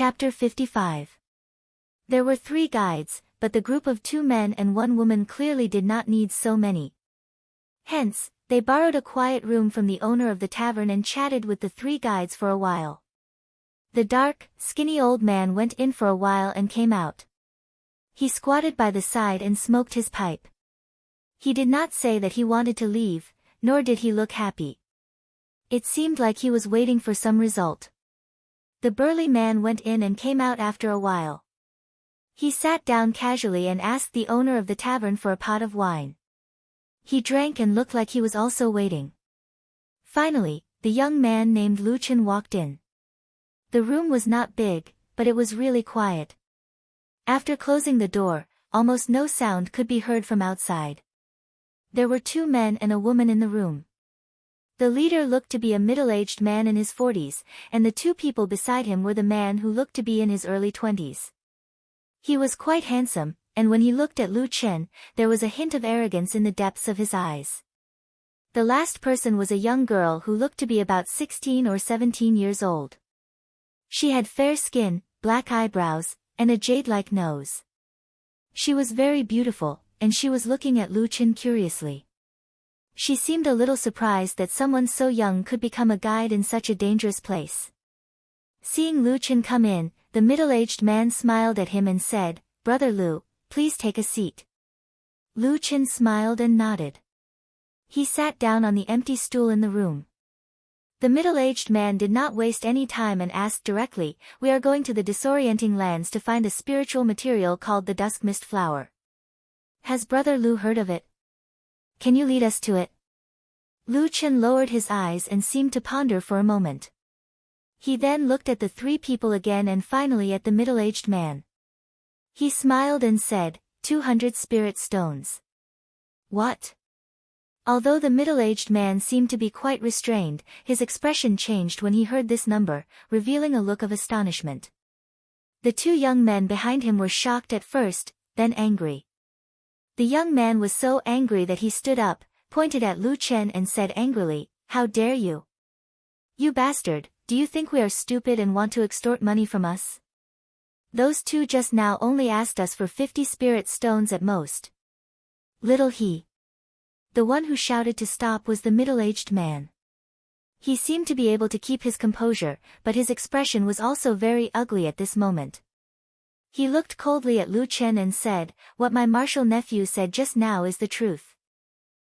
Chapter 55. There were 3 guides, but the group of 2 men and 1 woman clearly did not need so many. Hence, they borrowed a quiet room from the owner of the tavern and chatted with the 3 guides for a while. The dark, skinny old man went in for a while and came out. He squatted by the side and smoked his pipe. He did not say that he wanted to leave, nor did he look happy. It seemed like he was waiting for some result. The burly man went in and came out after a while. He sat down casually and asked the owner of the tavern for a pot of wine. He drank and looked like he was also waiting. Finally, the young man named Luchin walked in. The room was not big, but it was really quiet. After closing the door, almost no sound could be heard from outside. There were 2 men and a woman in the room. The leader looked to be a middle-aged man in his 40s, and the 2 people beside him were the man who looked to be in his early 20s. He was quite handsome, and when he looked at Lu Chen, there was a hint of arrogance in the depths of his eyes. The last person was a young girl who looked to be about 16 or 17 years old. She had fair skin, black eyebrows, and a jade-like nose. She was very beautiful, and she was looking at Lu Chen curiously. She seemed a little surprised that someone so young could become a guide in such a dangerous place. Seeing Lu Chen come in, the middle-aged man smiled at him and said, "Brother Lu, please take a seat." Lu Chen smiled and nodded. He sat down on the empty stool in the room. The middle-aged man did not waste any time and asked directly, "We are going to the disorienting lands to find a spiritual material called the dusk mist flower. Has Brother Lu heard of it? Can you lead us to it?" Lu Chen lowered his eyes and seemed to ponder for a moment. He then looked at the 3 people again and finally at the middle-aged man. He smiled and said, 200 spirit stones. What? Although the middle-aged man seemed to be quite restrained, his expression changed when he heard this number, revealing a look of astonishment. The 2 young men behind him were shocked at first, then angry. The young man was so angry that he stood up, pointed at Lu Chen and said angrily, "How dare you? You bastard, do you think we are stupid and want to extort money from us? Those 2 just now only asked us for 50 spirit stones at most." Little he. The one who shouted to stop was the middle-aged man. He seemed to be able to keep his composure, but his expression was also very ugly at this moment. He looked coldly at Lu Chen and said, "What my martial nephew said just now is the truth.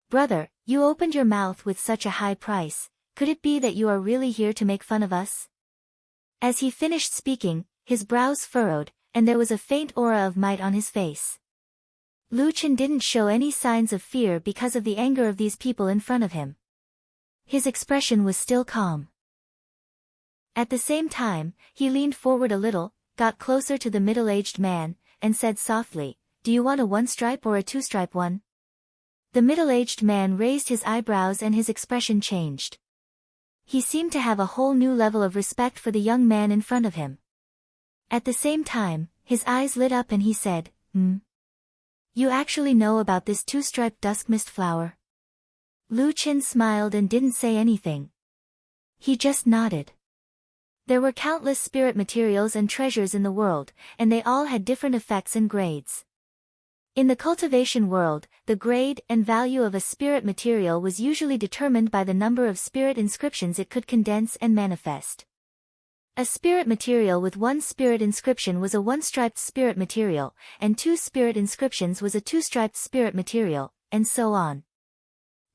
Brother, you opened your mouth with such a high price, could it be that you are really here to make fun of us?" As he finished speaking, his brows furrowed, and there was a faint aura of might on his face. Lu Chen didn't show any signs of fear because of the anger of these people in front of him. His expression was still calm. At the same time, he leaned forward a little, got closer to the middle-aged man, and said softly, "Do you want a 1-stripe or a 2-stripe one?" The middle-aged man raised his eyebrows and his expression changed. He seemed to have a whole new level of respect for the young man in front of him. At the same time, his eyes lit up and he said, You actually know about this 2-striped dusk mist flower?" Lu Chen smiled and didn't say anything. He just nodded. There were countless spirit materials and treasures in the world, and they all had different effects and grades. In the cultivation world, the grade and value of a spirit material was usually determined by the number of spirit inscriptions it could condense and manifest. A spirit material with 1 spirit inscription was a 1-striped spirit material, and 2 spirit inscriptions was a 2-striped spirit material, and so on.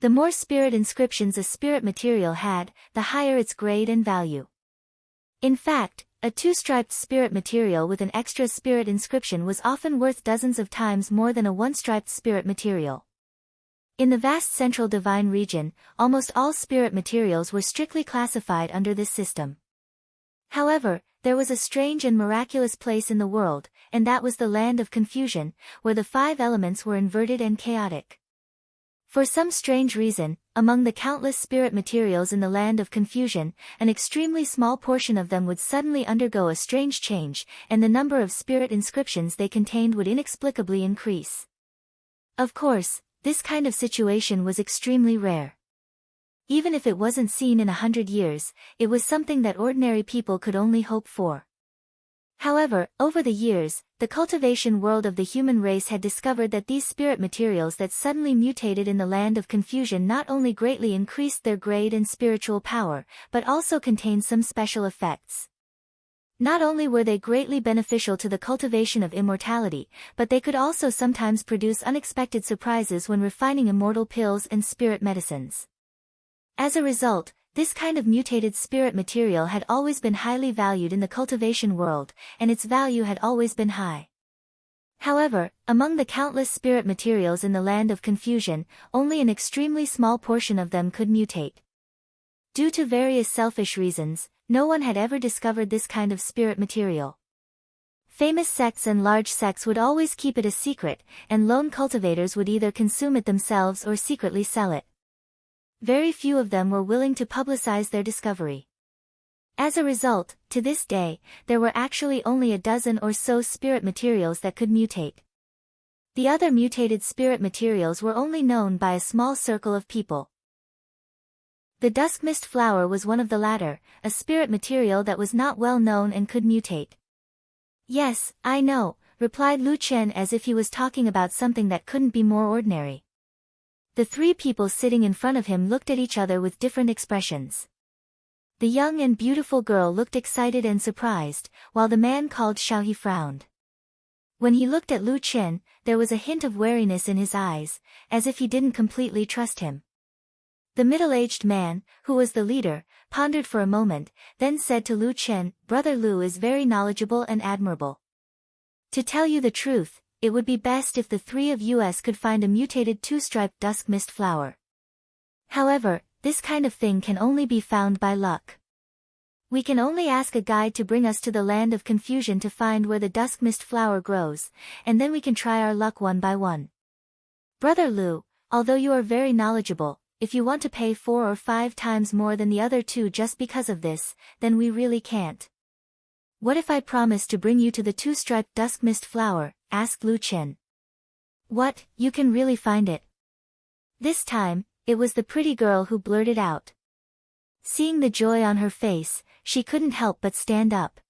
The more spirit inscriptions a spirit material had, the higher its grade and value. In fact, a 2-striped spirit material with an extra spirit inscription was often worth dozens of times more than a 1-striped spirit material. In the vast central divine region, almost all spirit materials were strictly classified under this system. However, there was a strange and miraculous place in the world, and that was the land of confusion, where the 5 elements were inverted and chaotic. For some strange reason, among the countless spirit materials in the land of confusion, an extremely small portion of them would suddenly undergo a strange change, and the number of spirit inscriptions they contained would inexplicably increase. Of course, this kind of situation was extremely rare. Even if it wasn't seen in 100 years, it was something that ordinary people could only hope for. However, over the years, the cultivation world of the human race had discovered that these spirit materials that suddenly mutated in the land of confusion not only greatly increased their grade and spiritual power, but also contained some special effects. Not only were they greatly beneficial to the cultivation of immortality, but they could also sometimes produce unexpected surprises when refining immortal pills and spirit medicines. As a result, this kind of mutated spirit material had always been highly valued in the cultivation world, and its value had always been high. However, among the countless spirit materials in the land of confusion, only an extremely small portion of them could mutate. Due to various selfish reasons, no one had ever discovered this kind of spirit material. Famous sects and large sects would always keep it a secret, and lone cultivators would either consume it themselves or secretly sell it. Very few of them were willing to publicize their discovery. As a result, to this day, there were actually only a dozen or so spirit materials that could mutate. The other mutated spirit materials were only known by a small circle of people. The duskmist flower was one of the latter, a spirit material that was not well known and could mutate. Yes, I know, replied Lu Chen as if he was talking about something that couldn't be more ordinary. The three people sitting in front of him looked at each other with different expressions. The young and beautiful girl looked excited and surprised, while the man called Xiaohe frowned. When he looked at Lu Chen, there was a hint of wariness in his eyes, as if he didn't completely trust him. The middle-aged man, who was the leader, pondered for a moment, then said to Lu Chen, "Brother Lu is very knowledgeable and admirable. To tell you the truth, it would be best if the three of us could find a mutated two-striped dusk mist flower. However, this kind of thing can only be found by luck. We can only ask a guide to bring us to the land of confusion to find where the dusk mist flower grows, and then we can try our luck one by one. Brother Lu, although you are very knowledgeable, if you want to pay 4 or 5 times more than the other two just because of this, then we really can't." "What if I promise to bring you to the two-striped dusk mist flower?" asked Lu Chen. "What, you can really find it?" This time, it was the pretty girl who blurted out. Seeing the joy on her face, she couldn't help but stand up.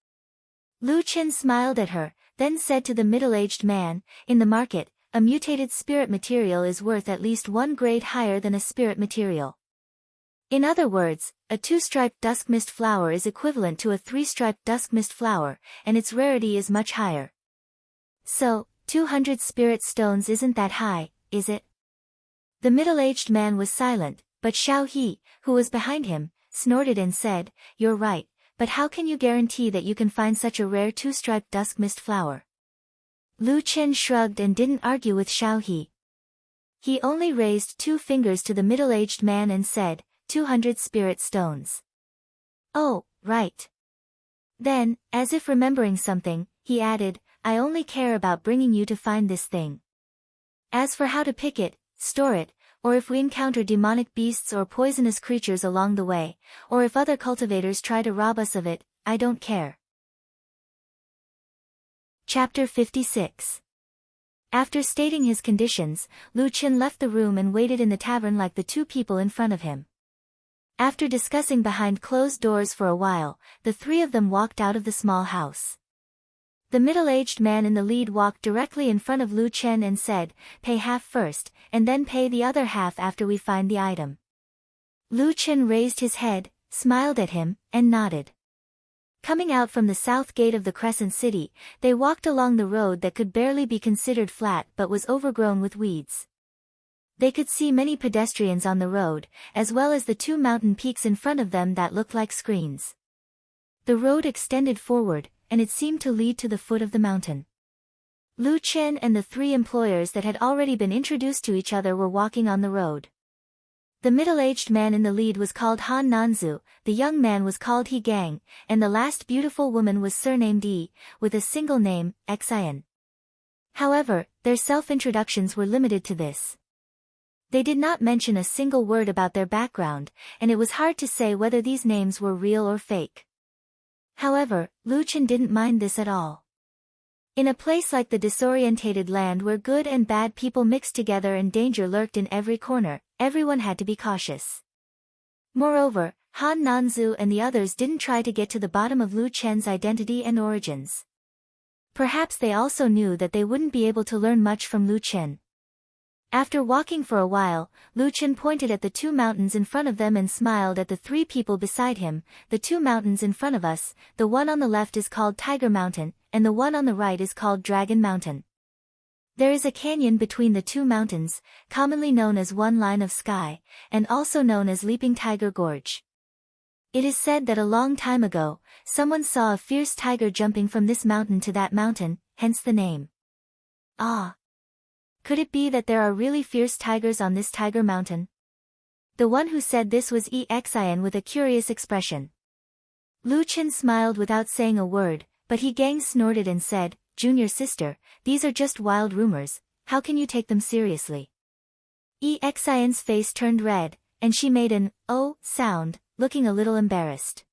Lu Chen smiled at her, then said to the middle-aged man, "In the market, a mutated spirit material is worth at least 1 grade higher than a spirit material. In other words, a 2-striped dusk mist flower is equivalent to a 3-striped dusk mist flower, and its rarity is much higher. So, 200 spirit stones isn't that high, is it?" The middle-aged man was silent, but Xiaohe, who was behind him, snorted and said, "You're right, but how can you guarantee that you can find such a rare 2-striped dusk mist flower?" Lu Chen shrugged and didn't argue with Xiaohe. He only raised 2 fingers to the middle-aged man and said, 200 spirit stones. "Oh, right." Then, as if remembering something, he added, "I only care about bringing you to find this thing. As for how to pick it, store it, or if we encounter demonic beasts or poisonous creatures along the way, or if other cultivators try to rob us of it, I don't care." Chapter 56. After stating his conditions, Lu Chen left the room and waited in the tavern like the 2 people in front of him. After discussing behind closed doors for a while, the 3 of them walked out of the small house. The middle-aged man in the lead walked directly in front of Lu Chen and said, "Pay half first, and then pay the other half after we find the item." Lu Chen raised his head, smiled at him, and nodded. Coming out from the south gate of the Crescent City, they walked along the road that could barely be considered flat but was overgrown with weeds. They could see many pedestrians on the road, as well as the 2 mountain peaks in front of them that looked like screens. The road extended forward, and it seemed to lead to the foot of the mountain. Lu Chen and the 3 employers that had already been introduced to each other were walking on the road. The middle-aged man in the lead was called Han Nanzu, the young man was called He Gang, and the last beautiful woman was surnamed Yi, with a single name, Xian. However, their self-introductions were limited to this. They did not mention a single word about their background, and it was hard to say whether these names were real or fake. However, Lu Chen didn't mind this at all. In a place like the disorientated land where good and bad people mixed together and danger lurked in every corner, everyone had to be cautious. Moreover, Han Nanzu and the others didn't try to get to the bottom of Lu Chen's identity and origins. Perhaps they also knew that they wouldn't be able to learn much from Lu Chen. After walking for a while, Lu Chen pointed at the two mountains in front of them and smiled at the three people beside him. The two mountains in front of us, the one on the left is called Tiger Mountain, and the one on the right is called Dragon Mountain. There is a canyon between the two mountains, commonly known as One Line of Sky, and also known as Leaping Tiger Gorge. It is said that a long time ago, someone saw a fierce tiger jumping from this mountain to that mountain, hence the name. Ah! Could it be that there are really fierce tigers on this Tiger Mountain? The one who said this was Xian with a curious expression. Lu Chen smiled without saying a word, but he Gang snorted and said, "Junior sister, these are just wild rumors, how can you take them seriously?" Xian's face turned red, and she made an "oh" sound, looking a little embarrassed.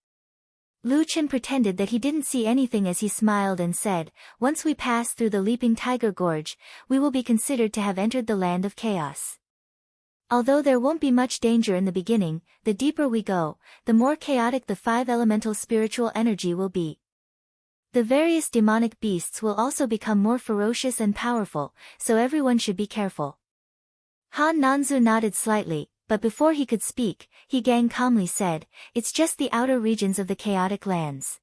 Lu Chen pretended that he didn't see anything as he smiled and said, "Once we pass through the Leaping Tiger Gorge, we will be considered to have entered the land of chaos. Although there won't be much danger in the beginning, the deeper we go, the more chaotic the five elemental spiritual energy will be. The various demonic beasts will also become more ferocious and powerful, so everyone should be careful." Han Nanzu nodded slightly, but before he could speak, He Gang calmly said, "It's just the outer regions of the chaotic lands.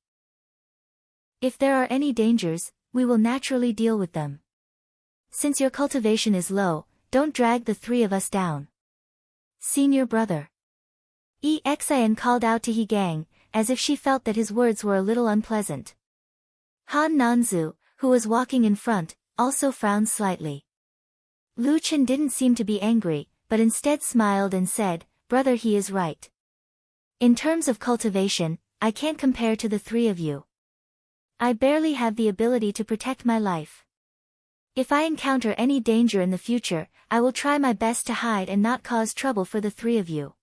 If there are any dangers, we will naturally deal with them. Since your cultivation is low, don't drag the three of us down. Senior brother." Xian called out to He Gang, as if she felt that his words were a little unpleasant. Han Nanzu, who was walking in front, also frowned slightly. Lu Chen didn't seem to be angry, but instead smiled and said, "Brother, he is right. In terms of cultivation, I can't compare to the three of you. I barely have the ability to protect my life. If I encounter any danger in the future, I will try my best to hide and not cause trouble for the three of you.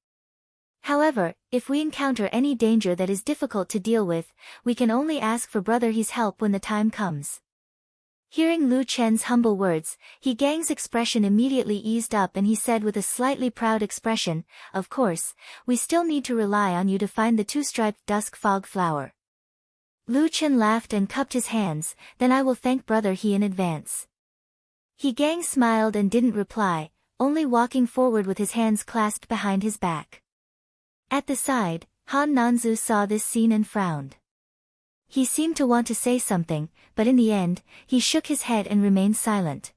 However, if we encounter any danger that is difficult to deal with, we can only ask for Brother He's help when the time comes." Hearing Lu Chen's humble words, He Gang's expression immediately eased up and he said with a slightly proud expression, "Of course, we still need to rely on you to find the two-striped dusk fog flower." Lu Chen laughed and cupped his hands, "Then I will thank Brother He in advance." He Gang smiled and didn't reply, only walking forward with his hands clasped behind his back. At the side, Han Nanzu saw this scene and frowned. He seemed to want to say something, but in the end, he shook his head and remained silent.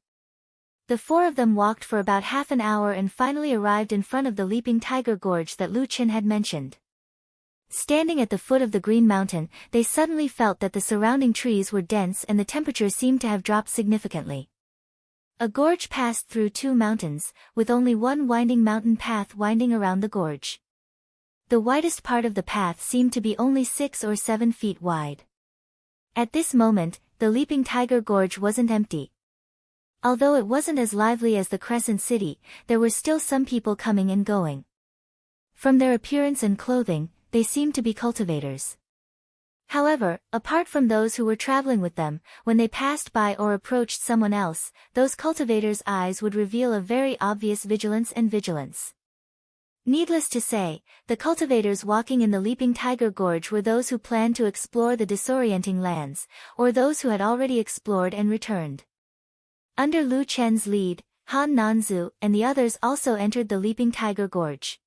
The four of them walked for about half an hour and finally arrived in front of the Leaping Tiger Gorge that Lu Chen had mentioned. Standing at the foot of the Green Mountain, they suddenly felt that the surrounding trees were dense and the temperature seemed to have dropped significantly. A gorge passed through two mountains, with only one winding mountain path winding around the gorge. The widest part of the path seemed to be only 6 or 7 feet wide. At this moment, the Leaping Tiger Gorge wasn't empty. Although it wasn't as lively as the Crescent City, there were still some people coming and going. From their appearance and clothing, they seemed to be cultivators. However, apart from those who were traveling with them, when they passed by or approached someone else, those cultivators' eyes would reveal a very obvious vigilance. Needless to say, the cultivators walking in the Leaping Tiger Gorge were those who planned to explore the disorienting lands, or those who had already explored and returned. Under Lu Chen's lead, Han Nanzu and the others also entered the Leaping Tiger Gorge.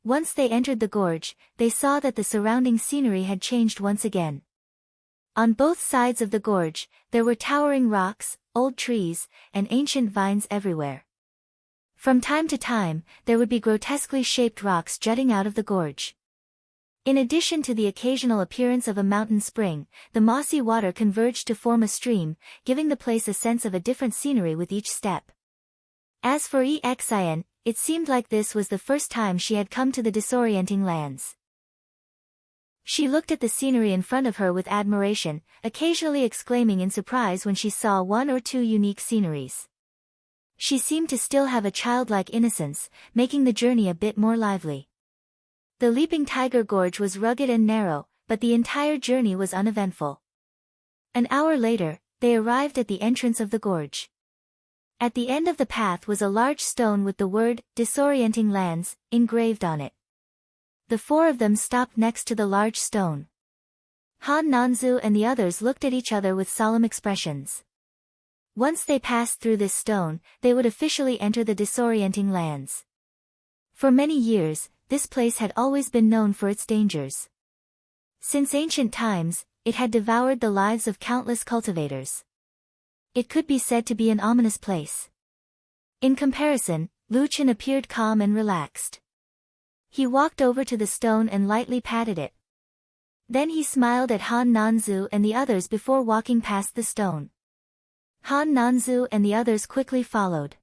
Once they entered the gorge, they saw that the surrounding scenery had changed once again. On both sides of the gorge, there were towering rocks, old trees, and ancient vines everywhere. From time to time, there would be grotesquely shaped rocks jutting out of the gorge. In addition to the occasional appearance of a mountain spring, the mossy water converged to form a stream, giving the place a sense of a different scenery with each step. As for Xian, it seemed like this was the first time she had come to the disorienting lands. She looked at the scenery in front of her with admiration, occasionally exclaiming in surprise when she saw one or two unique sceneries. She seemed to still have a childlike innocence, making the journey a bit more lively. The Leaping Tiger Gorge was rugged and narrow, but the entire journey was uneventful. An hour later, they arrived at the entrance of the gorge. At the end of the path was a large stone with the word, "Disorienting Lands," engraved on it. The four of them stopped next to the large stone. Han Nanzu and the others looked at each other with solemn expressions. Once they passed through this stone, they would officially enter the disorienting lands. For many years, this place had always been known for its dangers. Since ancient times, it had devoured the lives of countless cultivators. It could be said to be an ominous place. In comparison, Lu Chen appeared calm and relaxed. He walked over to the stone and lightly patted it. Then he smiled at Han Nanzu and the others before walking past the stone. Han Nanzu and the others quickly followed.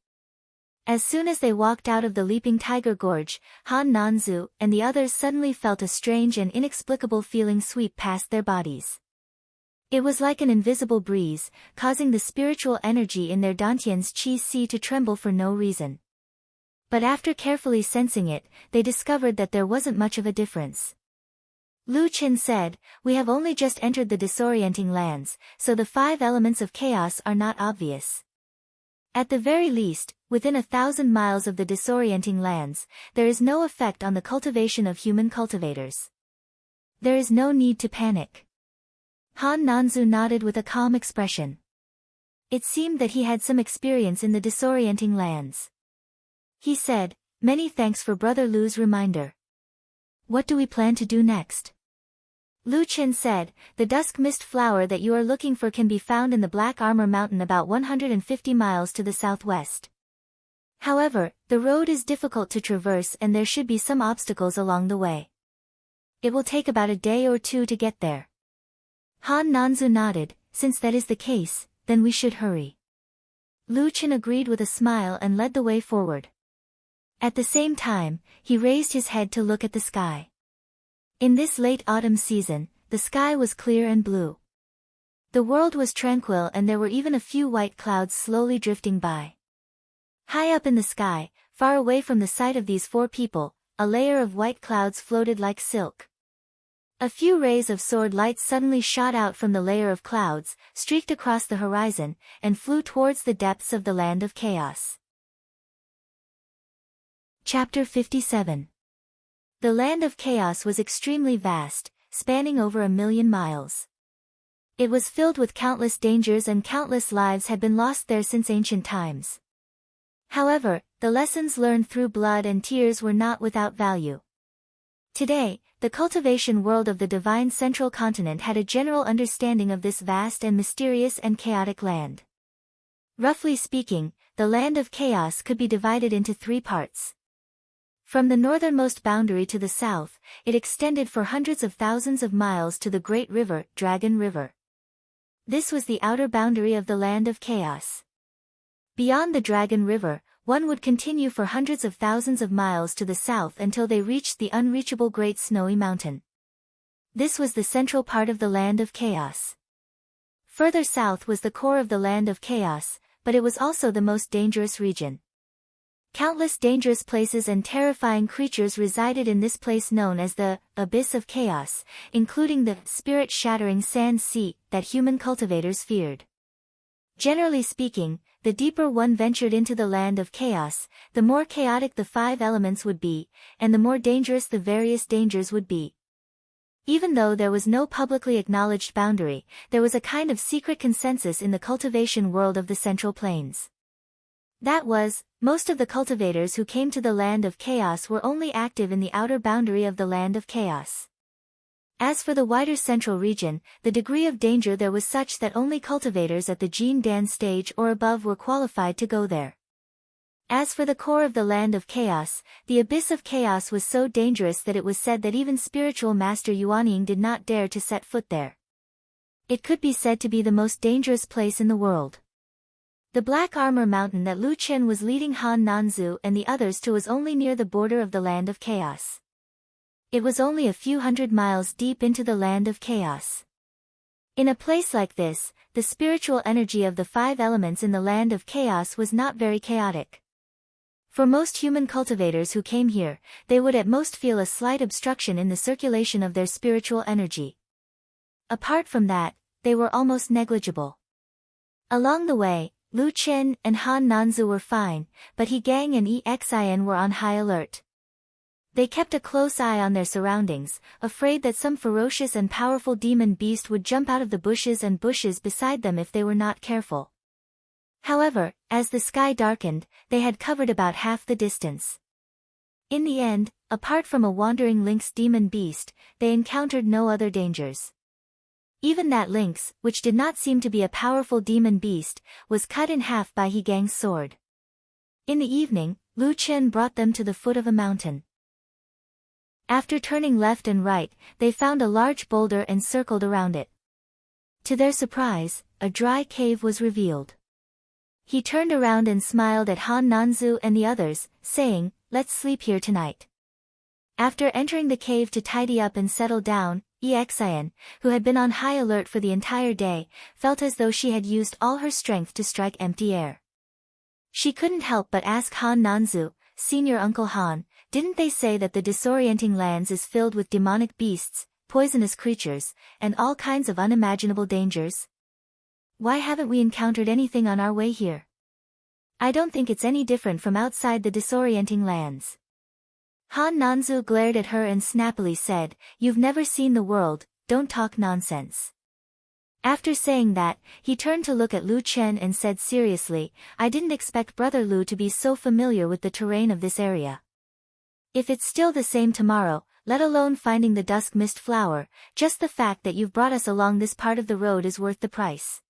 As soon as they walked out of the Leaping Tiger Gorge, Han Nanzu and the others suddenly felt a strange and inexplicable feeling sweep past their bodies. It was like an invisible breeze, causing the spiritual energy in their Dantian's Qi-Si to tremble for no reason. But after carefully sensing it, they discovered that there wasn't much of a difference. Lu Chen said, "We have only just entered the disorienting lands, so the 5 elements of chaos are not obvious. At the very least, within 1,000 miles of the disorienting lands, there is no effect on the cultivation of human cultivators. There is no need to panic." Han Nanzu nodded with a calm expression. It seemed that he had some experience in the disorienting lands. He said, "Many thanks for Brother Lu's reminder. What do we plan to do next?" Lu Chen said, "The dusk mist flower that you are looking for can be found in the Black Armor Mountain about 150 miles to the southwest. However, the road is difficult to traverse and there should be some obstacles along the way. It will take about a day or 2 to get there." Han Nanzu nodded. "Since that is the case, then we should hurry." Lu Chen agreed with a smile and led the way forward. At the same time, he raised his head to look at the sky. In this late autumn season, the sky was clear and blue. The world was tranquil and there were even a few white clouds slowly drifting by. High up in the sky, far away from the sight of these 4 people, a layer of white clouds floated like silk. A few rays of sword light suddenly shot out from the layer of clouds, streaked across the horizon, and flew towards the depths of the land of chaos. Chapter 57. The land of chaos was extremely vast, spanning over 1,000,000 miles. It was filled with countless dangers and countless lives had been lost there since ancient times. However, the lessons learned through blood and tears were not without value. Today, the cultivation world of the divine central continent had a general understanding of this vast and mysterious and chaotic land. Roughly speaking, the land of chaos could be divided into 3 parts. From the northernmost boundary to the south, it extended for hundreds of thousands of miles to the great river, Dragon River. This was the outer boundary of the land of chaos. Beyond the Dragon River, one would continue for hundreds of thousands of miles to the south until they reached the unreachable Great Snowy Mountain. This was the central part of the land of chaos. Further south was the core of the land of chaos, but it was also the most dangerous region. Countless dangerous places and terrifying creatures resided in this place known as the Abyss of Chaos, including the spirit-shattering sand sea that human cultivators feared. Generally speaking, the deeper one ventured into the land of chaos, the more chaotic the 5 elements would be, and the more dangerous the various dangers would be. Even though there was no publicly acknowledged boundary, there was a kind of secret consensus in the cultivation world of the Central Plains. That was, most of the cultivators who came to the land of chaos were only active in the outer boundary of the land of chaos. As for the wider central region, the degree of danger there was such that only cultivators at the Jin Dan stage or above were qualified to go there. As for the core of the land of chaos, the abyss of chaos was so dangerous that it was said that even spiritual master Yuanying did not dare to set foot there. It could be said to be the most dangerous place in the world. The Black Armor Mountain that Lu Chen was leading Han Nanzu and the others to was only near the border of the land of chaos. It was only a few hundred miles deep into the land of chaos. In a place like this, the spiritual energy of the 5 elements in the land of chaos was not very chaotic. For most human cultivators who came here, they would at most feel a slight obstruction in the circulation of their spiritual energy. Apart from that, they were almost negligible. Along the way, Lu Chen and Han Nanzu were fine, but He Gang and Exin were on high alert. They kept a close eye on their surroundings, afraid that some ferocious and powerful demon beast would jump out of the bushes and bushes beside them if they were not careful. However, as the sky darkened, they had covered about half the distance. In the end, apart from a wandering lynx demon beast, they encountered no other dangers. Even that lynx, which did not seem to be a powerful demon beast, was cut in half by He Gang's sword. In the evening, Lu Chen brought them to the foot of a mountain. After turning left and right, they found a large boulder and circled around it. To their surprise, a dry cave was revealed. He turned around and smiled at Han Nanzu and the others, saying, "Let's sleep here tonight." After entering the cave to tidy up and settle down, Exian, who had been on high alert for the entire day, felt as though she had used all her strength to strike empty air. She couldn't help but ask Han Nanzu, "Senior Uncle Han, didn't they say that the disorienting lands is filled with demonic beasts, poisonous creatures, and all kinds of unimaginable dangers? Why haven't we encountered anything on our way here? I don't think it's any different from outside the disorienting lands." Han Nanzu glared at her and snappily said, "You've never seen the world, don't talk nonsense." After saying that, he turned to look at Lu Chen and said seriously, "I didn't expect Brother Lu to be so familiar with the terrain of this area. If it's still the same tomorrow, let alone finding the dusk mist flower, just the fact that you've brought us along this part of the road is worth the price."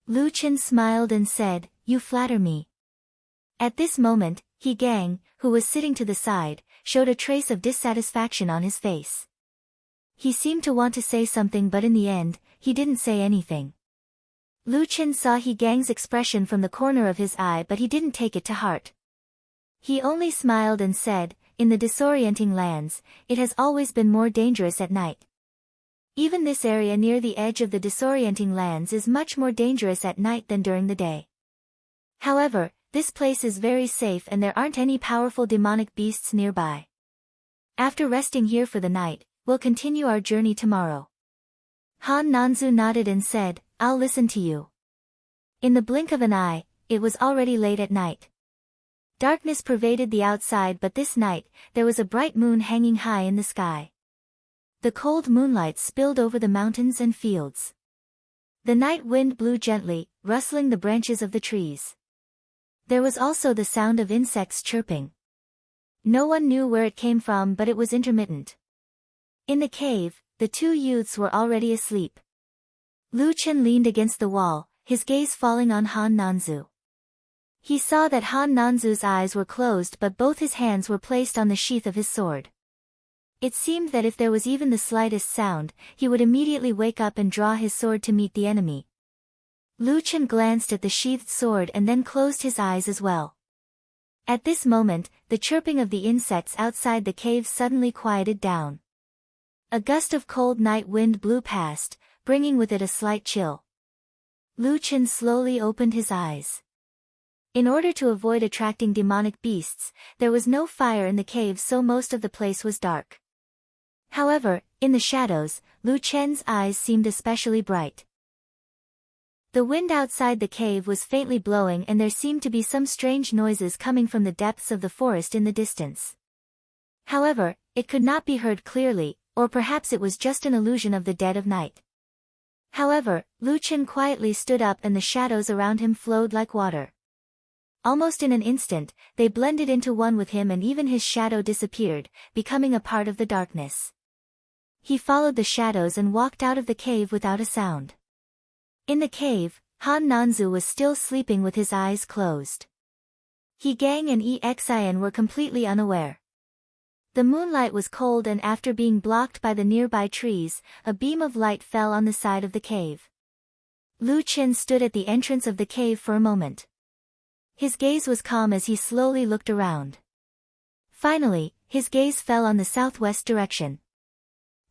Lu Chen smiled and said, "You flatter me." At this moment, He Gang, who was sitting to the side, showed a trace of dissatisfaction on his face. He seemed to want to say something, but in the end, he didn't say anything. Lu Chen saw He Gang's expression from the corner of his eye, but he didn't take it to heart. He only smiled and said, "In the disorienting lands, it has always been more dangerous at night. Even this area near the edge of the disorienting lands is much more dangerous at night than during the day. However, this place is very safe and there aren't any powerful demonic beasts nearby. After resting here for the night, we'll continue our journey tomorrow." Han Nanzu nodded and said, "I'll listen to you." In the blink of an eye, it was already late at night. Darkness pervaded the outside, but this night, there was a bright moon hanging high in the sky. The cold moonlight spilled over the mountains and fields. The night wind blew gently, rustling the branches of the trees. There was also the sound of insects chirping. No one knew where it came from, but it was intermittent. In the cave, the two youths were already asleep. Lu Chen leaned against the wall, his gaze falling on Han Nanzu. He saw that Han Nanzu's eyes were closed, but both his hands were placed on the sheath of his sword. It seemed that if there was even the slightest sound, he would immediately wake up and draw his sword to meet the enemy. Lu Chen glanced at the sheathed sword and then closed his eyes as well. At this moment, the chirping of the insects outside the cave suddenly quieted down. A gust of cold night wind blew past, bringing with it a slight chill. Lu Chen slowly opened his eyes. In order to avoid attracting demonic beasts, there was no fire in the cave, so most of the place was dark. However, in the shadows, Lu Chen's eyes seemed especially bright. The wind outside the cave was faintly blowing and there seemed to be some strange noises coming from the depths of the forest in the distance. However, it could not be heard clearly, or perhaps it was just an illusion of the dead of night. However, Lu Chen quietly stood up and the shadows around him flowed like water. Almost in an instant, they blended into one with him and even his shadow disappeared, becoming a part of the darkness. He followed the shadows and walked out of the cave without a sound. In the cave, Han Nanzu was still sleeping with his eyes closed. He Gang and Exian were completely unaware. The moonlight was cold and after being blocked by the nearby trees, a beam of light fell on the side of the cave. Lu Chen stood at the entrance of the cave for a moment. His gaze was calm as he slowly looked around. Finally, his gaze fell on the southwest direction.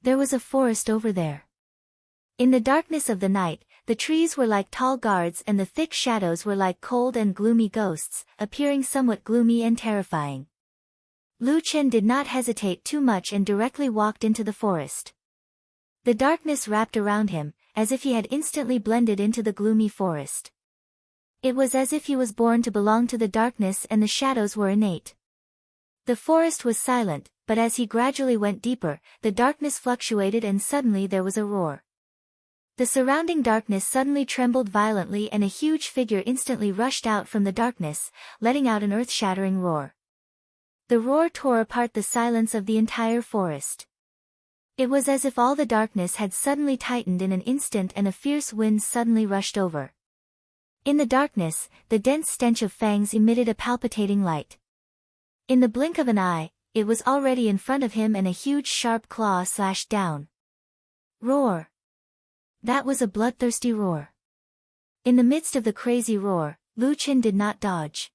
There was a forest over there. In the darkness of the night, the trees were like tall guards and the thick shadows were like cold and gloomy ghosts, appearing somewhat gloomy and terrifying. Lu Chen did not hesitate too much and directly walked into the forest. The darkness wrapped around him, as if he had instantly blended into the gloomy forest. It was as if he was born to belong to the darkness and the shadows were innate. The forest was silent, but as he gradually went deeper, the darkness fluctuated and suddenly there was a roar. The surrounding darkness suddenly trembled violently and a huge figure instantly rushed out from the darkness, letting out an earth-shattering roar. The roar tore apart the silence of the entire forest. It was as if all the darkness had suddenly tightened in an instant and a fierce wind suddenly rushed over. In the darkness, the dense stench of fangs emitted a palpitating light. In the blink of an eye, it was already in front of him and a huge sharp claw slashed down. Roar! That was a bloodthirsty roar. In the midst of the crazy roar, Lu Qin did not dodge.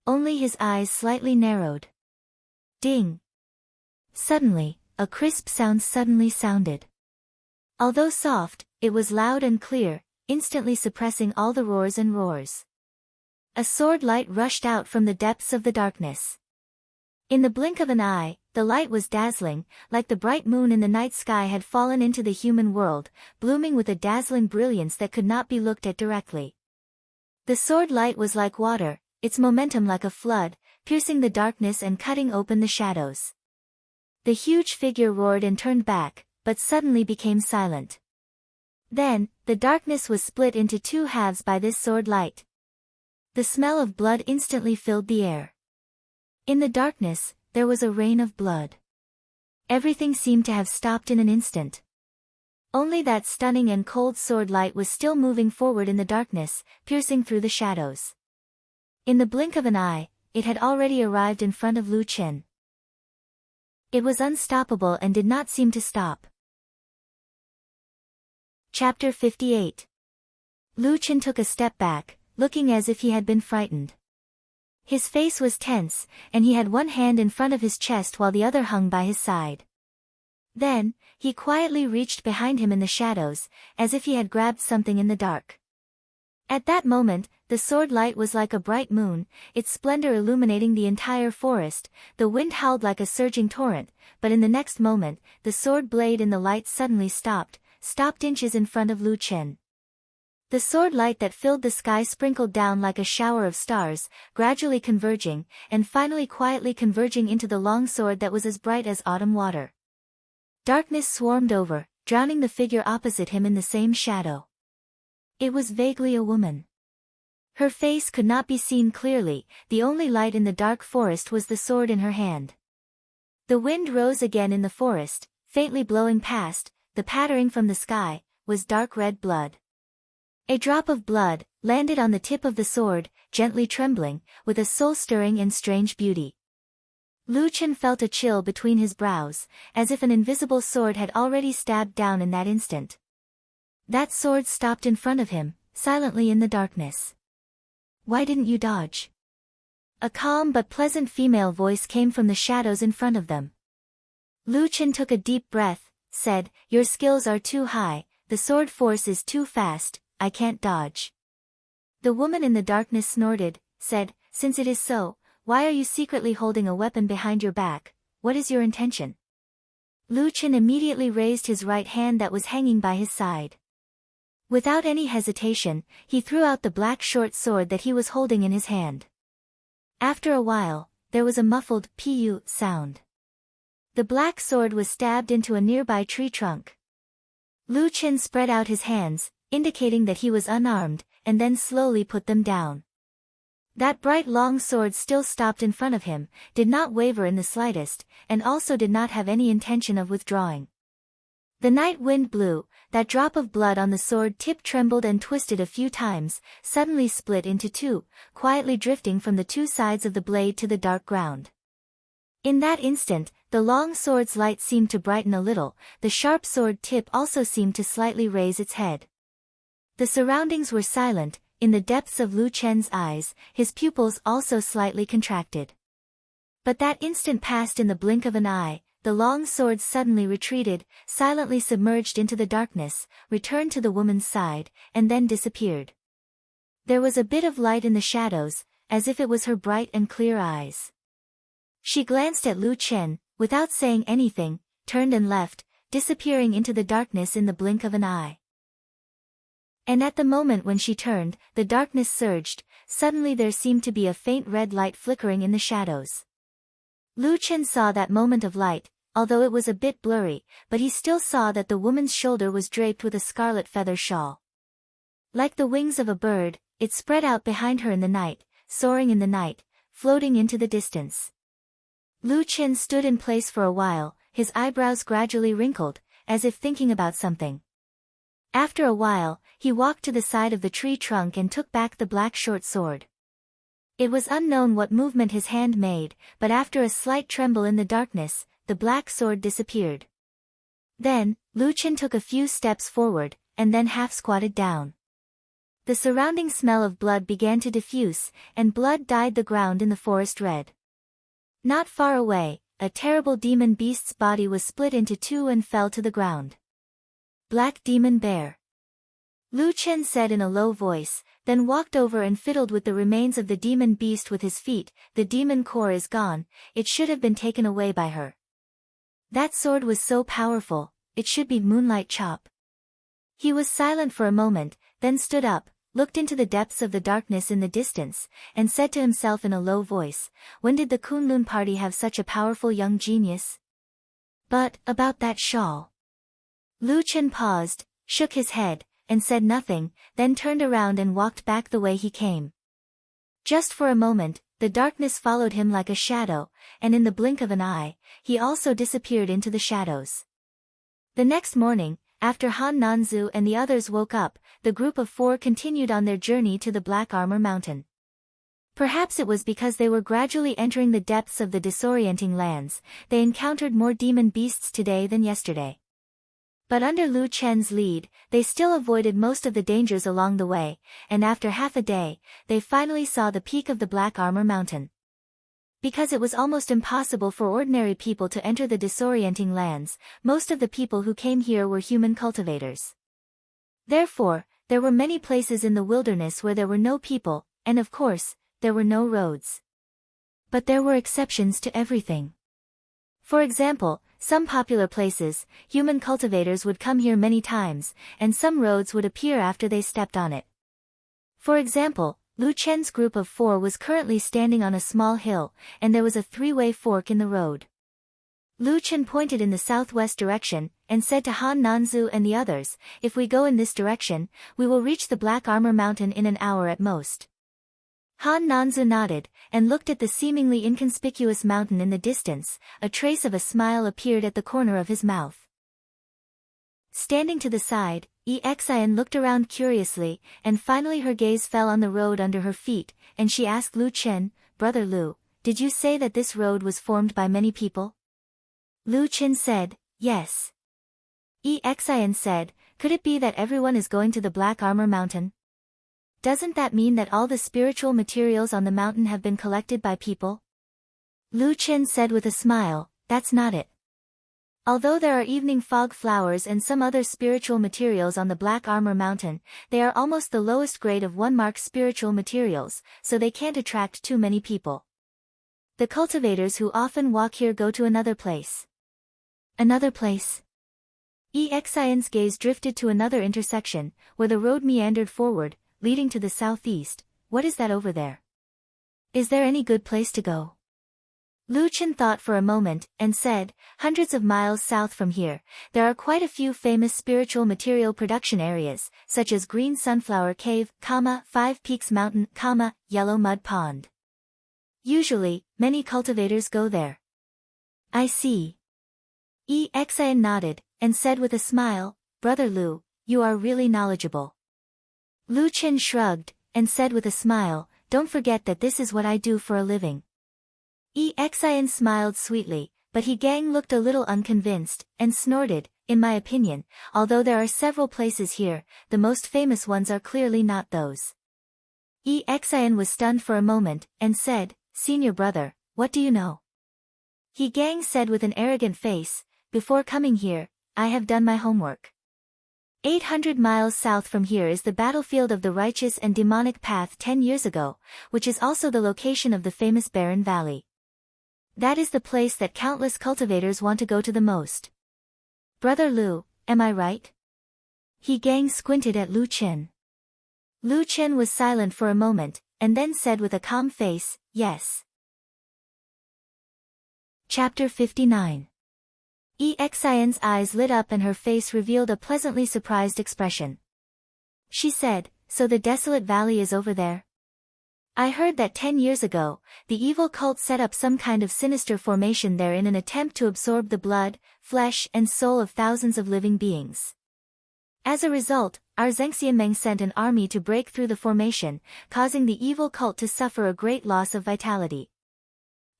Only his eyes slightly narrowed. Ding! Suddenly, a crisp sound suddenly sounded. Although soft, it was loud and clear, instantly suppressing all the roars and roars. A sword light rushed out from the depths of the darkness. In the blink of an eye, the light was dazzling, like the bright moon in the night sky had fallen into the human world, blooming with a dazzling brilliance that could not be looked at directly. The sword light was like water, its momentum like a flood, piercing the darkness and cutting open the shadows. The huge figure roared and turned back, but suddenly became silent. Then, the darkness was split into two halves by this sword light. The smell of blood instantly filled the air. In the darkness, there was a rain of blood. Everything seemed to have stopped in an instant. Only that stunning and cold sword light was still moving forward in the darkness, piercing through the shadows. In the blink of an eye, it had already arrived in front of Lu Qin. It was unstoppable and did not seem to stop. Chapter 58. Lu Qin took a step back, looking as if he had been frightened. His face was tense, and he had one hand in front of his chest while the other hung by his side. Then, he quietly reached behind him in the shadows, as if he had grabbed something in the dark. At that moment, the sword light was like a bright moon, its splendor illuminating the entire forest. The wind howled like a surging torrent, but in the next moment, the sword blade in the light suddenly stopped inches in front of Lu Qin. The sword light that filled the sky sprinkled down like a shower of stars, gradually converging, and finally quietly converging into the long sword that was as bright as autumn water. Darkness swarmed over, drowning the figure opposite him in the same shadow. It was vaguely a woman. Her face could not be seen clearly, the only light in the dark forest was the sword in her hand. The wind rose again in the forest, faintly blowing past, the pattering from the sky, was dark red blood. A drop of blood landed on the tip of the sword, gently trembling, with a soul-stirring and strange beauty. Lu Qin felt a chill between his brows, as if an invisible sword had already stabbed down in that instant. That sword stopped in front of him, silently in the darkness. "Why didn't you dodge?" A calm but pleasant female voice came from the shadows in front of them. Lu Qin took a deep breath, said, "Your skills are too high, the sword force is too fast, I can't dodge." The woman in the darkness snorted, said, "Since it is so, why are you secretly holding a weapon behind your back? What is your intention?" Lu Qin immediately raised his right hand that was hanging by his side. Without any hesitation, he threw out the black short sword that he was holding in his hand. After a while, there was a muffled "pu" sound. The black sword was stabbed into a nearby tree trunk. Lu Qin spread out his hands, indicating that he was unarmed, and then slowly put them down. That bright long sword still stopped in front of him, did not waver in the slightest, and also did not have any intention of withdrawing. The night wind blew, that drop of blood on the sword tip trembled and twisted a few times, suddenly split into two, quietly drifting from the two sides of the blade to the dark ground. In that instant, the long sword's light seemed to brighten a little, the sharp sword tip also seemed to slightly raise its head. The surroundings were silent, in the depths of Lu Qin's eyes, his pupils also slightly contracted. But that instant passed in the blink of an eye. The long sword suddenly retreated, silently submerged into the darkness, returned to the woman's side, and then disappeared. There was a bit of light in the shadows, as if it was her bright and clear eyes. She glanced at Lu Qin, without saying anything, turned and left, disappearing into the darkness in the blink of an eye. And at the moment when she turned, the darkness surged, suddenly there seemed to be a faint red light flickering in the shadows. Lu Chen saw that moment of light, although it was a bit blurry, but he still saw that the woman's shoulder was draped with a scarlet feather shawl. Like the wings of a bird, it spread out behind her in the night, soaring in the night, floating into the distance. Lu Chen stood in place for a while, his eyebrows gradually wrinkled, as if thinking about something. After a while, he walked to the side of the tree trunk and took back the black short sword. It was unknown what movement his hand made, but after a slight tremble in the darkness, the black sword disappeared. Then, Lu Chen took a few steps forward, and then half-squatted down. The surrounding smell of blood began to diffuse, and blood dyed the ground in the forest red. Not far away, a terrible demon beast's body was split into two and fell to the ground. Black Demon Bear. Lu Chen said in a low voice, then walked over and fiddled with the remains of the demon beast with his feet. The demon core is gone, it should have been taken away by her. That sword was so powerful, it should be Moonlight Chop. He was silent for a moment, then stood up, looked into the depths of the darkness in the distance, and said to himself in a low voice, when did the Kunlun party have such a powerful young genius? But, about that shawl. Lu Chen paused, shook his head, and said nothing, then turned around and walked back the way he came. Just for a moment, the darkness followed him like a shadow, and in the blink of an eye, he also disappeared into the shadows. The next morning, after Han Nanzu and the others woke up, the group of 4 continued on their journey to the Black Armor Mountain. Perhaps it was because they were gradually entering the depths of the disorienting lands, they encountered more demon beasts today than yesterday. But under Lu Chen's lead, they still avoided most of the dangers along the way, and after half a day, they finally saw the peak of the Black Armor Mountain. Because it was almost impossible for ordinary people to enter the disorienting lands, most of the people who came here were human cultivators. Therefore, there were many places in the wilderness where there were no people, and of course, there were no roads. But there were exceptions to everything. For example, some popular places, human cultivators would come here many times, and some roads would appear after they stepped on it. For example, Lu Chen's group of 4 was currently standing on a small hill, and there was a 3-way fork in the road. Lu Chen pointed in the southwest direction, and said to Han Nanzu and the others, if we go in this direction, we will reach the Black Armor Mountain in an hour at most. Han Nanzu nodded, and looked at the seemingly inconspicuous mountain in the distance. A trace of a smile appeared at the corner of his mouth. Standing to the side, Xian looked around curiously, and finally her gaze fell on the road under her feet, and she asked Lu Chen, Brother Lu, did you say that this road was formed by many people? Lu Chen said, yes. Xian said, could it be that everyone is going to the Black Armor Mountain? Doesn't that mean that all the spiritual materials on the mountain have been collected by people? Lu Chen said with a smile, that's not it. Although there are evening fog flowers and some other spiritual materials on the Black Armor Mountain, they are almost the lowest grade of 1-mark spiritual materials, so they can't attract too many people. The cultivators who often walk here go to another place. Another place? Xian's gaze drifted to another intersection, where the road meandered forward, leading to the southeast. What is that over there? Is there any good place to go? Lu Chen thought for a moment, and said, hundreds of miles south from here, there are quite a few famous spiritual material production areas, such as Green Sunflower Cave, 5 Peaks Mountain, Yellow Mud Pond. Usually, many cultivators go there. I see. Xian nodded, and said with a smile, Brother Lu, you are really knowledgeable. Lu Chen shrugged, and said with a smile, don't forget that this is what I do for a living. Xian smiled sweetly, but he Gang looked a little unconvinced, and snorted, in my opinion, although there are several places here, the most famous ones are clearly not those. Xian was stunned for a moment, and said, Senior brother, what do you know? He Gang said with an arrogant face, before coming here, I have done my homework. 800 miles south from here is the battlefield of the righteous and demonic path 10 years ago, which is also the location of the famous Barren Valley. That is the place that countless cultivators want to go to the most. Brother Lu, am I right? He Gang squinted at Lu Chen. Lu Chen was silent for a moment, and then said with a calm face, yes. Chapter 59. Exion's eyes lit up and her face revealed a pleasantly surprised expression. She said, "So the desolate valley is over there? I heard that 10 years ago, the evil cult set up some kind of sinister formation there in an attempt to absorb the blood, flesh and soul of thousands of living beings. As a result, our Zengxianmeng sent an army to break through the formation, causing the evil cult to suffer a great loss of vitality.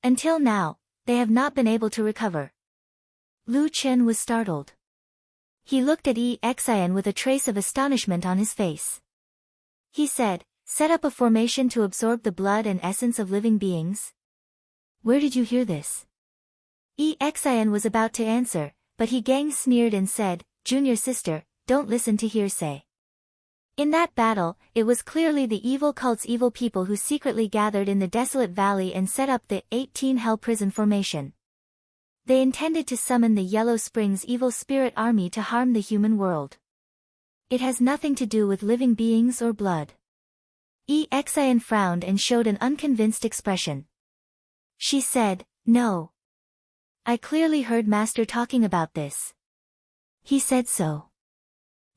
Until now, they have not been able to recover." Lu Chen was startled. He looked at Exion with a trace of astonishment on his face. He said, "Set up a formation to absorb the blood and essence of living beings? Where did you hear this?" Exion was about to answer, but He Gang sneered and said, "Junior sister, don't listen to hearsay. In that battle, it was clearly the evil cult's evil people who secretly gathered in the desolate valley and set up the 18 Hell Prison formation. They intended to summon the Yellow Springs evil spirit army to harm the human world. It has nothing to do with living beings or blood." Exion frowned and showed an unconvinced expression. She said, "No. I clearly heard Master talking about this. He said so."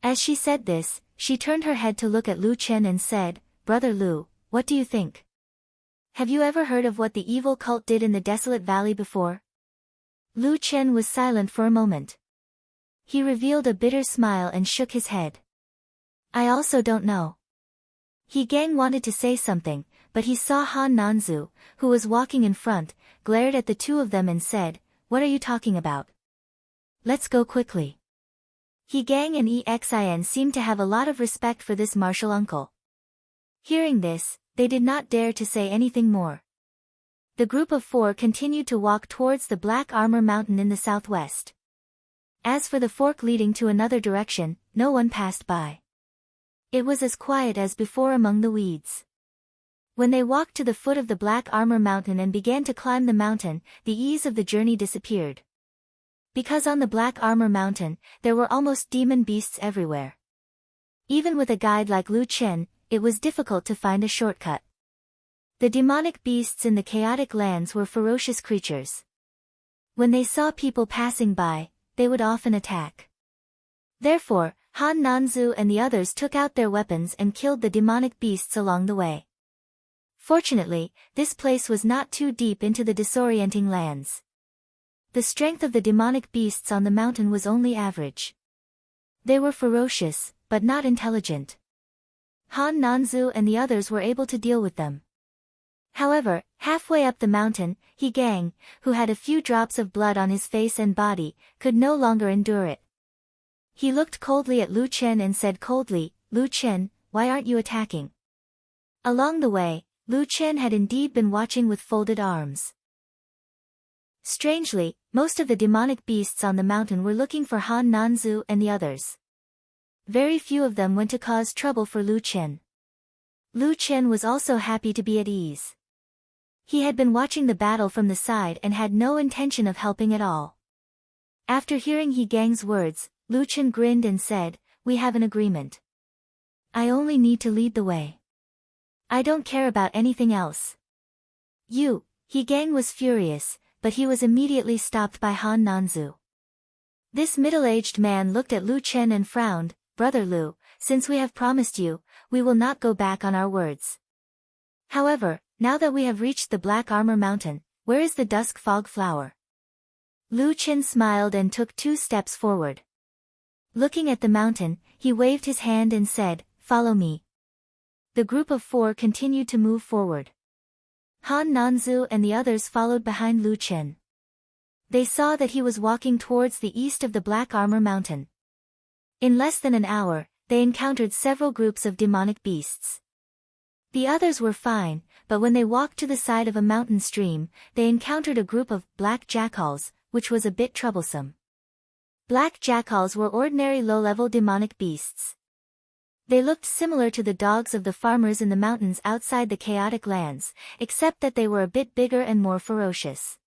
As she said this, she turned her head to look at Lu Chen and said, "Brother Lu, what do you think? Have you ever heard of what the evil cult did in the desolate valley before?" Lu Chen was silent for a moment. He revealed a bitter smile and shook his head. "I also don't know." He Gang wanted to say something, but he saw Han Nanzu, who was walking in front, glared at the two of them and said, "What are you talking about? Let's go quickly." He Gang and Exion seemed to have a lot of respect for this martial uncle. Hearing this, they did not dare to say anything more. The group of 4 continued to walk towards the Black Armor Mountain in the southwest. As for the fork leading to another direction, no one passed by. It was as quiet as before among the weeds. When they walked to the foot of the Black Armor Mountain and began to climb the mountain, the ease of the journey disappeared. Because on the Black Armor Mountain, there were almost demon beasts everywhere. Even with a guide like Lu Chen, it was difficult to find a shortcut. The demonic beasts in the chaotic lands were ferocious creatures. When they saw people passing by, they would often attack. Therefore, Han Nanzu and the others took out their weapons and killed the demonic beasts along the way. Fortunately, this place was not too deep into the disorienting lands. The strength of the demonic beasts on the mountain was only average. They were ferocious, but not intelligent. Han Nanzu and the others were able to deal with them. However, halfway up the mountain, He Gang, who had a few drops of blood on his face and body, could no longer endure it. He looked coldly at Lu Chen and said coldly, "Lu Chen, why aren't you attacking?" Along the way, Lu Chen had indeed been watching with folded arms. Strangely, most of the demonic beasts on the mountain were looking for Han Nanzu and the others. Very few of them went to cause trouble for Lu Chen. Lu Chen was also happy to be at ease. He had been watching the battle from the side and had no intention of helping at all. After hearing He Gang's words, Lu Chen grinned and said, "We have an agreement. I only need to lead the way. I don't care about anything else." He Gang was furious, but he was immediately stopped by Han Nanzu. This middle-aged man looked at Lu Chen and frowned, "Brother Lu, since we have promised you, we will not go back on our words. However, now that we have reached the Black Armor Mountain, where is the Dusk Fog Flower?" Lu Chen smiled and took 2 steps forward. Looking at the mountain, he waved his hand and said, "Follow me." The group of 4 continued to move forward. Han Nanzu and the others followed behind Lu Chen. They saw that he was walking towards the east of the Black Armor Mountain. In less than an hour, they encountered several groups of demonic beasts. The others were fine, but when they walked to the side of a mountain stream, they encountered a group of black jackals, which was a bit troublesome. Black jackals were ordinary low-level demonic beasts. They looked similar to the dogs of the farmers in the mountains outside the chaotic lands, except that they were a bit bigger and more ferocious.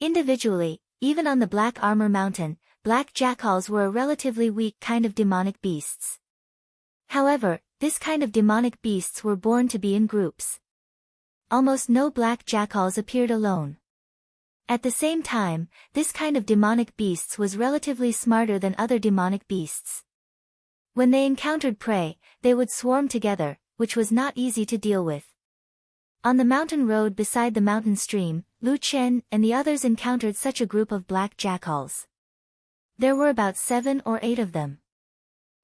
Individually, even on the Black Armor Mountain, black jackals were a relatively weak kind of demonic beasts. However, this kind of demonic beasts were born to be in groups. Almost no black jackals appeared alone. At the same time, this kind of demonic beasts was relatively smarter than other demonic beasts. When they encountered prey, they would swarm together, which was not easy to deal with. On the mountain road beside the mountain stream, Lu Chen and the others encountered such a group of black jackals. There were about 7 or 8 of them.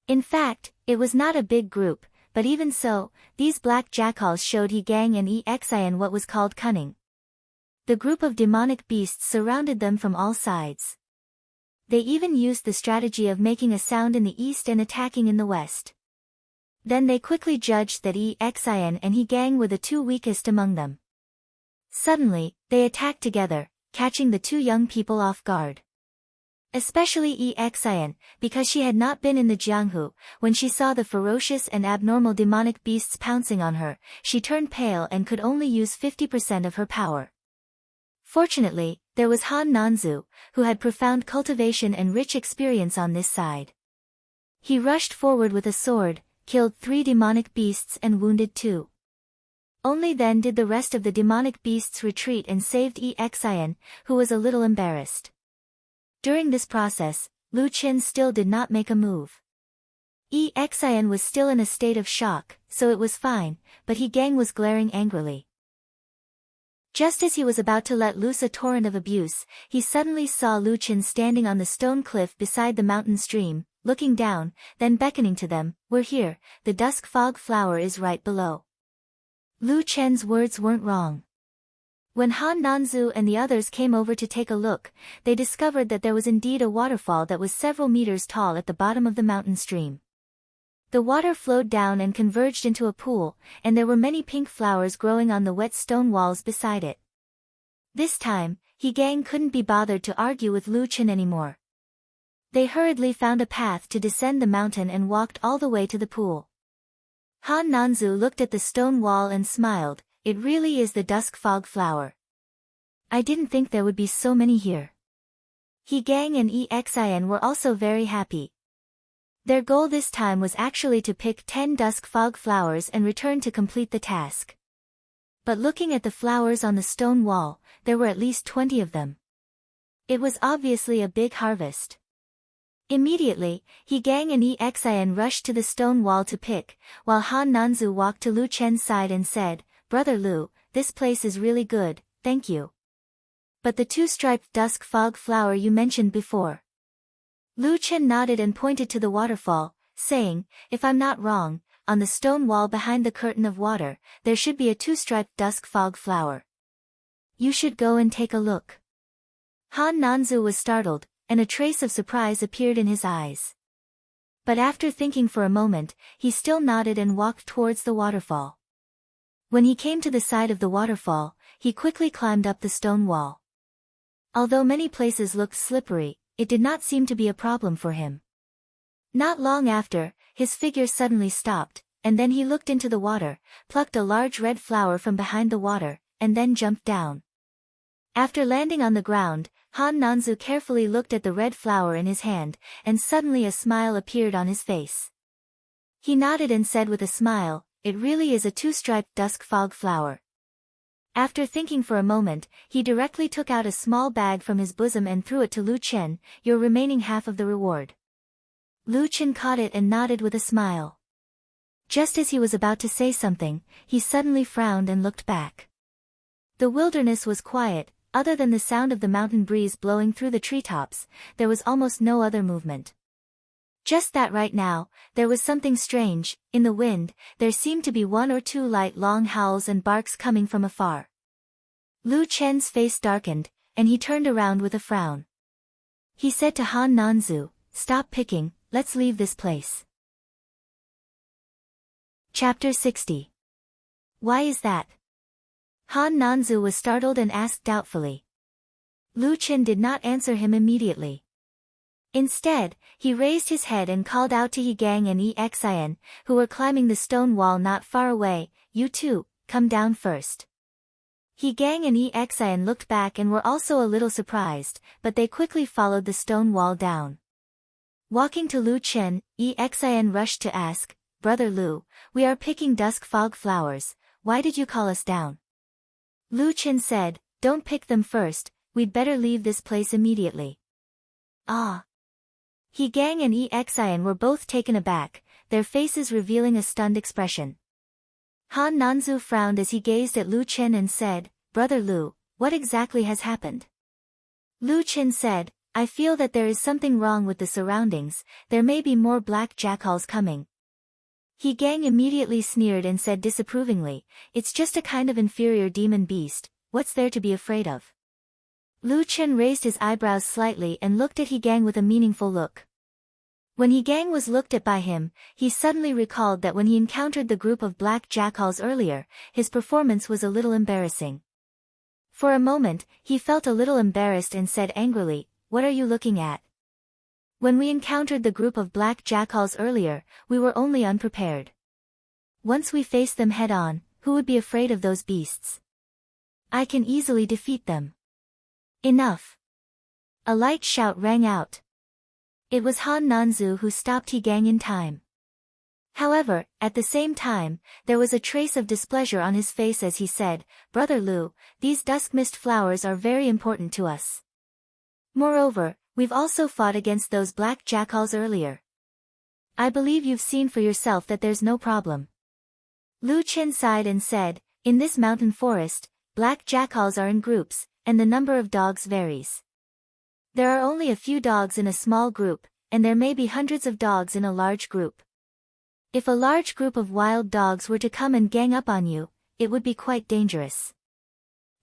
In fact, it was not a big group, but even so, these black jackals showed He Gang and Exin what was called cunning. The group of demonic beasts surrounded them from all sides. They even used the strategy of making a sound in the east and attacking in the west. Then they quickly judged that Exin and He Gang were the 2 weakest among them. Suddenly, they attacked together, catching the 2 young people off guard. Especially Exin, because she had not been in the Jianghu. When she saw the ferocious and abnormal demonic beasts pouncing on her, she turned pale and could only use 50% of her power. Fortunately, there was Han Nanzu, who had profound cultivation and rich experience on this side. He rushed forward with a sword, killed 3 demonic beasts and wounded 2. Only then did the rest of the demonic beasts retreat and saved Exin, who was a little embarrassed. During this process, Lu Chen still did not make a move. Exin was still in a state of shock, so it was fine, but He Gang was glaring angrily. Just as he was about to let loose a torrent of abuse, he suddenly saw Lu Chen standing on the stone cliff beside the mountain stream, looking down, then beckoning to them, "We're here, the dusk fog flower is right below." Lu Chen's words weren't wrong. When Han Nanzu and the others came over to take a look, they discovered that there was indeed a waterfall that was several meters tall at the bottom of the mountain stream. The water flowed down and converged into a pool, and there were many pink flowers growing on the wet stone walls beside it. This time, He Gang couldn't be bothered to argue with Lu Chen anymore. They hurriedly found a path to descend the mountain and walked all the way to the pool. Han Nanzu looked at the stone wall and smiled. "It really is the dusk fog flower. I didn't think there would be so many here." He Gang and Exin were also very happy. Their goal this time was actually to pick 10 dusk fog flowers and return to complete the task. But looking at the flowers on the stone wall, there were at least 20 of them. It was obviously a big harvest. Immediately, He Gang and Exin rushed to the stone wall to pick, while Han Nanzu walked to Lu Chen's side and said, "Brother Lu, this place is really good, thank you. But the 2-striped dusk fog flower you mentioned before?" Lu Chen nodded and pointed to the waterfall, saying, "If I'm not wrong, on the stone wall behind the curtain of water, there should be a 2-striped dusk fog flower. You should go and take a look." Han Nanzu was startled, and a trace of surprise appeared in his eyes. But after thinking for a moment, he still nodded and walked towards the waterfall. When he came to the side of the waterfall, he quickly climbed up the stone wall. Although many places looked slippery, it did not seem to be a problem for him. Not long after, his figure suddenly stopped, and then he looked into the water, plucked a large red flower from behind the water, and then jumped down. After landing on the ground, Han Nanzu carefully looked at the red flower in his hand, and suddenly a smile appeared on his face. He nodded and said with a smile, "It really is a 2-striped dusk fog flower." After thinking for a moment, he directly took out a small bag from his bosom and threw it to Lu Chen, "Your remaining half of the reward." Lu Chen caught it and nodded with a smile. Just as he was about to say something, he suddenly frowned and looked back. The wilderness was quiet, other than the sound of the mountain breeze blowing through the treetops, there was almost no other movement. Just that right now, there was something strange. In the wind, there seemed to be 1 or 2 light long howls and barks coming from afar. Lu Chen's face darkened, and he turned around with a frown. He said to Han Nanzu, "Stop picking, let's leave this place." Chapter 60. Why is that? Han Nanzu was startled and asked doubtfully. Lu Chen did not answer him immediately. Instead, he raised his head and called out to He Gang and Exin, who were climbing the stone wall not far away, "You two, come down first." He Gang and Exin looked back and were also a little surprised, but they quickly followed the stone wall down. Walking to Lu Chen, Exin rushed to ask, "Brother Lu, we are picking dusk fog flowers, why did you call us down?" Lu Chen said, "Don't pick them first, we'd better leave this place immediately. Ah. He Gang and Exian were both taken aback, their faces revealing a stunned expression. Han Nanzu frowned as he gazed at Lu Chen and said, "Brother Lu, what exactly has happened?" Lu Chen said, "I feel that there is something wrong with the surroundings, there may be more black jackals coming." He Gang immediately sneered and said disapprovingly, "It's just a kind of inferior demon beast, what's there to be afraid of?" Lu Chen raised his eyebrows slightly and looked at He Gang with a meaningful look. When He Gang was looked at by him, he suddenly recalled that when he encountered the group of black jackals earlier, his performance was a little embarrassing. For a moment, he felt a little embarrassed and said angrily, "What are you looking at? When we encountered the group of black jackals earlier, we were only unprepared. Once we faced them head-on, who would be afraid of those beasts? I can easily defeat them." "Enough!" A light shout rang out. It was Han Nanzu who stopped He Gang in time. However, at the same time, there was a trace of displeasure on his face as he said, "Brother Lu, these dusk mist flowers are very important to us. Moreover, we've also fought against those black jackals earlier. I believe you've seen for yourself that there's no problem." Lu Chen sighed and said, "In this mountain forest, black jackals are in groups, and the number of dogs varies. There are only a few dogs in a small group, and there may be hundreds of dogs in a large group. If a large group of wild dogs were to come and gang up on you, it would be quite dangerous."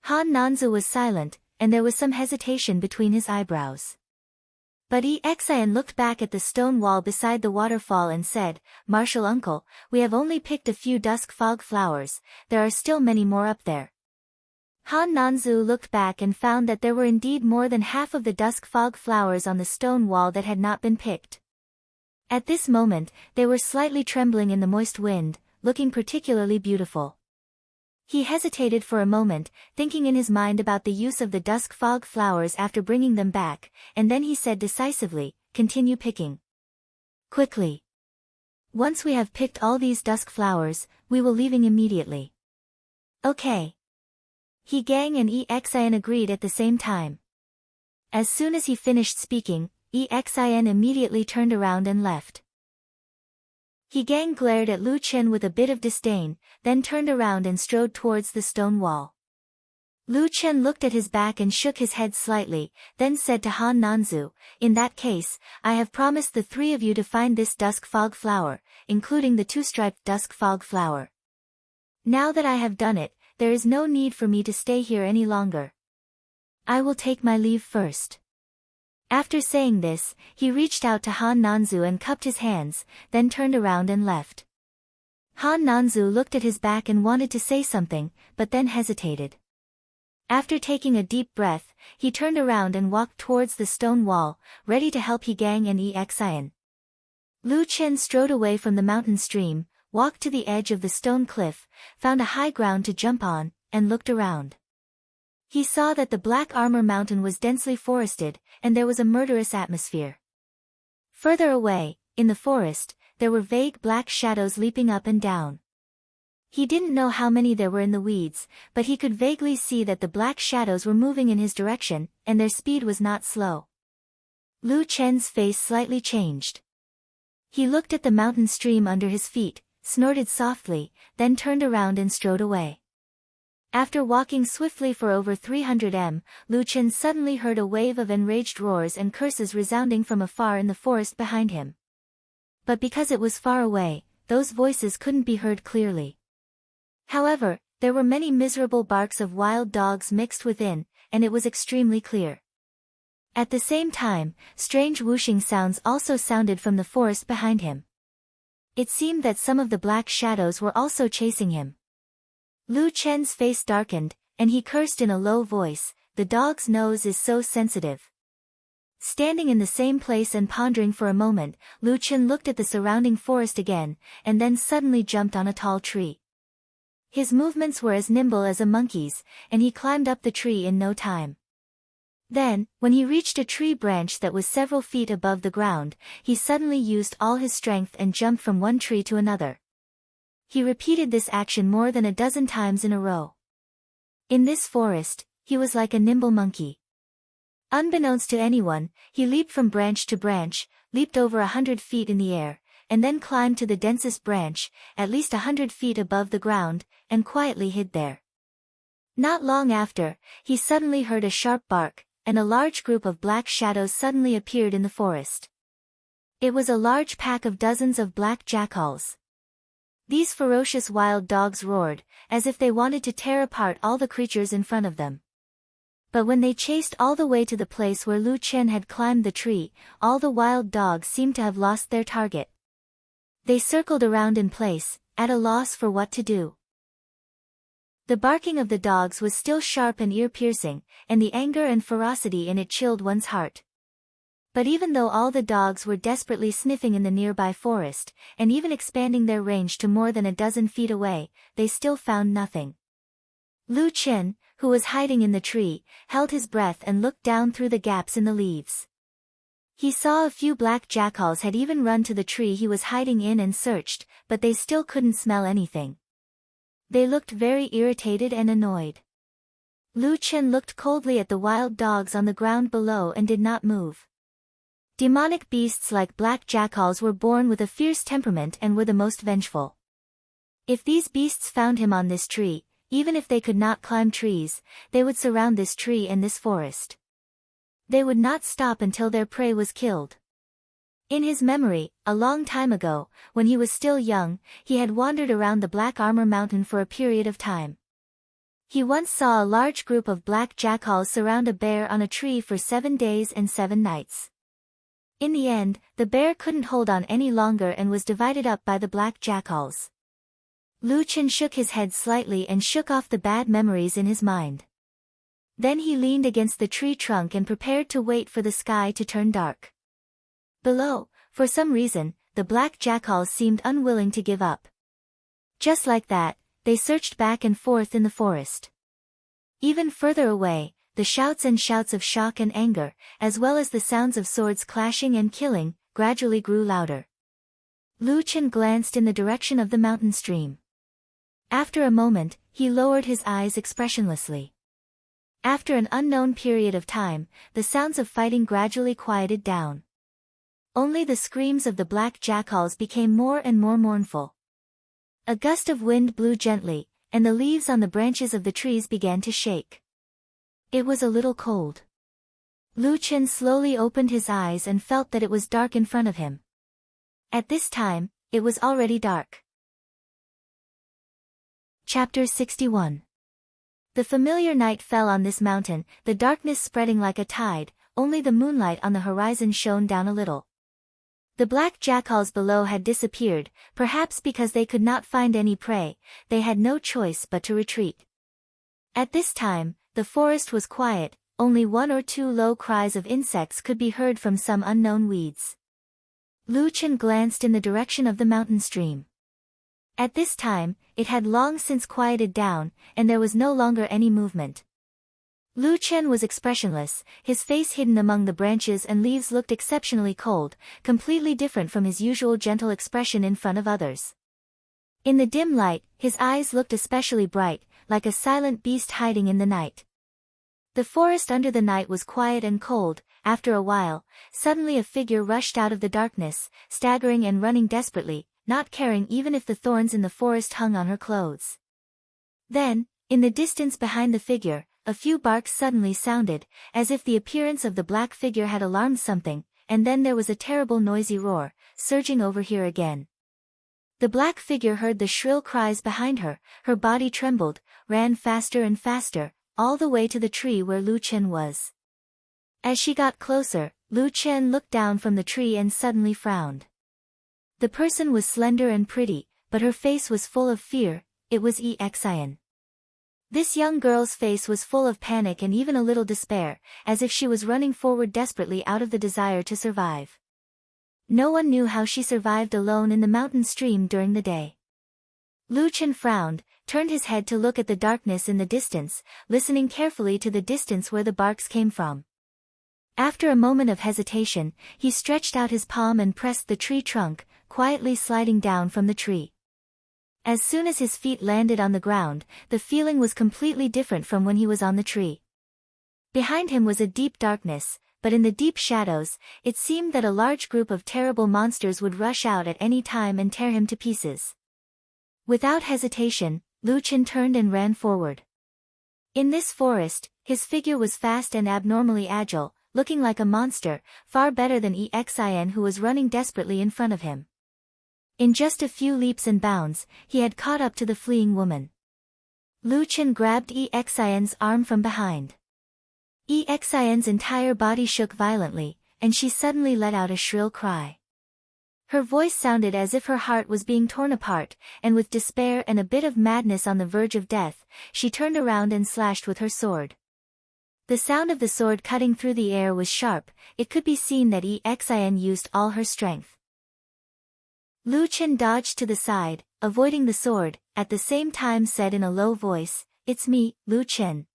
Han Nanzu was silent, and there was some hesitation between his eyebrows. But Exian looked back at the stone wall beside the waterfall and said, "Martial uncle, we have only picked a few dusk fog flowers, there are still many more up there." Han Nanzu looked back and found that there were indeed more than half of the dusk fog flowers on the stone wall that had not been picked. At this moment, they were slightly trembling in the moist wind, looking particularly beautiful. He hesitated for a moment, thinking in his mind about the use of the dusk fog flowers after bringing them back, and then he said decisively, "Continue picking. Quickly. Once we have picked all these dusk flowers, we will leaving immediately." "Okay." He Gang and Exian agreed at the same time. As soon as he finished speaking, Exian immediately turned around and left. He Gang glared at Lu Chen with a bit of disdain, then turned around and strode towards the stone wall. Lu Chen looked at his back and shook his head slightly, then said to Han Nanzu, "In that case, I have promised the three of you to find this dusk fog flower, including the two-striped dusk fog flower. Now that I have done it, there is no need for me to stay here any longer. I will take my leave first." After saying this, he reached out to Han Nanzu and cupped his hands, then turned around and left. Han Nanzu looked at his back and wanted to say something, but then hesitated. After taking a deep breath, he turned around and walked towards the stone wall, ready to help He Gang and Exian. Lu Chen strode away from the mountain stream, walked to the edge of the stone cliff, found a high ground to jump on, and looked around. He saw that the Black Armor Mountain was densely forested, and there was a murderous atmosphere. Further away, in the forest, there were vague black shadows leaping up and down. He didn't know how many there were in the weeds, but he could vaguely see that the black shadows were moving in his direction, and their speed was not slow. Lu Chen's face slightly changed. He looked at the mountain stream under his feet, snorted softly, then turned around and strode away. After walking swiftly for over 300 m, Lu Chen suddenly heard a wave of enraged roars and curses resounding from afar in the forest behind him. But because it was far away, those voices couldn't be heard clearly. However, there were many miserable barks of wild dogs mixed within, and it was extremely clear. At the same time, strange whooshing sounds also sounded from the forest behind him. It seemed that some of the black shadows were also chasing him. Lu Chen's face darkened, and he cursed in a low voice, "The dog's nose is so sensitive." Standing in the same place and pondering for a moment, Lu Chen looked at the surrounding forest again, and then suddenly jumped on a tall tree. His movements were as nimble as a monkey's, and he climbed up the tree in no time. Then, when he reached a tree branch that was several feet above the ground, he suddenly used all his strength and jumped from one tree to another. He repeated this action more than a dozen times in a row. In this forest, he was like a nimble monkey. Unbeknownst to anyone, he leaped from branch to branch, leaped over 100 feet in the air, and then climbed to the densest branch, at least 100 feet above the ground, and quietly hid there. Not long after, he suddenly heard a sharp bark, and a large group of black shadows suddenly appeared in the forest. It was a large pack of dozens of black jackals. These ferocious wild dogs roared, as if they wanted to tear apart all the creatures in front of them. But when they chased all the way to the place where Lu Chen had climbed the tree, all the wild dogs seemed to have lost their target. They circled around in place, at a loss for what to do. The barking of the dogs was still sharp and ear-piercing, and the anger and ferocity in it chilled one's heart. But even though all the dogs were desperately sniffing in the nearby forest, and even expanding their range to more than a dozen feet away, they still found nothing. Lu Chen, who was hiding in the tree, held his breath and looked down through the gaps in the leaves. He saw a few black jackals had even run to the tree he was hiding in and searched, but they still couldn't smell anything. They looked very irritated and annoyed. Lu Chen looked coldly at the wild dogs on the ground below and did not move. Demonic beasts like black jackals were born with a fierce temperament and were the most vengeful. If these beasts found him on this tree, even if they could not climb trees, they would surround this tree and this forest. They would not stop until their prey was killed. In his memory, a long time ago, when he was still young, he had wandered around the Black Armor Mountain for a period of time. He once saw a large group of black jackals surround a bear on a tree for 7 days and 7 nights. In the end, the bear couldn't hold on any longer and was divided up by the black jackals. Lu Chen shook his head slightly and shook off the bad memories in his mind. Then he leaned against the tree trunk and prepared to wait for the sky to turn dark. Below, for some reason, the black jackals seemed unwilling to give up. Just like that, they searched back and forth in the forest. Even further away, the shouts and shouts of shock and anger, as well as the sounds of swords clashing and killing, gradually grew louder. Lu Chen glanced in the direction of the mountain stream. After a moment, he lowered his eyes expressionlessly. After an unknown period of time, the sounds of fighting gradually quieted down. Only the screams of the black jackals became more and more mournful. A gust of wind blew gently, and the leaves on the branches of the trees began to shake. It was a little cold. Lu Chen slowly opened his eyes and felt that it was dark in front of him. At this time, it was already dark. Chapter 61. The familiar night fell on this mountain, the darkness spreading like a tide, only the moonlight on the horizon shone down a little. The black jackals below had disappeared, perhaps because they could not find any prey. They had no choice but to retreat. At this time, the forest was quiet, only 1 or 2 low cries of insects could be heard from some unknown weeds. Lu Chen glanced in the direction of the mountain stream. At this time, it had long since quieted down, and there was no longer any movement. Lu Chen was expressionless, his face hidden among the branches and leaves looked exceptionally cold, completely different from his usual gentle expression in front of others. In the dim light, his eyes looked especially bright, like a silent beast hiding in the night. The forest under the night was quiet and cold. After a while, suddenly a figure rushed out of the darkness, staggering and running desperately, not caring even if the thorns in the forest hung on her clothes. Then, in the distance behind the figure, a few barks suddenly sounded, as if the appearance of the black figure had alarmed something, and then there was a terrible noisy roar, surging over here again. The black figure heard the shrill cries behind her, her body trembled, ran faster and faster, all the way to the tree where Lu Chen was. As she got closer, Lu Chen looked down from the tree and suddenly frowned. The person was slender and pretty, but her face was full of fear. It was Xian. This young girl's face was full of panic and even a little despair, as if she was running forward desperately out of the desire to survive. No one knew how she survived alone in the mountain stream during the day. Lu Chen frowned, turned his head to look at the darkness in the distance, listening carefully to the distance where the barks came from. After a moment of hesitation, he stretched out his palm and pressed the tree trunk, quietly sliding down from the tree. As soon as his feet landed on the ground, the feeling was completely different from when he was on the tree. Behind him was a deep darkness, but in the deep shadows, it seemed that a large group of terrible monsters would rush out at any time and tear him to pieces. Without hesitation, Lu Chen turned and ran forward. In this forest, his figure was fast and abnormally agile, looking like a monster, far better than Exin, who was running desperately in front of him. In just a few leaps and bounds, he had caught up to the fleeing woman. Lu Chen grabbed Exin's arm from behind. Exin's entire body shook violently, and she suddenly let out a shrill cry. Her voice sounded as if her heart was being torn apart, and with despair and a bit of madness on the verge of death, she turned around and slashed with her sword. The sound of the sword cutting through the air was sharp. It could be seen that Exin used all her strength. Lu Chen dodged to the side, avoiding the sword, at the same time said in a low voice, "It's me, Lu Chen."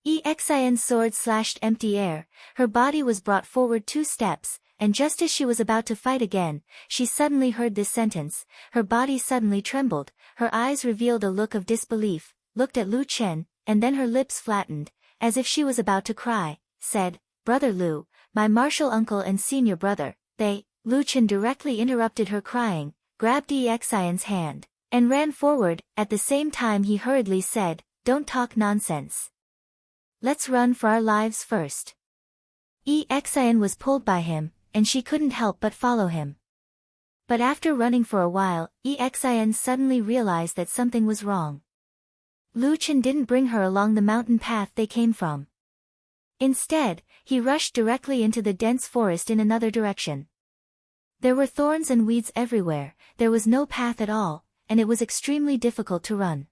Exin's sword slashed empty air, her body was brought forward 2 steps, and just as she was about to fight again, she suddenly heard this sentence. Her body suddenly trembled, her eyes revealed a look of disbelief, looked at Lu Chen, and then her lips flattened, as if she was about to cry, said, "Brother Lu, my martial uncle and senior brother, they..." Lu Chen directly interrupted her crying, grabbed Exin's hand, and ran forward. At the same time he hurriedly said, "Don't talk nonsense. Let's run for our lives first." Exin was pulled by him, and she couldn't help but follow him. But after running for a while, Exin suddenly realized that something was wrong. Lu Chen didn't bring her along the mountain path they came from. Instead, he rushed directly into the dense forest in another direction. There were thorns and weeds everywhere, there was no path at all, and it was extremely difficult to run.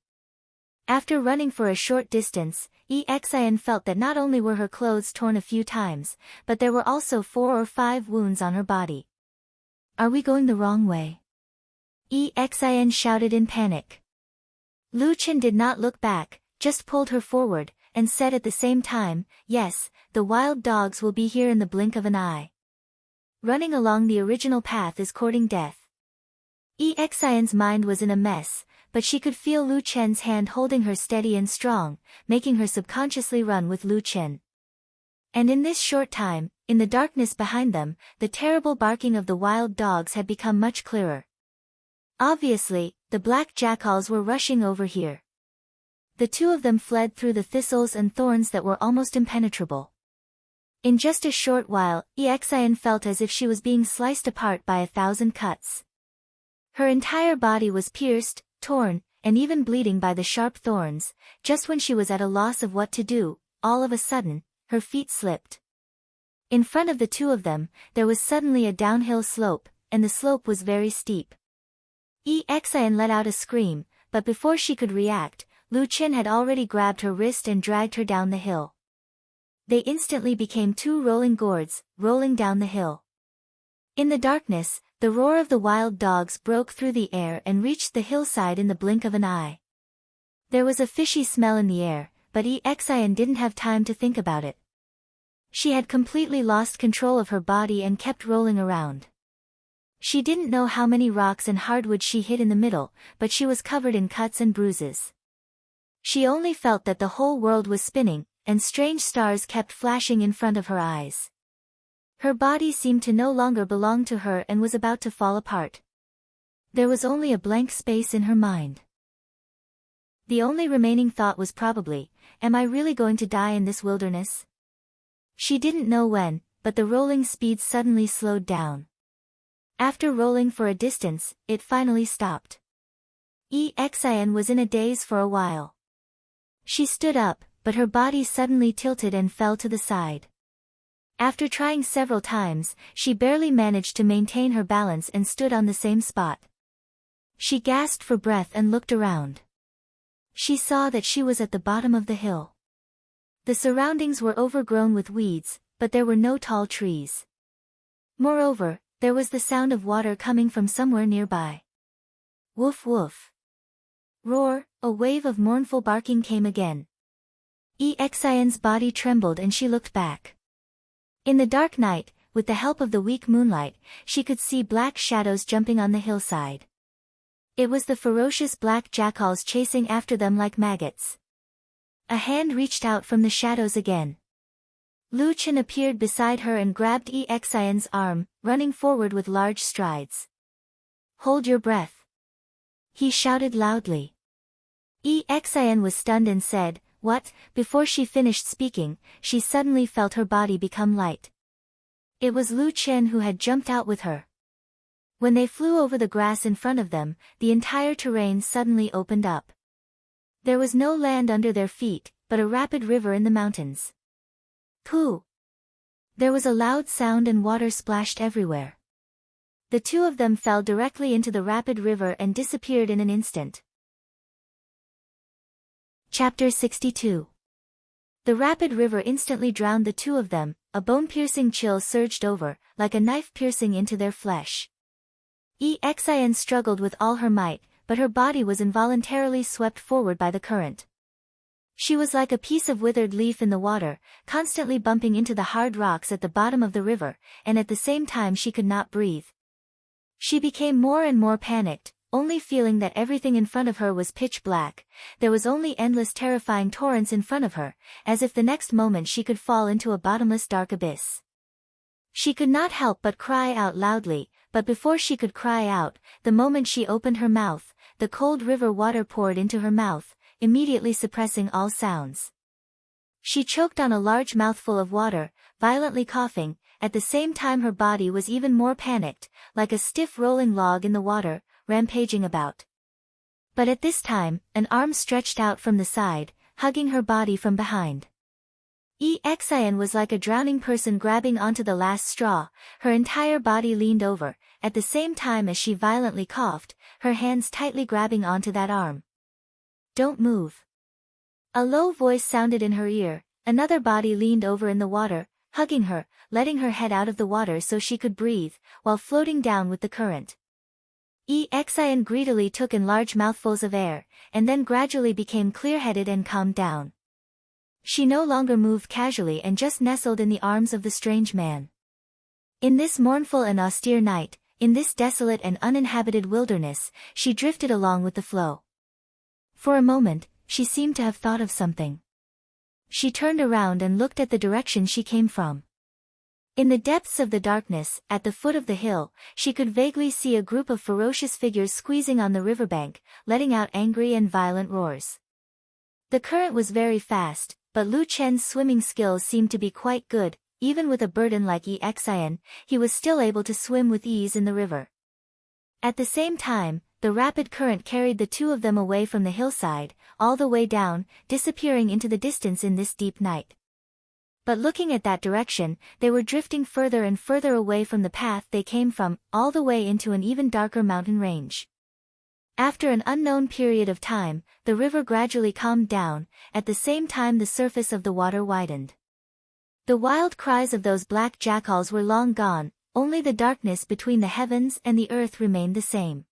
After running for a short distance, Exin felt that not only were her clothes torn a few times, but there were also 4 or 5 wounds on her body. "Are we going the wrong way?" Exin shouted in panic. Lu Chen did not look back, just pulled her forward, and said at the same time, "Yes, the wild dogs will be here in the blink of an eye. Running along the original path is courting death." Exin's mind was in a mess, but she could feel Lu Chen's hand holding her steady and strong, making her subconsciously run with Lu Chen. And in this short time, in the darkness behind them, the terrible barking of the wild dogs had become much clearer. Obviously, the black jackals were rushing over here. The 2 of them fled through the thistles and thorns that were almost impenetrable. In just a short while, Exin felt as if she was being sliced apart by 1,000 cuts. Her entire body was pierced, torn, and even bleeding by the sharp thorns. Just when she was at a loss of what to do, all of a sudden, her feet slipped. In front of the 2 of them, there was suddenly a downhill slope, and the slope was very steep. Exin let out a scream, but before she could react, Lu Chen had already grabbed her wrist and dragged her down the hill. They instantly became 2 rolling gourds, rolling down the hill. In the darkness, the roar of the wild dogs broke through the air and reached the hillside in the blink of an eye. There was a fishy smell in the air, but Exin didn't have time to think about it. She had completely lost control of her body and kept rolling around. She didn't know how many rocks and hardwood she hit in the middle, but she was covered in cuts and bruises. She only felt that the whole world was spinning, and strange stars kept flashing in front of her eyes. Her body seemed to no longer belong to her and was about to fall apart. There was only a blank space in her mind. The only remaining thought was probably, "Am I really going to die in this wilderness?" She didn't know when, but the rolling speed suddenly slowed down. After rolling for a distance, it finally stopped. Exin was in a daze for a while. She stood up, but her body suddenly tilted and fell to the side. After trying several times, she barely managed to maintain her balance and stood on the same spot. She gasped for breath and looked around. She saw that she was at the bottom of the hill. The surroundings were overgrown with weeds, but there were no tall trees. Moreover, there was the sound of water coming from somewhere nearby. Woof woof. Roar, a wave of mournful barking came again. Exin's body trembled and she looked back. In the dark night, with the help of the weak moonlight, she could see black shadows jumping on the hillside. It was the ferocious black jackals chasing after them like maggots. A hand reached out from the shadows again. Lu Chen appeared beside her and grabbed Exian's arm, running forward with large strides. "Hold your breath," he shouted loudly. Exian was stunned and said, "What?" Before she finished speaking, she suddenly felt her body become light. It was Lu Chen who had jumped out with her. When they flew over the grass in front of them, the entire terrain suddenly opened up. There was no land under their feet, but a rapid river in the mountains. Pooh! There was a loud sound and water splashed everywhere. The two of them fell directly into the rapid river and disappeared in an instant. Chapter 62. The rapid river instantly drowned the two of them. A bone-piercing chill surged over, like a knife piercing into their flesh. Exian struggled with all her might, but her body was involuntarily swept forward by the current. She was like a piece of withered leaf in the water, constantly bumping into the hard rocks at the bottom of the river, and at the same time she could not breathe. She became more and more panicked, only feeling that everything in front of her was pitch black. There was only endless terrifying torrents in front of her, as if the next moment she could fall into a bottomless dark abyss. She could not help but cry out loudly, but before she could cry out, the moment she opened her mouth, the cold river water poured into her mouth, immediately suppressing all sounds. She choked on a large mouthful of water, violently coughing. At the same time her body was even more panicked, like a stiff rolling log in the water, rampaging about. But at this time, an arm stretched out from the side, hugging her body from behind. Exian was like a drowning person grabbing onto the last straw. Her entire body leaned over, at the same time as she violently coughed, her hands tightly grabbing onto that arm. "Don't move." A low voice sounded in her ear. Another body leaned over in the water, hugging her, letting her head out of the water so she could breathe, while floating down with the current. Exian greedily took in large mouthfuls of air, and then gradually became clear-headed and calmed down. She no longer moved casually and just nestled in the arms of the strange man. In this mournful and austere night, in this desolate and uninhabited wilderness, she drifted along with the flow. For a moment, she seemed to have thought of something. She turned around and looked at the direction she came from. In the depths of the darkness, at the foot of the hill, she could vaguely see a group of ferocious figures squeezing on the riverbank, letting out angry and violent roars. The current was very fast, but Lu Chen's swimming skills seemed to be quite good. Even with a burden like Exian, he was still able to swim with ease in the river. At the same time, the rapid current carried the two of them away from the hillside, all the way down, disappearing into the distance in this deep night. But looking at that direction, they were drifting further and further away from the path they came from, all the way into an even darker mountain range. After an unknown period of time, the river gradually calmed down. At the same time the surface of the water widened. The wild cries of those black jackals were long gone, only the darkness between the heavens and the earth remained the same.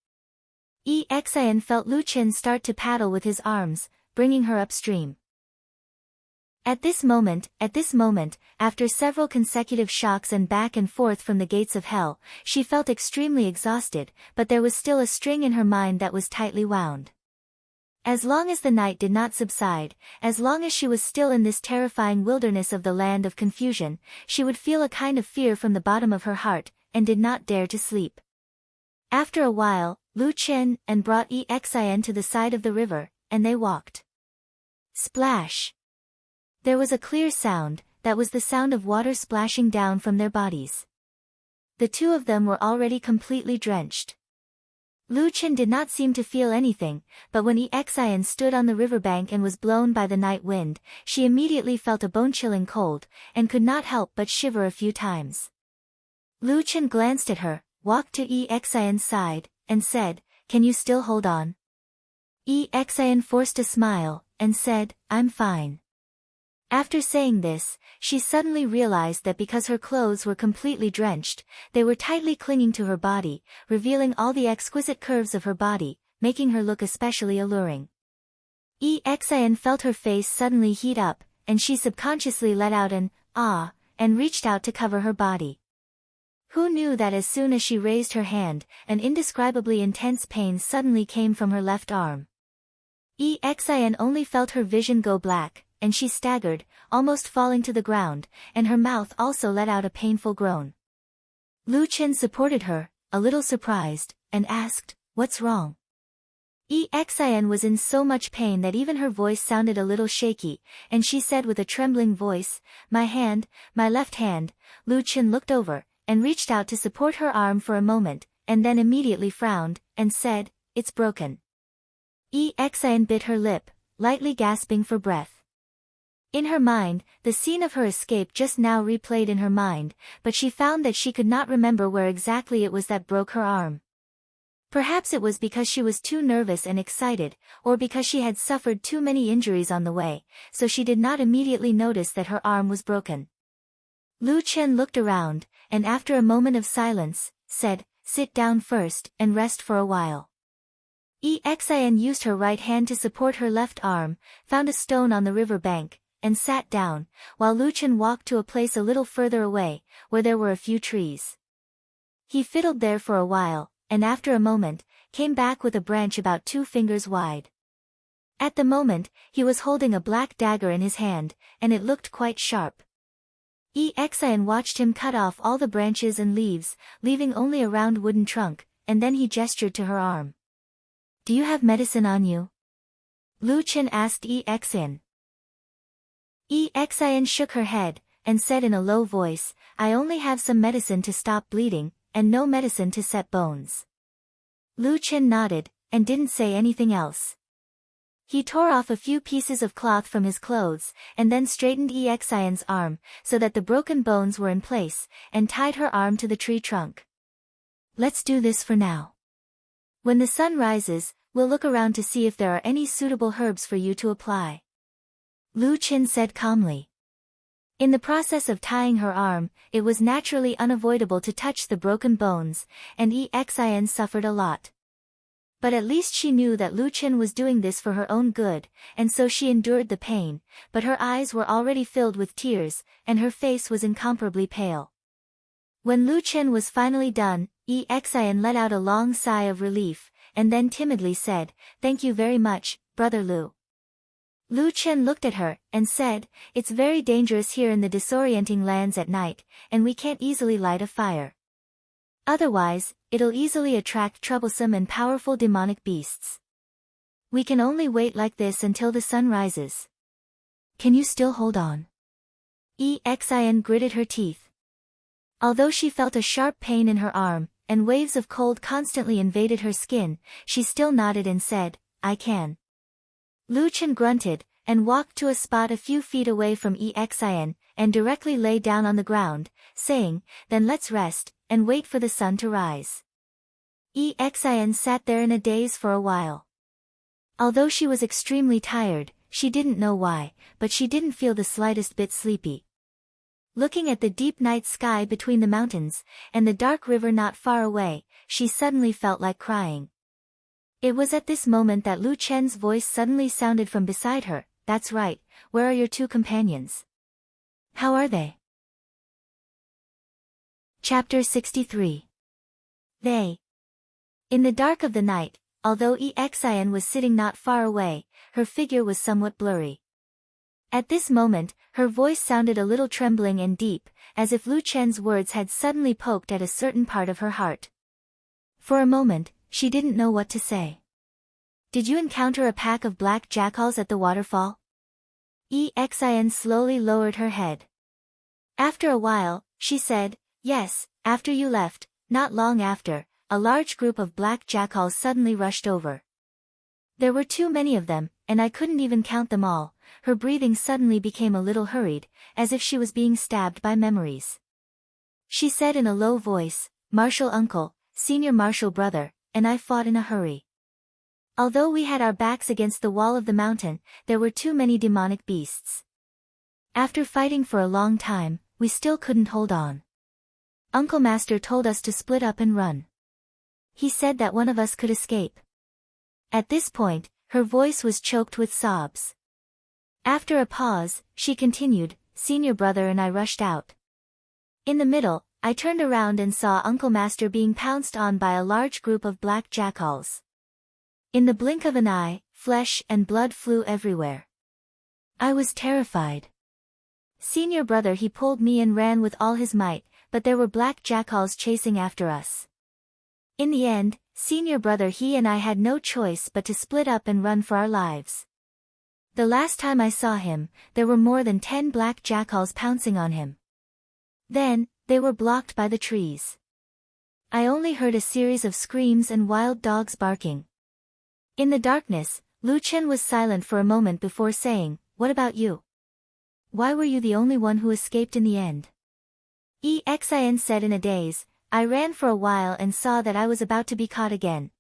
Exian felt Lu Chen start to paddle with his arms, bringing her upstream. At this moment, after several consecutive shocks and back and forth from the gates of hell, she felt extremely exhausted, but there was still a string in her mind that was tightly wound. As long as the night did not subside, as long as she was still in this terrifying wilderness of the land of confusion, she would feel a kind of fear from the bottom of her heart, and did not dare to sleep. After a while, Lu Chen and brought Exian to the side of the river, and they walked. Splash! There was a clear sound, that was the sound of water splashing down from their bodies. The two of them were already completely drenched. Lu Chen did not seem to feel anything, but when Exian stood on the riverbank and was blown by the night wind, she immediately felt a bone-chilling cold, and could not help but shiver a few times. Lu Chen glanced at her, walked to Exian's side, and said, "Can you still hold on?" Exian forced a smile, and said, "I'm fine." After saying this, she suddenly realized that because her clothes were completely drenched, they were tightly clinging to her body, revealing all the exquisite curves of her body, making her look especially alluring. Exian felt her face suddenly heat up, and she subconsciously let out an "ah," and reached out to cover her body. Who knew that as soon as she raised her hand, an indescribably intense pain suddenly came from her left arm. Exian only felt her vision go black, and she staggered, almost falling to the ground, and her mouth also let out a painful groan. Lu Chen supported her, a little surprised, and asked, "What's wrong?" Xin was in so much pain that even her voice sounded a little shaky, and she said with a trembling voice, "My hand, my left hand." Lu Chen looked over, and reached out to support her arm for a moment, and then immediately frowned, and said, "It's broken." Xin bit her lip, lightly gasping for breath. In her mind, the scene of her escape just now replayed in her mind, but she found that she could not remember where exactly it was that broke her arm. Perhaps it was because she was too nervous and excited, or because she had suffered too many injuries on the way, so she did not immediately notice that her arm was broken. Lu Chen looked around, and after a moment of silence, said, "Sit down first, and rest for a while." Xin used her right hand to support her left arm, found a stone on the river bank, and sat down, while Lu Chen walked to a place a little further away, where there were a few trees. He fiddled there for a while, and after a moment, came back with a branch about 2 fingers wide. At the moment, he was holding a black dagger in his hand, and it looked quite sharp. Xin watched him cut off all the branches and leaves, leaving only a round wooden trunk, and then he gestured to her arm. "Do you have medicine on you?" Lu Chen asked Xin. Xin shook her head, and said in a low voice, "I only have some medicine to stop bleeding, and no medicine to set bones." Lu Chen nodded, and didn't say anything else. He tore off a few pieces of cloth from his clothes, and then straightened Xin's arm, so that the broken bones were in place, and tied her arm to the tree trunk. "Let's do this for now. When the sun rises, we'll look around to see if there are any suitable herbs for you to apply," Lu Chen said calmly. In the process of tying her arm, it was naturally unavoidable to touch the broken bones, and Xin suffered a lot. But at least she knew that Lu Chen was doing this for her own good, and so she endured the pain, but her eyes were already filled with tears, and her face was incomparably pale. When Lu Chen was finally done, Xin let out a long sigh of relief, and then timidly said, "Thank you very much, Brother Lu." Lu Chen looked at her, and said, "It's very dangerous here in the disorienting lands at night, and we can't easily light a fire. Otherwise, it'll easily attract troublesome and powerful demonic beasts. We can only wait like this until the sun rises. Can you still hold on?" Xin gritted her teeth. Although she felt a sharp pain in her arm, and waves of cold constantly invaded her skin, she still nodded and said, "I can." Lu Chen grunted, and walked to a spot a few feet away from Xin, and directly lay down on the ground, saying, "Then let's rest, and wait for the sun to rise." Xin sat there in a daze for a while. Although she was extremely tired, she didn't know why, but she didn't feel the slightest bit sleepy. Looking at the deep night sky between the mountains, and the dark river not far away, she suddenly felt like crying. It was at this moment that Lu Chen's voice suddenly sounded from beside her. "That's right, where are your 2 companions? How are they?" Chapter 63. They. In the dark of the night, although Xin was sitting not far away, her figure was somewhat blurry. At this moment, her voice sounded a little trembling and deep, as if Lu Chen's words had suddenly poked at a certain part of her heart. For a moment, she didn't know what to say. "Did you encounter a pack of black jackals at the waterfall?" Xin slowly lowered her head. After a while, she said, "Yes, after you left, not long after, a large group of black jackals suddenly rushed over. There were too many of them, and I couldn't even count them all." Her breathing suddenly became a little hurried, as if she was being stabbed by memories. She said in a low voice, "Martial uncle, senior martial brother, and I fought in a hurry. Although we had our backs against the wall of the mountain, there were too many demonic beasts. After fighting for a long time, we still couldn't hold on. Uncle Master told us to split up and run. He said that one of us could escape." At this point, her voice was choked with sobs. After a pause, she continued, "Senior brother and I rushed out. In the middle, I turned around and saw Uncle Master being pounced on by a large group of black jackals. In the blink of an eye, flesh and blood flew everywhere. I was terrified. Senior brother he pulled me and ran with all his might, but there were black jackals chasing after us. In the end, senior brother he and I had no choice but to split up and run for our lives. The last time I saw him, there were more than 10 black jackals pouncing on him. Then, they were blocked by the trees. I only heard a series of screams and wild dogs barking. In the darkness, Lu Chen was silent for a moment before saying, "What about you? Why were you the only one who escaped in the end?" Xin said in a daze, "I ran for a while and saw that I was about to be caught again.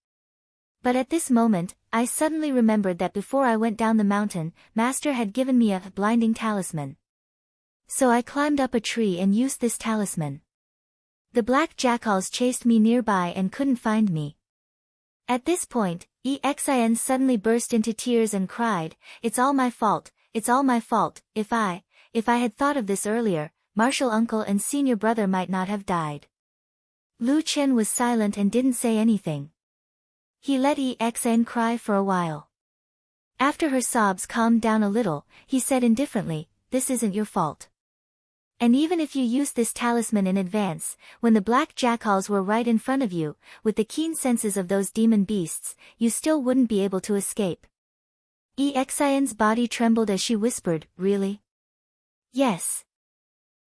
But at this moment, I suddenly remembered that before I went down the mountain, Master had given me a blinding talisman. So I climbed up a tree and used this talisman. The black jackals chased me nearby and couldn't find me." At this point, Xin suddenly burst into tears and cried, "It's all my fault, it's all my fault. If I had thought of this earlier, Martial uncle and senior brother might not have died." Lu Chen was silent and didn't say anything. He let Xin cry for a while. After her sobs calmed down a little, he said indifferently, "This isn't your fault. And even if you used this talisman in advance, when the black jackals were right in front of you, with the keen senses of those demon beasts, you still wouldn't be able to escape." Xin's body trembled as she whispered, "Really?" "Yes."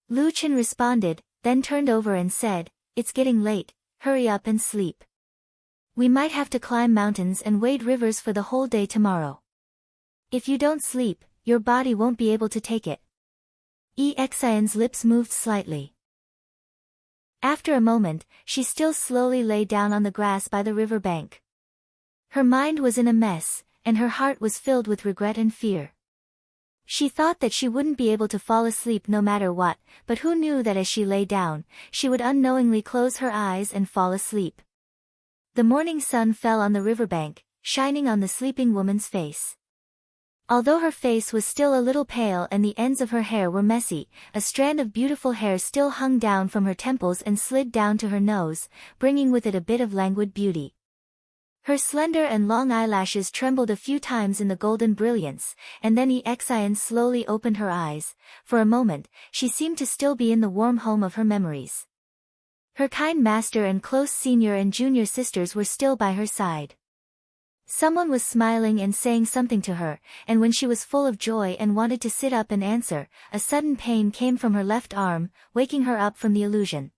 Lu Chen responded, then turned over and said, "It's getting late, hurry up and sleep. We might have to climb mountains and wade rivers for the whole day tomorrow. If you don't sleep, your body won't be able to take it." Xin's lips moved slightly. After a moment, she still slowly lay down on the grass by the river bank. Her mind was in a mess, and her heart was filled with regret and fear. She thought that she wouldn't be able to fall asleep no matter what, but who knew that as she lay down, she would unknowingly close her eyes and fall asleep. The morning sun fell on the riverbank, shining on the sleeping woman's face. Although her face was still a little pale and the ends of her hair were messy, a strand of beautiful hair still hung down from her temples and slid down to her nose, bringing with it a bit of languid beauty. Her slender and long eyelashes trembled a few times in the golden brilliance, and then Xin slowly opened her eyes. For a moment, she seemed to still be in the warm home of her memories. Her kind master and close senior and junior sisters were still by her side. Someone was smiling and saying something to her, and when she was full of joy and wanted to sit up and answer, a sudden pain came from her left arm, waking her up from the illusion.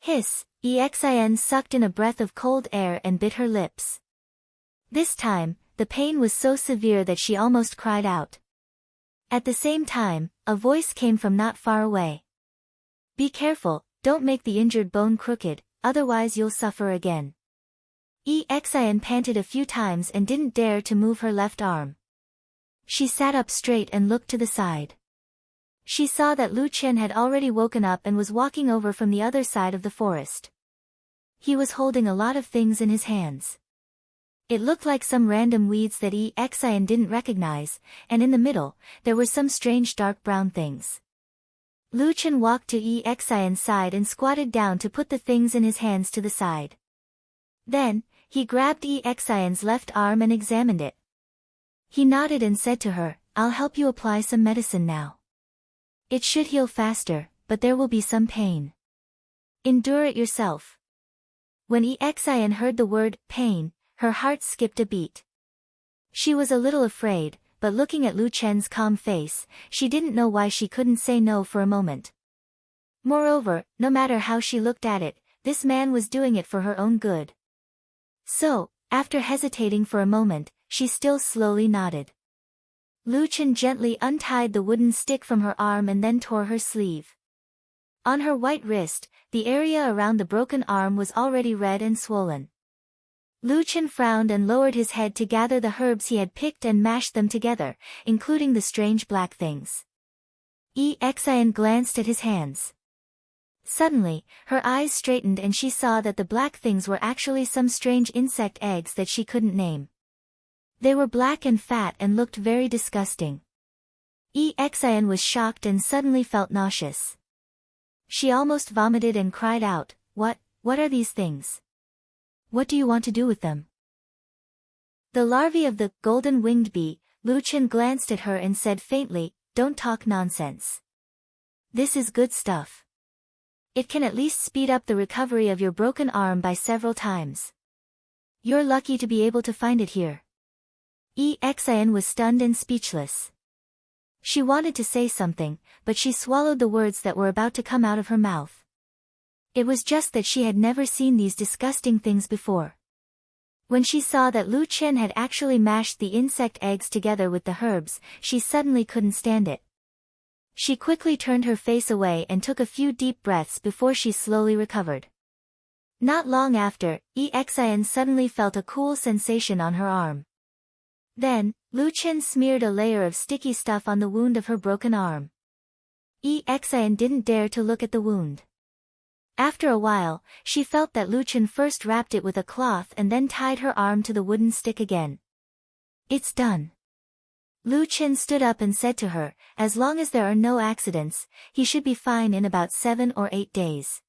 Hiss! Xin sucked in a breath of cold air and bit her lips. This time, the pain was so severe that she almost cried out. At the same time, a voice came from not far away. "Be careful, don't make the injured bone crooked, otherwise you'll suffer again." Xin panted a few times and didn't dare to move her left arm. She sat up straight and looked to the side. She saw that Lu Chen had already woken up and was walking over from the other side of the forest. He was holding a lot of things in his hands. It looked like some random weeds that Xin didn't recognize, and in the middle, there were some strange dark brown things. Lu Chen walked to Xin's side and squatted down to put the things in his hands to the side. Then, he grabbed Xin's left arm and examined it. He nodded and said to her, "I'll help you apply some medicine now. It should heal faster, but there will be some pain. Endure it yourself." When Xin heard the word, pain, her heart skipped a beat. She was a little afraid, but looking at Lu Chen's calm face, she didn't know why she couldn't say no for a moment. Moreover, no matter how she looked at it, this man was doing it for her own good. So, after hesitating for a moment, she still slowly nodded. Lu Chen gently untied the wooden stick from her arm and then tore her sleeve. On her white wrist, the area around the broken arm was already red and swollen. Lu Chen frowned and lowered his head to gather the herbs he had picked and mashed them together, including the strange black things. Xin glanced at his hands. Suddenly, her eyes straightened and she saw that the black things were actually some strange insect eggs that she couldn't name. They were black and fat and looked very disgusting. Xin was shocked and suddenly felt nauseous. She almost vomited and cried out, What are these things? What do you want to do with them?" "The larvae of the golden-winged bee, Lu Chen glanced at her and said faintly, "Don't talk nonsense. This is good stuff. It can at least speed up the recovery of your broken arm by several times. You're lucky to be able to find it here." Xian was stunned and speechless. She wanted to say something, but she swallowed the words that were about to come out of her mouth. It was just that she had never seen these disgusting things before. When she saw that Lu Chen had actually mashed the insect eggs together with the herbs, she suddenly couldn't stand it. She quickly turned her face away and took a few deep breaths before she slowly recovered. Not long after, Xian suddenly felt a cool sensation on her arm. Then, Lu Chen smeared a layer of sticky stuff on the wound of her broken arm. Xian didn't dare to look at the wound. After a while, she felt that Lu Chen first wrapped it with a cloth and then tied her arm to the wooden stick again. "It's done." Lu Chen stood up and said to her, "As long as there are no accidents, he should be fine in about 7 or 8 days.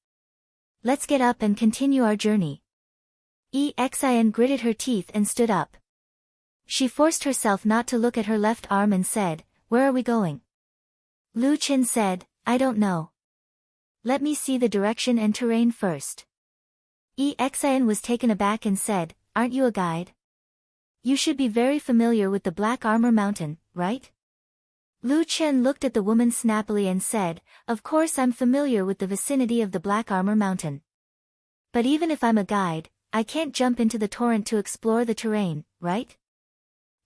Let's get up and continue our journey." Xian gritted her teeth and stood up. She forced herself not to look at her left arm and said, "Where are we going?" Lu Chen said, "I don't know. Let me see the direction and terrain first." Xian was taken aback and said, "Aren't you a guide? You should be very familiar with the Black Armor Mountain, right?" Lu Chen looked at the woman snappily and said, "Of course I'm familiar with the vicinity of the Black Armor Mountain. But even if I'm a guide, I can't jump into the torrent to explore the terrain, right?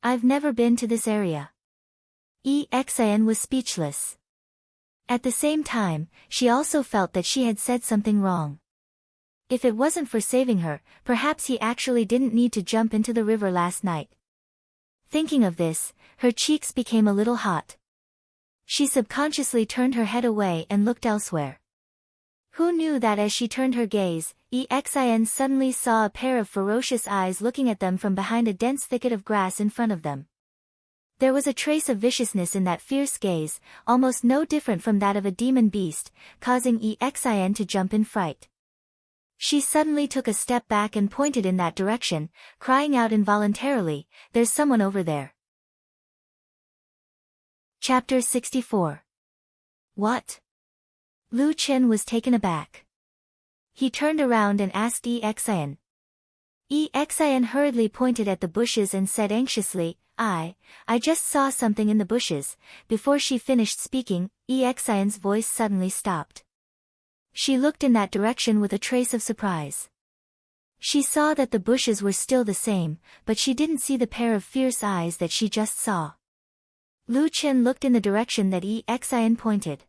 I've never been to this area." Xian was speechless. At the same time, she also felt that she had said something wrong. If it wasn't for saving her, perhaps he actually didn't need to jump into the river last night. Thinking of this, her cheeks became a little hot. She subconsciously turned her head away and looked elsewhere. Who knew that as she turned her gaze, Xian suddenly saw a pair of ferocious eyes looking at them from behind a dense thicket of grass in front of them. There was a trace of viciousness in that fierce gaze, almost no different from that of a demon beast, causing Xian to jump in fright. She suddenly took a step back and pointed in that direction, crying out involuntarily, "There's someone over there." Chapter 64. What? Lu Chen was taken aback. He turned around and asked Xian. Xian hurriedly pointed at the bushes and said anxiously, I just saw something in the bushes." Before she finished speaking, Xian's voice suddenly stopped. She looked in that direction with a trace of surprise. She saw that the bushes were still the same, but she didn't see the pair of fierce eyes that she just saw. Lu Chen looked in the direction that Xian pointed.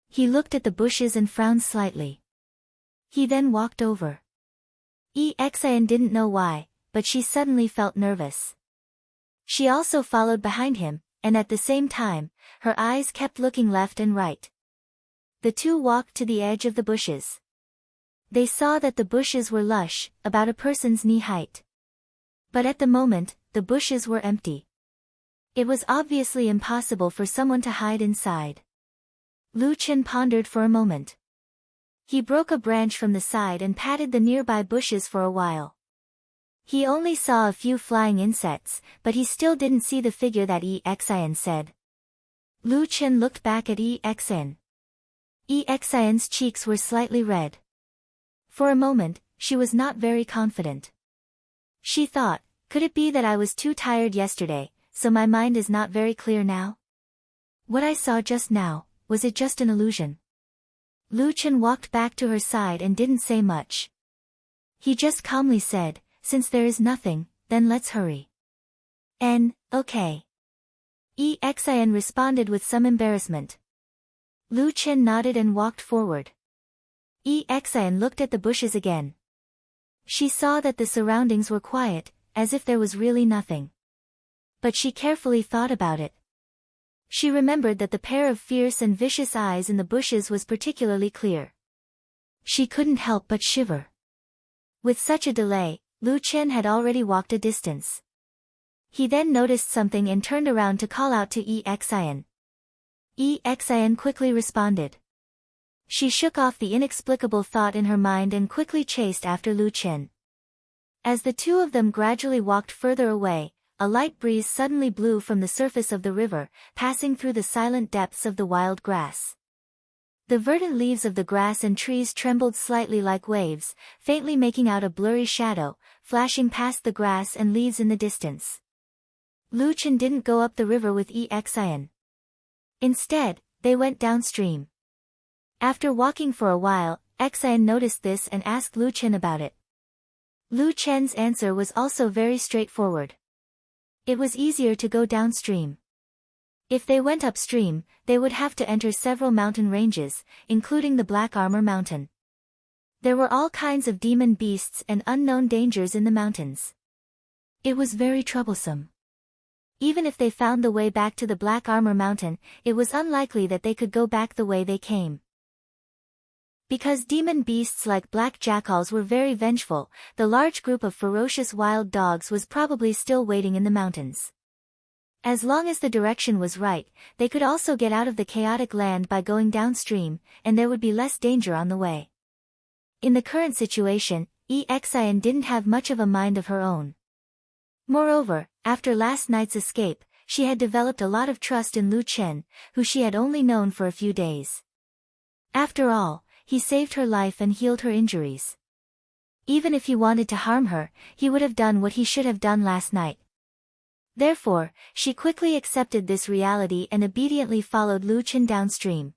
He looked at the bushes and frowned slightly. He then walked over. Xian didn't know why, but she suddenly felt nervous. She also followed behind him, and at the same time, her eyes kept looking left and right. The two walked to the edge of the bushes. They saw that the bushes were lush, about a person's knee height. But at the moment, the bushes were empty. It was obviously impossible for someone to hide inside. Lu Chen pondered for a moment. He broke a branch from the side and patted the nearby bushes for a while. He only saw a few flying insects, but he still didn't see the figure that Xian said. Lu Chen looked back at Xian. Xian's cheeks were slightly red. For a moment, she was not very confident. She thought, could it be that I was too tired yesterday, so my mind is not very clear now? What I saw just now, was it just an illusion? Lu Chen walked back to her side and didn't say much. He just calmly said, "Since there is nothing, then let's hurry." Okay. Xian responded with some embarrassment. Lu Chen nodded and walked forward. Xian looked at the bushes again. She saw that the surroundings were quiet, as if there was really nothing. But she carefully thought about it. She remembered that the pair of fierce and vicious eyes in the bushes was particularly clear. She couldn't help but shiver. With such a delay, Lu Chen had already walked a distance. He then noticed something and turned around to call out to Xian. Xian quickly responded. She shook off the inexplicable thought in her mind and quickly chased after Lu Chen. As the two of them gradually walked further away, a light breeze suddenly blew from the surface of the river, passing through the silent depths of the wild grass. The verdant leaves of the grass and trees trembled slightly like waves, faintly making out a blurry shadow, flashing past the grass and leaves in the distance. Lu Chen didn't go up the river with Exian. Instead, they went downstream. After walking for a while, Exian noticed this and asked Lu Chen about it. Lu Chen's answer was also very straightforward. It was easier to go downstream. If they went upstream, they would have to enter several mountain ranges, including the Black Armor Mountain. There were all kinds of demon beasts and unknown dangers in the mountains. It was very troublesome. Even if they found the way back to the Black Armor Mountain, it was unlikely that they could go back the way they came. Because demon beasts like black jackals were very vengeful, the large group of ferocious wild dogs was probably still waiting in the mountains. As long as the direction was right, they could also get out of the chaotic land by going downstream, and there would be less danger on the way. In the current situation, Exian didn't have much of a mind of her own. Moreover, after last night's escape, she had developed a lot of trust in Lu Chen, who she had only known for a few days. After all, he saved her life and healed her injuries. Even if he wanted to harm her, he would have done what he should have done last night. Therefore, she quickly accepted this reality and obediently followed Lu Chen downstream.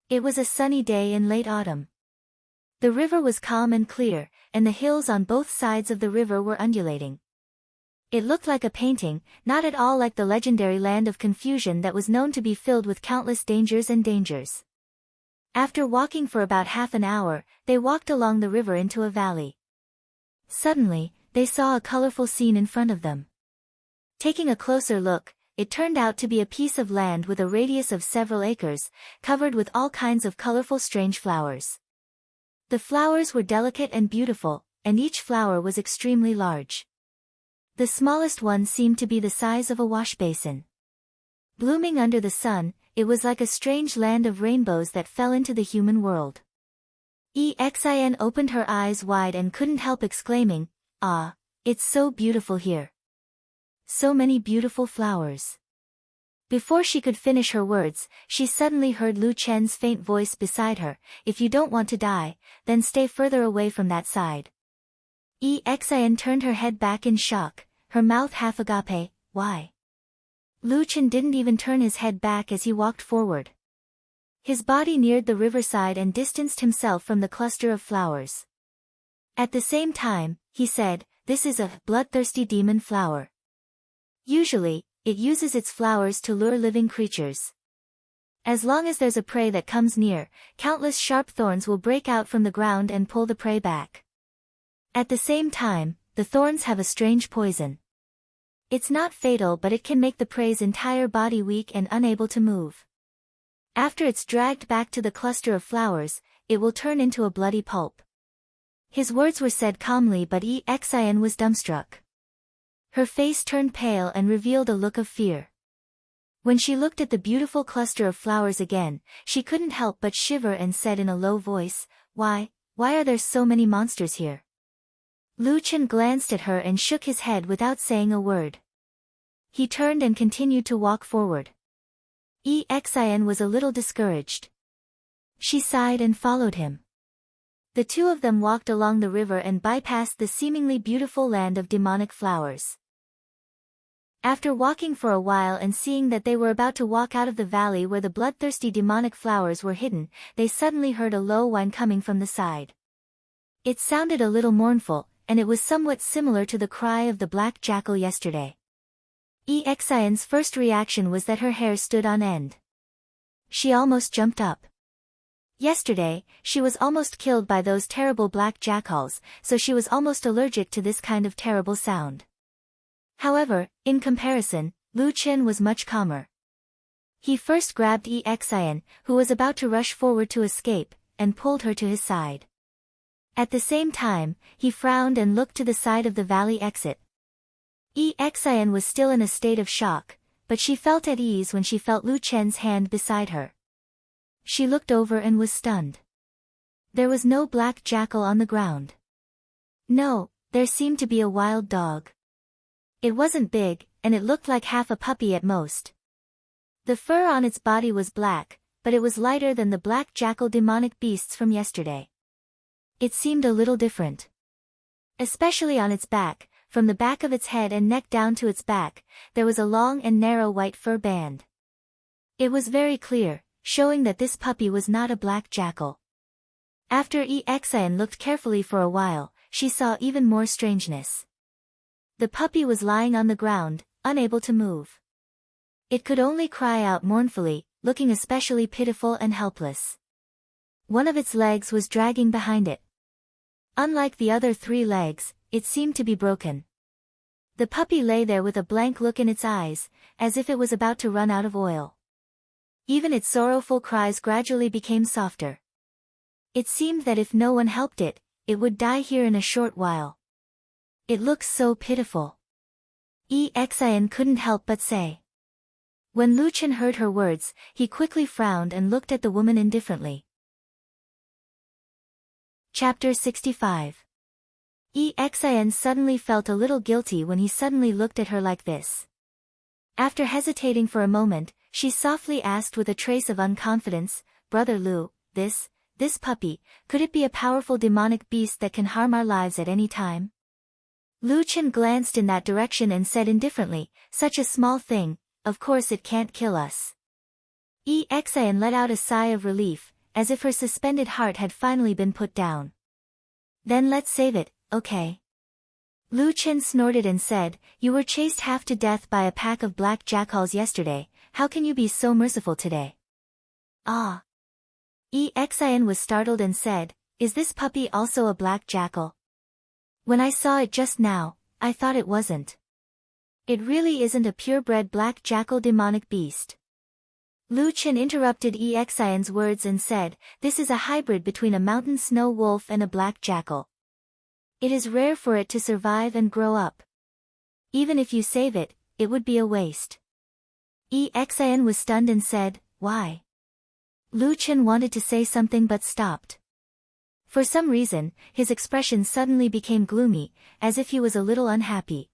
It was a sunny day in late autumn. The river was calm and clear, and the hills on both sides of the river were undulating. It looked like a painting, not at all like the legendary land of confusion that was known to be filled with countless dangers and dangers. After walking for about half an hour, they walked along the river into a valley. Suddenly, they saw a colorful scene in front of them. Taking a closer look, it turned out to be a piece of land with a radius of several acres, covered with all kinds of colorful strange flowers. The flowers were delicate and beautiful, and each flower was extremely large. The smallest one seemed to be the size of a wash basin. Blooming under the sun, it was like a strange land of rainbows that fell into the human world. Exian opened her eyes wide and couldn't help exclaiming, "Ah, it's so beautiful here. So many beautiful flowers." Before she could finish her words, she suddenly heard Lu Chen's faint voice beside her, "If you don't want to die, then stay further away from that side." Exian turned her head back in shock, her mouth half agape. "Why?" Lu Chen didn't even turn his head back as he walked forward. His body neared the riverside and distanced himself from the cluster of flowers. At the same time, he said, "This is a bloodthirsty demon flower. Usually, it uses its flowers to lure living creatures. As long as there's a prey that comes near, countless sharp thorns will break out from the ground and pull the prey back. At the same time, the thorns have a strange poison. It's not fatal, but it can make the prey's entire body weak and unable to move. After it's dragged back to the cluster of flowers, it will turn into a bloody pulp." His words were said calmly, but Exian was dumbstruck. Her face turned pale and revealed a look of fear. When she looked at the beautiful cluster of flowers again, she couldn't help but shiver and said in a low voice, Why are there so many monsters here?" Lu Chen glanced at her and shook his head without saying a word. He turned and continued to walk forward. Exian was a little discouraged. She sighed and followed him. The two of them walked along the river and bypassed the seemingly beautiful land of demonic flowers. After walking for a while and seeing that they were about to walk out of the valley where the bloodthirsty demonic flowers were hidden, they suddenly heard a low whine coming from the side. It sounded a little mournful, and it was somewhat similar to the cry of the black jackal yesterday. Exian's first reaction was that her hair stood on end. She almost jumped up. Yesterday, she was almost killed by those terrible black jackals, so she was almost allergic to this kind of terrible sound. However, in comparison, Lu Chen was much calmer. He first grabbed Exian, who was about to rush forward to escape, and pulled her to his side. At the same time, he frowned and looked to the side of the valley exit. Exian was still in a state of shock, but she felt at ease when she felt Lu Chen's hand beside her. She looked over and was stunned. There was no black jackal on the ground. No, there seemed to be a wild dog. It wasn't big, and it looked like half a puppy at most. The fur on its body was black, but it was lighter than the black jackal demonic beasts from yesterday. It seemed a little different. Especially on its back, from the back of its head and neck down to its back, there was a long and narrow white fur band. It was very clear, showing that this puppy was not a black jackal. After Exan looked carefully for a while, she saw even more strangeness. The puppy was lying on the ground, unable to move. It could only cry out mournfully, looking especially pitiful and helpless. One of its legs was dragging behind it. Unlike the other 3 legs, it seemed to be broken. The puppy lay there with a blank look in its eyes, as if it was about to run out of oil. Even its sorrowful cries gradually became softer. It seemed that if no one helped it, it would die here in a short while. It looks so pitiful. Exan couldn't help but say. When Lu Chen heard her words, he quickly frowned and looked at the woman indifferently. Chapter 65. Exan suddenly felt a little guilty when he suddenly looked at her like this. After hesitating for a moment, she softly asked with a trace of unconfidence, "Brother Lu, this puppy, could it be a powerful demonic beast that can harm our lives at any time?" Lu Chen glanced in that direction and said indifferently, "Such a small thing, of course it can't kill us." Exan let out a sigh of relief, as if her suspended heart had finally been put down. "Then let's save it, okay?" Lu Chen snorted and said, "You were chased half to death by a pack of black jackals yesterday, how can you be so merciful today?" "Ah." Exan was startled and said, "Is this puppy also a black jackal? When I saw it just now, I thought it wasn't. It really isn't a purebred black jackal demonic beast." Lu Chen interrupted Exan's words and said, "This is a hybrid between a mountain snow wolf and a black jackal. It is rare for it to survive and grow up. Even if you save it, it would be a waste." Exan was stunned and said, "Why?" Lu Chen wanted to say something but stopped. For some reason, his expression suddenly became gloomy, as if he was a little unhappy.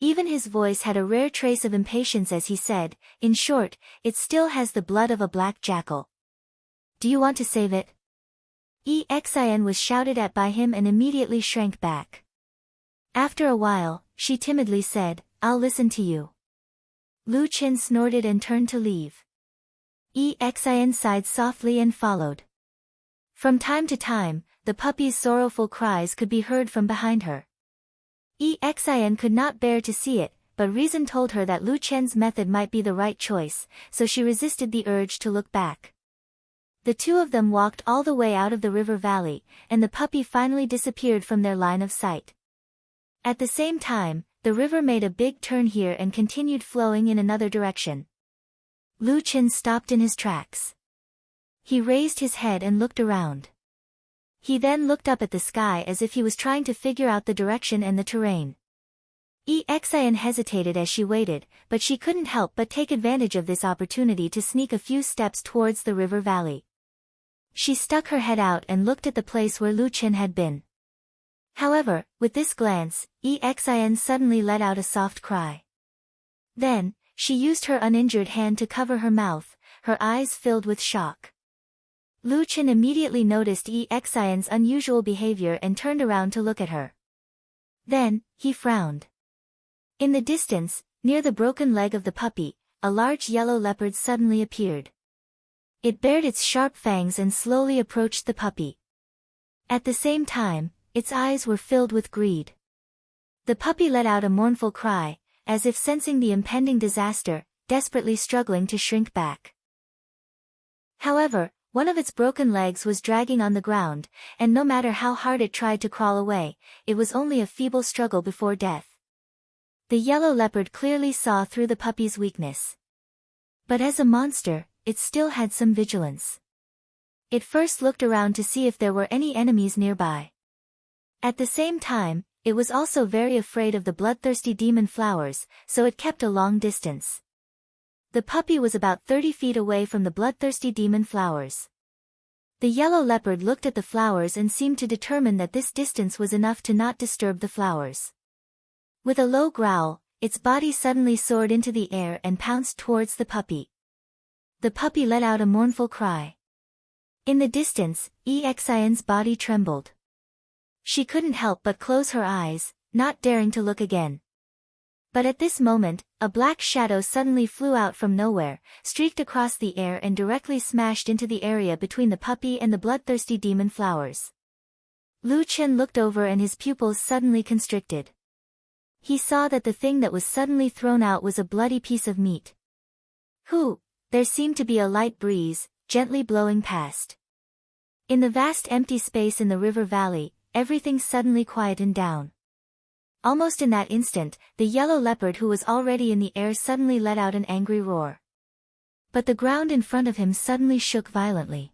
Even his voice had a rare trace of impatience as he said, "In short, it still has the blood of a black jackal. Do you want to save it?" Exan was shouted at by him and immediately shrank back. After a while, she timidly said, "I'll listen to you." Lu Chen snorted and turned to leave. Exan sighed softly and followed. From time to time, the puppy's sorrowful cries could be heard from behind her. Exan could not bear to see it, but reason told her that Lu Chen's method might be the right choice, so she resisted the urge to look back. The two of them walked all the way out of the river valley, and the puppy finally disappeared from their line of sight. At the same time, the river made a big turn here and continued flowing in another direction. Lu Chen stopped in his tracks. He raised his head and looked around. He then looked up at the sky as if he was trying to figure out the direction and the terrain. Exan hesitated as she waited, but she couldn't help but take advantage of this opportunity to sneak a few steps towards the river valley. She stuck her head out and looked at the place where Lu Chen had been. However, with this glance, Exan suddenly let out a soft cry. Then, she used her uninjured hand to cover her mouth, her eyes filled with shock. Lu Chen immediately noticed Exan's unusual behavior and turned around to look at her. Then, he frowned. In the distance, near the broken leg of the puppy, a large yellow leopard suddenly appeared. It bared its sharp fangs and slowly approached the puppy. At the same time, its eyes were filled with greed. The puppy let out a mournful cry, as if sensing the impending disaster, desperately struggling to shrink back. However, one of its broken legs was dragging on the ground, and no matter how hard it tried to crawl away, it was only a feeble struggle before death. The yellow leopard clearly saw through the puppy's weakness. But as a monster, it still had some vigilance. It first looked around to see if there were any enemies nearby. At the same time, it was also very afraid of the bloodthirsty demon flowers, so it kept a long distance. The puppy was about 30 feet away from the bloodthirsty demon flowers. The yellow leopard looked at the flowers and seemed to determine that this distance was enough to not disturb the flowers. With a low growl, its body suddenly soared into the air and pounced towards the puppy. The puppy let out a mournful cry. In the distance, Exian's body trembled. She couldn't help but close her eyes, not daring to look again. But at this moment, a black shadow suddenly flew out from nowhere, streaked across the air and directly smashed into the area between the puppy and the bloodthirsty demon flowers. Lu Chen looked over and his pupils suddenly constricted. He saw that the thing that was suddenly thrown out was a bloody piece of meat. There seemed to be a light breeze, gently blowing past. In the vast empty space in the river valley, everything suddenly quietened down. Almost in that instant, the yellow leopard who was already in the air suddenly let out an angry roar. But the ground in front of him suddenly shook violently.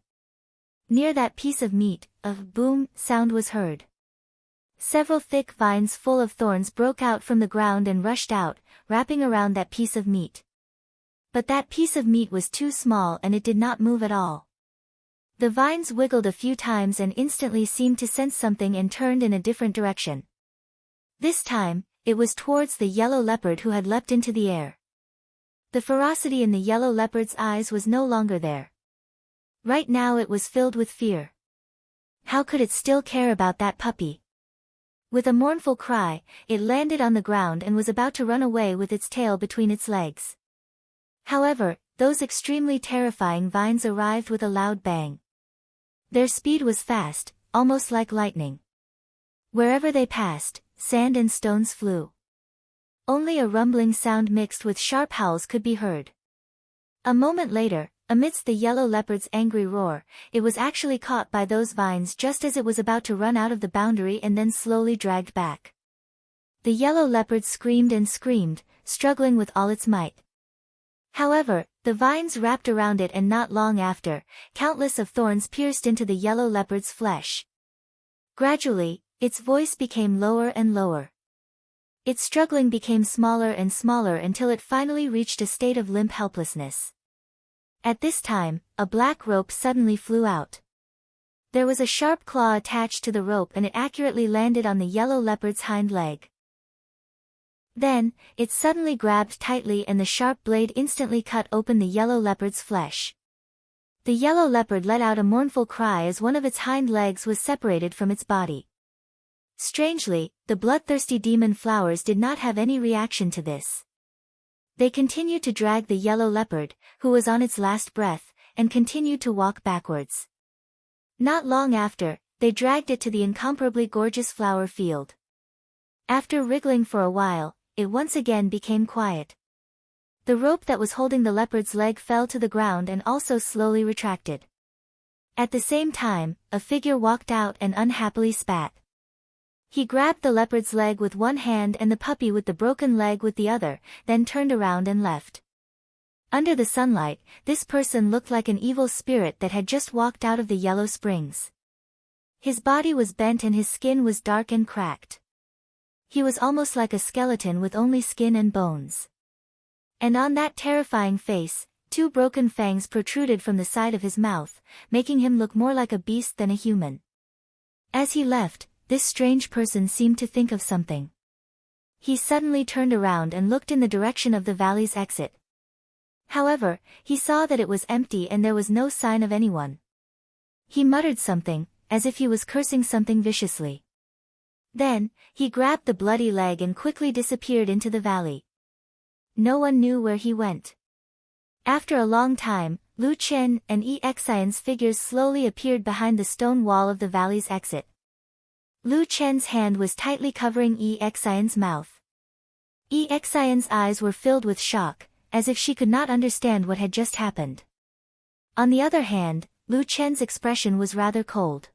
Near that piece of meat, a boom sound was heard. Several thick vines full of thorns broke out from the ground and rushed out, wrapping around that piece of meat. But that piece of meat was too small and it did not move at all. The vines wiggled a few times and instantly seemed to sense something and turned in a different direction. This time, it was towards the yellow leopard who had leapt into the air. The ferocity in the yellow leopard's eyes was no longer there. Right now it was filled with fear. How could it still care about that puppy? With a mournful cry, it landed on the ground and was about to run away with its tail between its legs. However, those extremely terrifying vines arrived with a loud bang. Their speed was fast, almost like lightning. Wherever they passed, sand and stones flew. Only a rumbling sound mixed with sharp howls could be heard. A moment later, amidst the yellow leopard's angry roar, it was actually caught by those vines just as it was about to run out of the boundary and then slowly dragged back. The yellow leopard screamed and screamed, struggling with all its might. However, the vines wrapped around it and not long after, countless of thorns pierced into the yellow leopard's flesh. Gradually, its voice became lower and lower. Its struggling became smaller and smaller until it finally reached a state of limp helplessness. At this time, a black rope suddenly flew out. There was a sharp claw attached to the rope and it accurately landed on the yellow leopard's hind leg. Then, it suddenly grabbed tightly and the sharp blade instantly cut open the yellow leopard's flesh. The yellow leopard let out a mournful cry as one of its hind legs was separated from its body. Strangely, the bloodthirsty demon flowers did not have any reaction to this. They continued to drag the yellow leopard, who was on its last breath, and continued to walk backwards. Not long after, they dragged it to the incomparably gorgeous flower field. After wriggling for a while, it once again became quiet. The rope that was holding the leopard's leg fell to the ground and also slowly retracted. At the same time, a figure walked out and unhappily spat. He grabbed the leopard's leg with one hand and the puppy with the broken leg with the other, then turned around and left. Under the sunlight, this person looked like an evil spirit that had just walked out of the yellow springs. His body was bent and his skin was dark and cracked. He was almost like a skeleton with only skin and bones. And on that terrifying face, two broken fangs protruded from the side of his mouth, making him look more like a beast than a human. As he left, this strange person seemed to think of something. He suddenly turned around and looked in the direction of the valley's exit. However, he saw that it was empty and there was no sign of anyone. He muttered something, as if he was cursing something viciously. Then, he grabbed the bloody leg and quickly disappeared into the valley. No one knew where he went. After a long time, Lu Chen and Exian's figures slowly appeared behind the stone wall of the valley's exit. Lu Chen's hand was tightly covering Exian's mouth. Exian's eyes were filled with shock, as if she could not understand what had just happened. On the other hand, Lu Chen's expression was rather cold.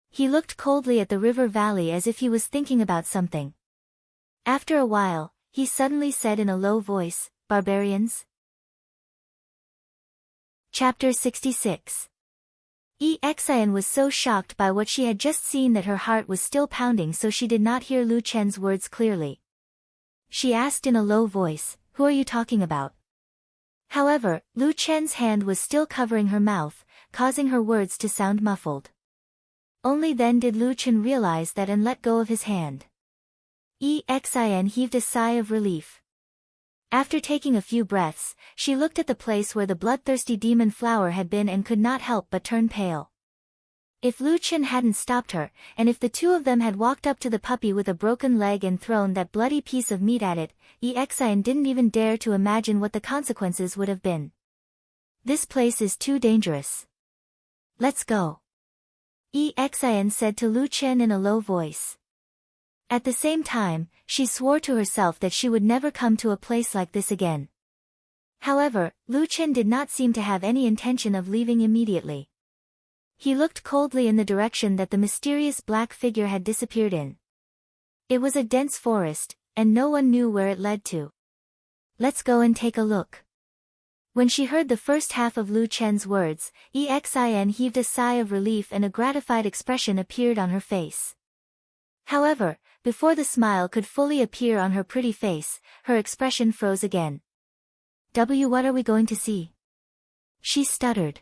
He looked coldly at the river valley as if he was thinking about something. After a while, he suddenly said in a low voice, "Barbarians?" Chapter 66. Exian was so shocked by what she had just seen that her heart was still pounding, so she did not hear Lu Chen's words clearly. She asked in a low voice, "Who are you talking about?" However, Lu Chen's hand was still covering her mouth, causing her words to sound muffled. Only then did Lu Chen realize that and let go of his hand. Exin heaved a sigh of relief. After taking a few breaths, she looked at the place where the bloodthirsty demon flower had been and could not help but turn pale. If Lu Chen hadn't stopped her, and if the two of them had walked up to the puppy with a broken leg and thrown that bloody piece of meat at it, Exin didn't even dare to imagine what the consequences would have been. This place is too dangerous. Let's go. Exin said to Lu Chen in a low voice. At the same time, she swore to herself that she would never come to a place like this again. However, Lu Chen did not seem to have any intention of leaving immediately. He looked coldly in the direction that the mysterious black figure had disappeared in. It was a dense forest, and no one knew where it led to. Let's go and take a look. When she heard the first half of Lu Chen's words, Exin heaved a sigh of relief and a gratified expression appeared on her face. However, before the smile could fully appear on her pretty face, her expression froze again. What are we going to see? She stuttered.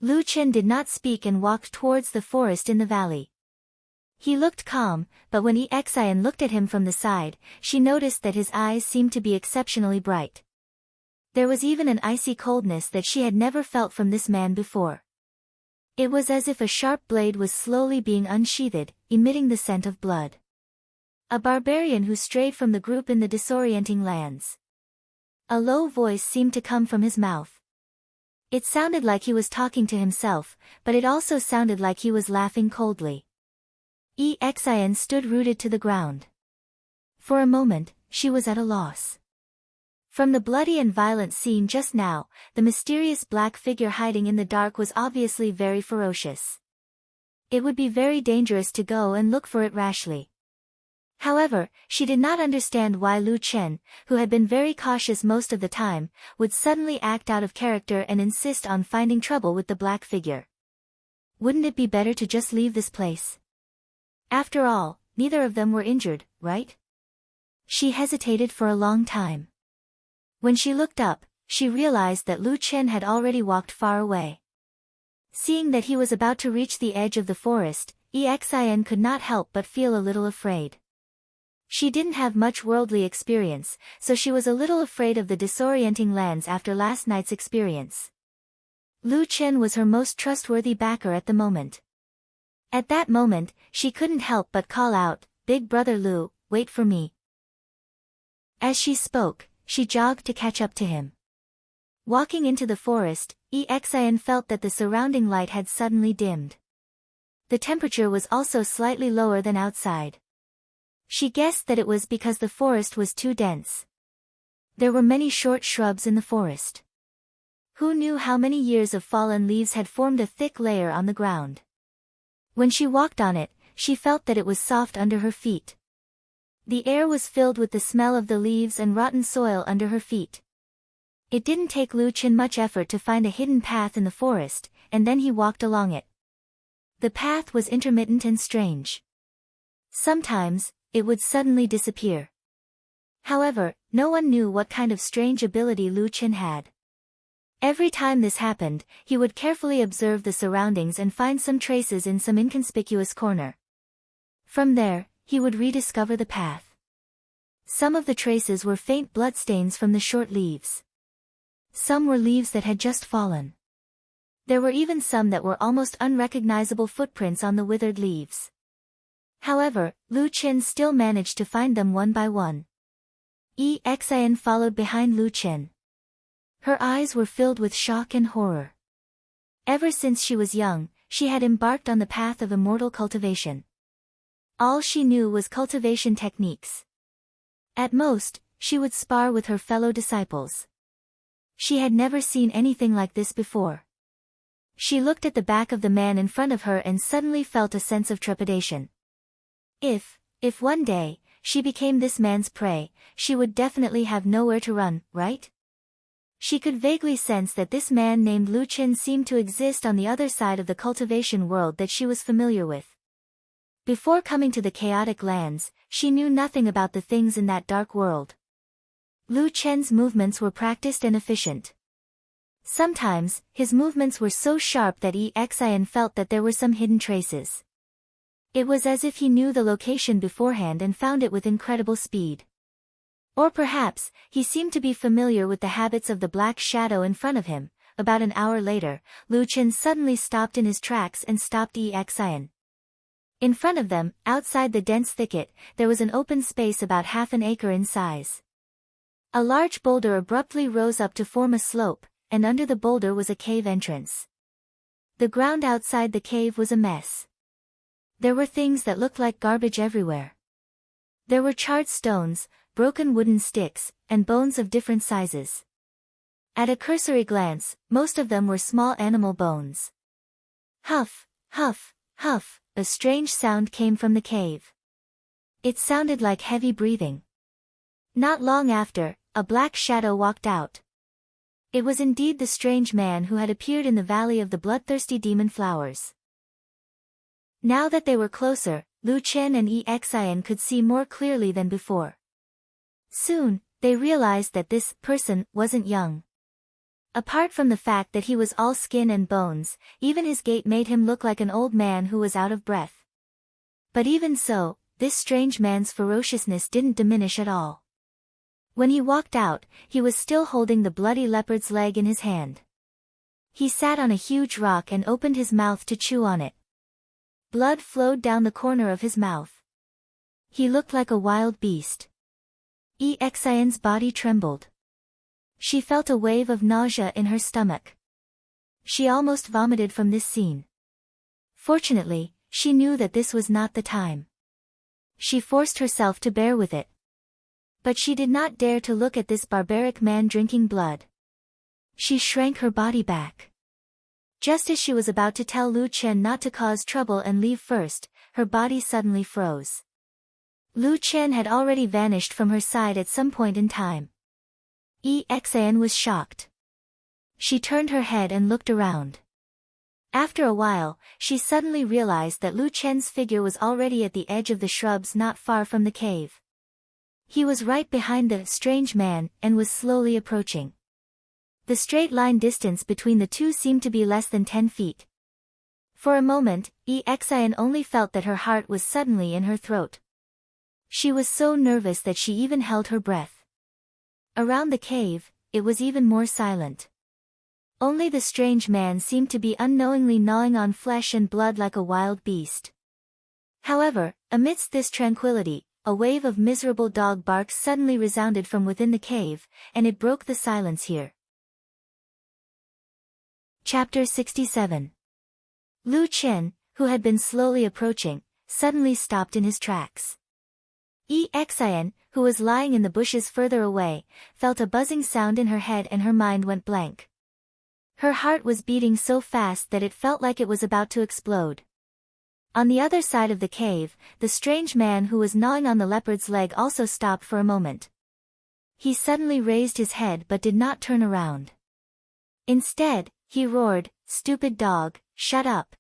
Lu Chen did not speak and walked towards the forest in the valley. He looked calm, but when Exin looked at him from the side, she noticed that his eyes seemed to be exceptionally bright. There was even an icy coldness that she had never felt from this man before. It was as if a sharp blade was slowly being unsheathed, emitting the scent of blood. A barbarian who strayed from the group in the disorienting lands. A low voice seemed to come from his mouth. It sounded like he was talking to himself, but it also sounded like he was laughing coldly. Exin stood rooted to the ground. For a moment, she was at a loss. From the bloody and violent scene just now, the mysterious black figure hiding in the dark was obviously very ferocious. It would be very dangerous to go and look for it rashly. However, she did not understand why Lu Chen, who had been very cautious most of the time, would suddenly act out of character and insist on finding trouble with the black figure. Wouldn't it be better to just leave this place? After all, neither of them were injured, right? She hesitated for a long time. When she looked up, she realized that Lu Chen had already walked far away. Seeing that he was about to reach the edge of the forest, Exin could not help but feel a little afraid. She didn't have much worldly experience, so she was a little afraid of the disorienting lands after last night's experience. Lu Chen was her most trustworthy backer at the moment. At that moment, she couldn't help but call out, "Big brother Lu, wait for me." As she spoke, she jogged to catch up to him. Walking into the forest, Exin felt that the surrounding light had suddenly dimmed. The temperature was also slightly lower than outside. She guessed that it was because the forest was too dense. There were many short shrubs in the forest. Who knew how many years of fallen leaves had formed a thick layer on the ground? When she walked on it, she felt that it was soft under her feet. The air was filled with the smell of the leaves and rotten soil under her feet. It didn't take Lu Chen much effort to find a hidden path in the forest, and then he walked along it. The path was intermittent and strange. Sometimes, it would suddenly disappear. However, no one knew what kind of strange ability Lu Chen had. Every time this happened, he would carefully observe the surroundings and find some traces in some inconspicuous corner. From there, he would rediscover the path. Some of the traces were faint bloodstains from the short leaves. Some were leaves that had just fallen. There were even some that were almost unrecognizable footprints on the withered leaves. However, Lu Chen still managed to find them one by one. Exin followed behind Lu Chen. Her eyes were filled with shock and horror. Ever since she was young, she had embarked on the path of immortal cultivation. All she knew was cultivation techniques. At most, she would spar with her fellow disciples. She had never seen anything like this before. She looked at the back of the man in front of her and suddenly felt a sense of trepidation. If one day, she became this man's prey, she would definitely have nowhere to run, right? She could vaguely sense that this man named Lu Chen seemed to exist on the other side of the cultivation world that she was familiar with. Before coming to the chaotic lands, she knew nothing about the things in that dark world. Lu Chen's movements were practiced and efficient. Sometimes, his movements were so sharp that Exin felt that there were some hidden traces. It was as if he knew the location beforehand and found it with incredible speed. Or perhaps, he seemed to be familiar with the habits of the black shadow in front of him. About an hour later, Lu Chen suddenly stopped in his tracks and stopped Xian. In front of them, outside the dense thicket, there was an open space about half an acre in size. A large boulder abruptly rose up to form a slope, and under the boulder was a cave entrance. The ground outside the cave was a mess. There were things that looked like garbage everywhere. There were charred stones, broken wooden sticks, and bones of different sizes. At a cursory glance, most of them were small animal bones. Huff, huff, huff, a strange sound came from the cave. It sounded like heavy breathing. Not long after, a black shadow walked out. It was indeed the strange man who had appeared in the valley of the bloodthirsty demon flowers. Now that they were closer, Lu Chen and Xian could see more clearly than before. Soon, they realized that this person wasn't young. Apart from the fact that he was all skin and bones, even his gait made him look like an old man who was out of breath. But even so, this strange man's ferociousness didn't diminish at all. When he walked out, he was still holding the bloody leopard's leg in his hand. He sat on a huge rock and opened his mouth to chew on it. Blood flowed down the corner of his mouth. He looked like a wild beast. Xian's body trembled. She felt a wave of nausea in her stomach. She almost vomited from this scene. Fortunately, she knew that this was not the time. She forced herself to bear with it. But she did not dare to look at this barbaric man drinking blood. She shrank her body back. Just as she was about to tell Lu Chen not to cause trouble and leave first, her body suddenly froze. Lu Chen had already vanished from her side at some point in time. Xian was shocked. She turned her head and looked around. After a while, she suddenly realized that Lu Chen's figure was already at the edge of the shrubs not far from the cave. He was right behind the strange man and was slowly approaching. The straight line distance between the two seemed to be less than 10 feet. For a moment, Xian only felt that her heart was suddenly in her throat. She was so nervous that she even held her breath. Around the cave, it was even more silent. Only the strange man seemed to be unknowingly gnawing on flesh and blood like a wild beast. However, amidst this tranquility, a wave of miserable dog barks suddenly resounded from within the cave, and it broke the silence here. Chapter 67. Lu Chen, who had been slowly approaching, suddenly stopped in his tracks. Xian, who was lying in the bushes further away, felt a buzzing sound in her head and her mind went blank. Her heart was beating so fast that it felt like it was about to explode. On the other side of the cave, the strange man who was gnawing on the leopard's leg also stopped for a moment. He suddenly raised his head but did not turn around. Instead, he roared, "Stupid dog, shut up."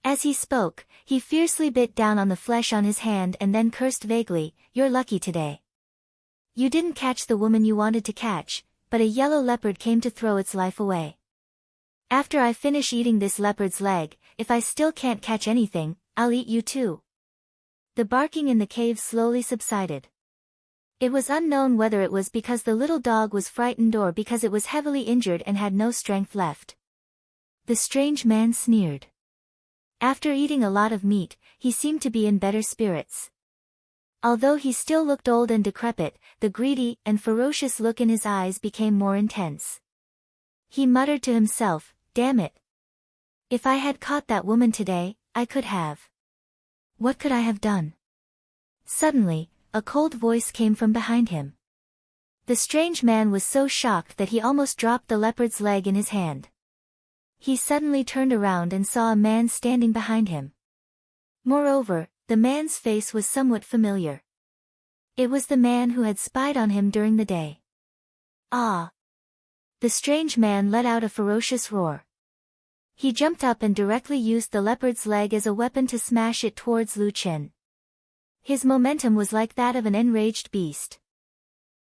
As he spoke, he fiercely bit down on the flesh on his hand and then cursed vaguely, "You're lucky today. You didn't catch the woman you wanted to catch, but a yellow leopard came to throw its life away. After I finish eating this leopard's leg, if I still can't catch anything, I'll eat you too." The barking in the cave slowly subsided. It was unknown whether it was because the little dog was frightened or because it was heavily injured and had no strength left. The strange man sneered. After eating a lot of meat, he seemed to be in better spirits. Although he still looked old and decrepit, the greedy and ferocious look in his eyes became more intense. He muttered to himself, "Damn it. If I had caught that woman today, I could have. What could I have done?" Suddenly, a cold voice came from behind him. The strange man was so shocked that he almost dropped the leopard's leg in his hand. He suddenly turned around and saw a man standing behind him. Moreover, the man's face was somewhat familiar. It was the man who had spied on him during the day. "Ah!" The strange man let out a ferocious roar. He jumped up and directly used the leopard's leg as a weapon to smash it towards Lu Chen. His momentum was like that of an enraged beast.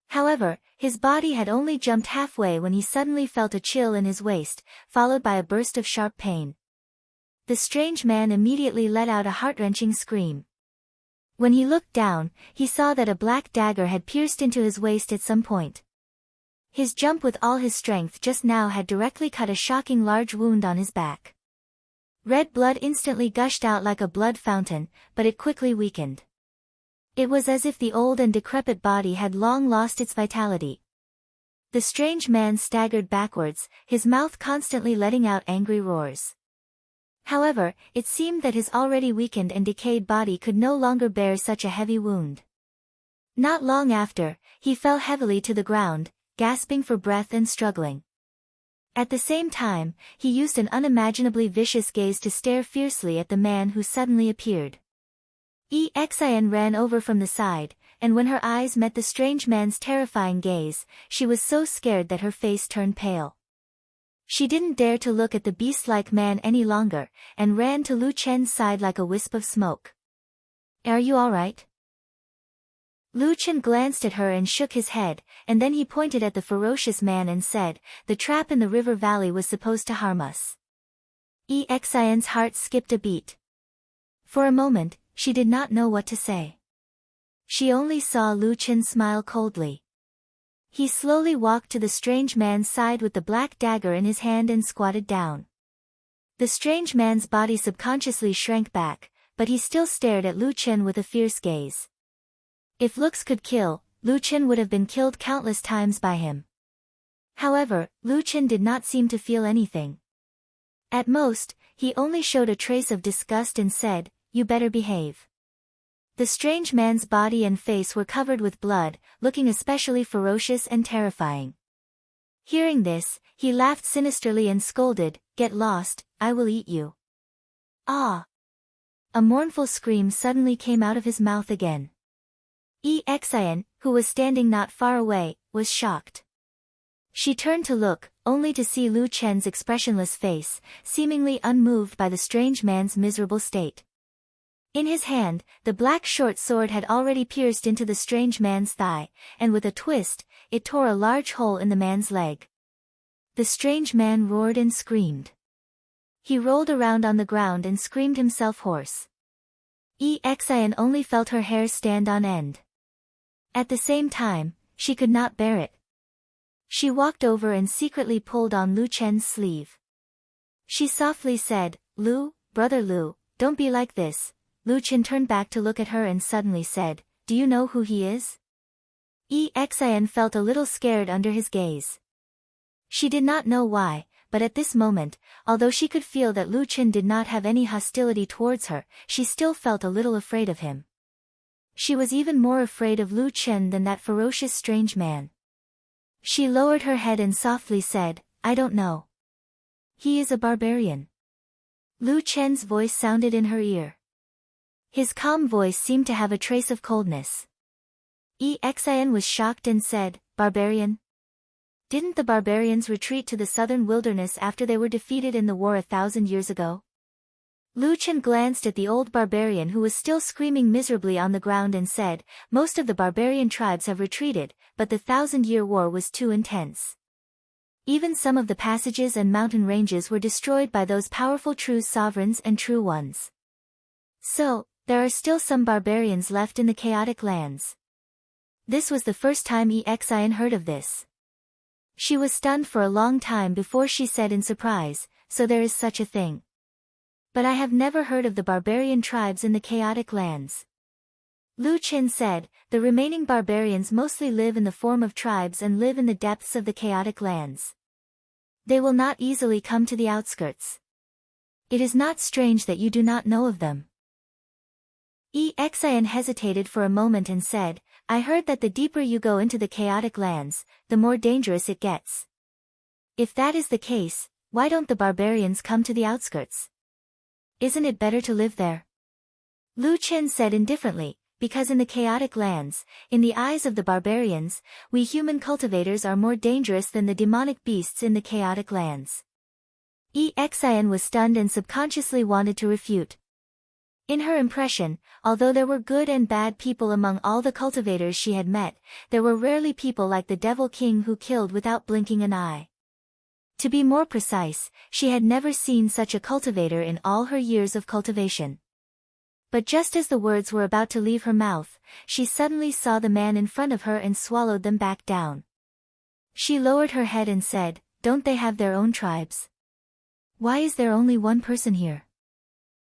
However, his body had only jumped halfway when he suddenly felt a chill in his waist, followed by a burst of sharp pain. The strange man immediately let out a heart-wrenching scream. When he looked down, he saw that a black dagger had pierced into his waist at some point. His jump with all his strength just now had directly cut a shocking large wound on his back. Red blood instantly gushed out like a blood fountain, but it quickly weakened. It was as if the old and decrepit body had long lost its vitality. The strange man staggered backwards, his mouth constantly letting out angry roars. However, it seemed that his already weakened and decayed body could no longer bear such a heavy wound. Not long after, he fell heavily to the ground, gasping for breath and struggling. At the same time, he used an unimaginably vicious gaze to stare fiercely at the man who suddenly appeared. Exin ran over from the side, and when her eyes met the strange man's terrifying gaze, she was so scared that her face turned pale. She didn't dare to look at the beast-like man any longer, and ran to Lu Chen's side like a wisp of smoke. "Are you all right?" Lu Chen glanced at her and shook his head, and then he pointed at the ferocious man and said, "The trap in the river valley was supposed to harm us." Exin's heart skipped a beat. For a moment, she did not know what to say. She only saw Lu Chen smile coldly. He slowly walked to the strange man's side with the black dagger in his hand and squatted down. The strange man's body subconsciously shrank back, but he still stared at Lu Chen with a fierce gaze. If looks could kill, Lu Chen would have been killed countless times by him. However, Lu Chen did not seem to feel anything. At most, he only showed a trace of disgust and said, "You better behave." The strange man's body and face were covered with blood, looking especially ferocious and terrifying. Hearing this, he laughed sinisterly and scolded, "Get lost, I will eat you." Ah! A mournful scream suddenly came out of his mouth again. Exin, who was standing not far away, was shocked. She turned to look, only to see Lu Chen's expressionless face, seemingly unmoved by the strange man's miserable state. In his hand, the black short sword had already pierced into the strange man's thigh, and with a twist, it tore a large hole in the man's leg. The strange man roared and screamed. He rolled around on the ground and screamed himself hoarse. Exin only felt her hair stand on end. At the same time, she could not bear it. She walked over and secretly pulled on Lu Chen's sleeve. She softly said, "Lu, brother Lu, don't be like this." Lu Chen turned back to look at her and suddenly said, "Do you know who he is?" Exin felt a little scared under his gaze. She did not know why, but at this moment, although she could feel that Lu Chen did not have any hostility towards her, she still felt a little afraid of him. She was even more afraid of Lu Chen than that ferocious strange man. She lowered her head and softly said, "I don't know." "He is a barbarian." Lu Chen's voice sounded in her ear. His calm voice seemed to have a trace of coldness. Exin was shocked and said, "Barbarian? Didn't the barbarians retreat to the southern wilderness after they were defeated in the war 1,000 years ago?" Lu Chen glanced at the old barbarian who was still screaming miserably on the ground and said, "Most of the barbarian tribes have retreated, but the 1,000-year war was too intense. Even some of the passages and mountain ranges were destroyed by those powerful true sovereigns and true ones. So, there are still some barbarians left in the chaotic lands." This was the first time Exin heard of this. She was stunned for a long time before she said in surprise, "So there is such a thing. But I have never heard of the barbarian tribes in the chaotic lands." Lu Chen said, "The remaining barbarians mostly live in the form of tribes and live in the depths of the chaotic lands. They will not easily come to the outskirts. It is not strange that you do not know of them." Exin hesitated for a moment and said, "I heard that the deeper you go into the chaotic lands, the more dangerous it gets. If that is the case, why don't the barbarians come to the outskirts? Isn't it better to live there?" Lu Chen said indifferently, "Because in the chaotic lands, in the eyes of the barbarians, we human cultivators are more dangerous than the demonic beasts in the chaotic lands." Exin was stunned and subconsciously wanted to refute. In her impression, although there were good and bad people among all the cultivators she had met, there were rarely people like the Devil King who killed without blinking an eye. To be more precise, she had never seen such a cultivator in all her years of cultivation. But just as the words were about to leave her mouth, she suddenly saw the man in front of her and swallowed them back down. She lowered her head and said, "Don't they have their own tribes? Why is there only one person here?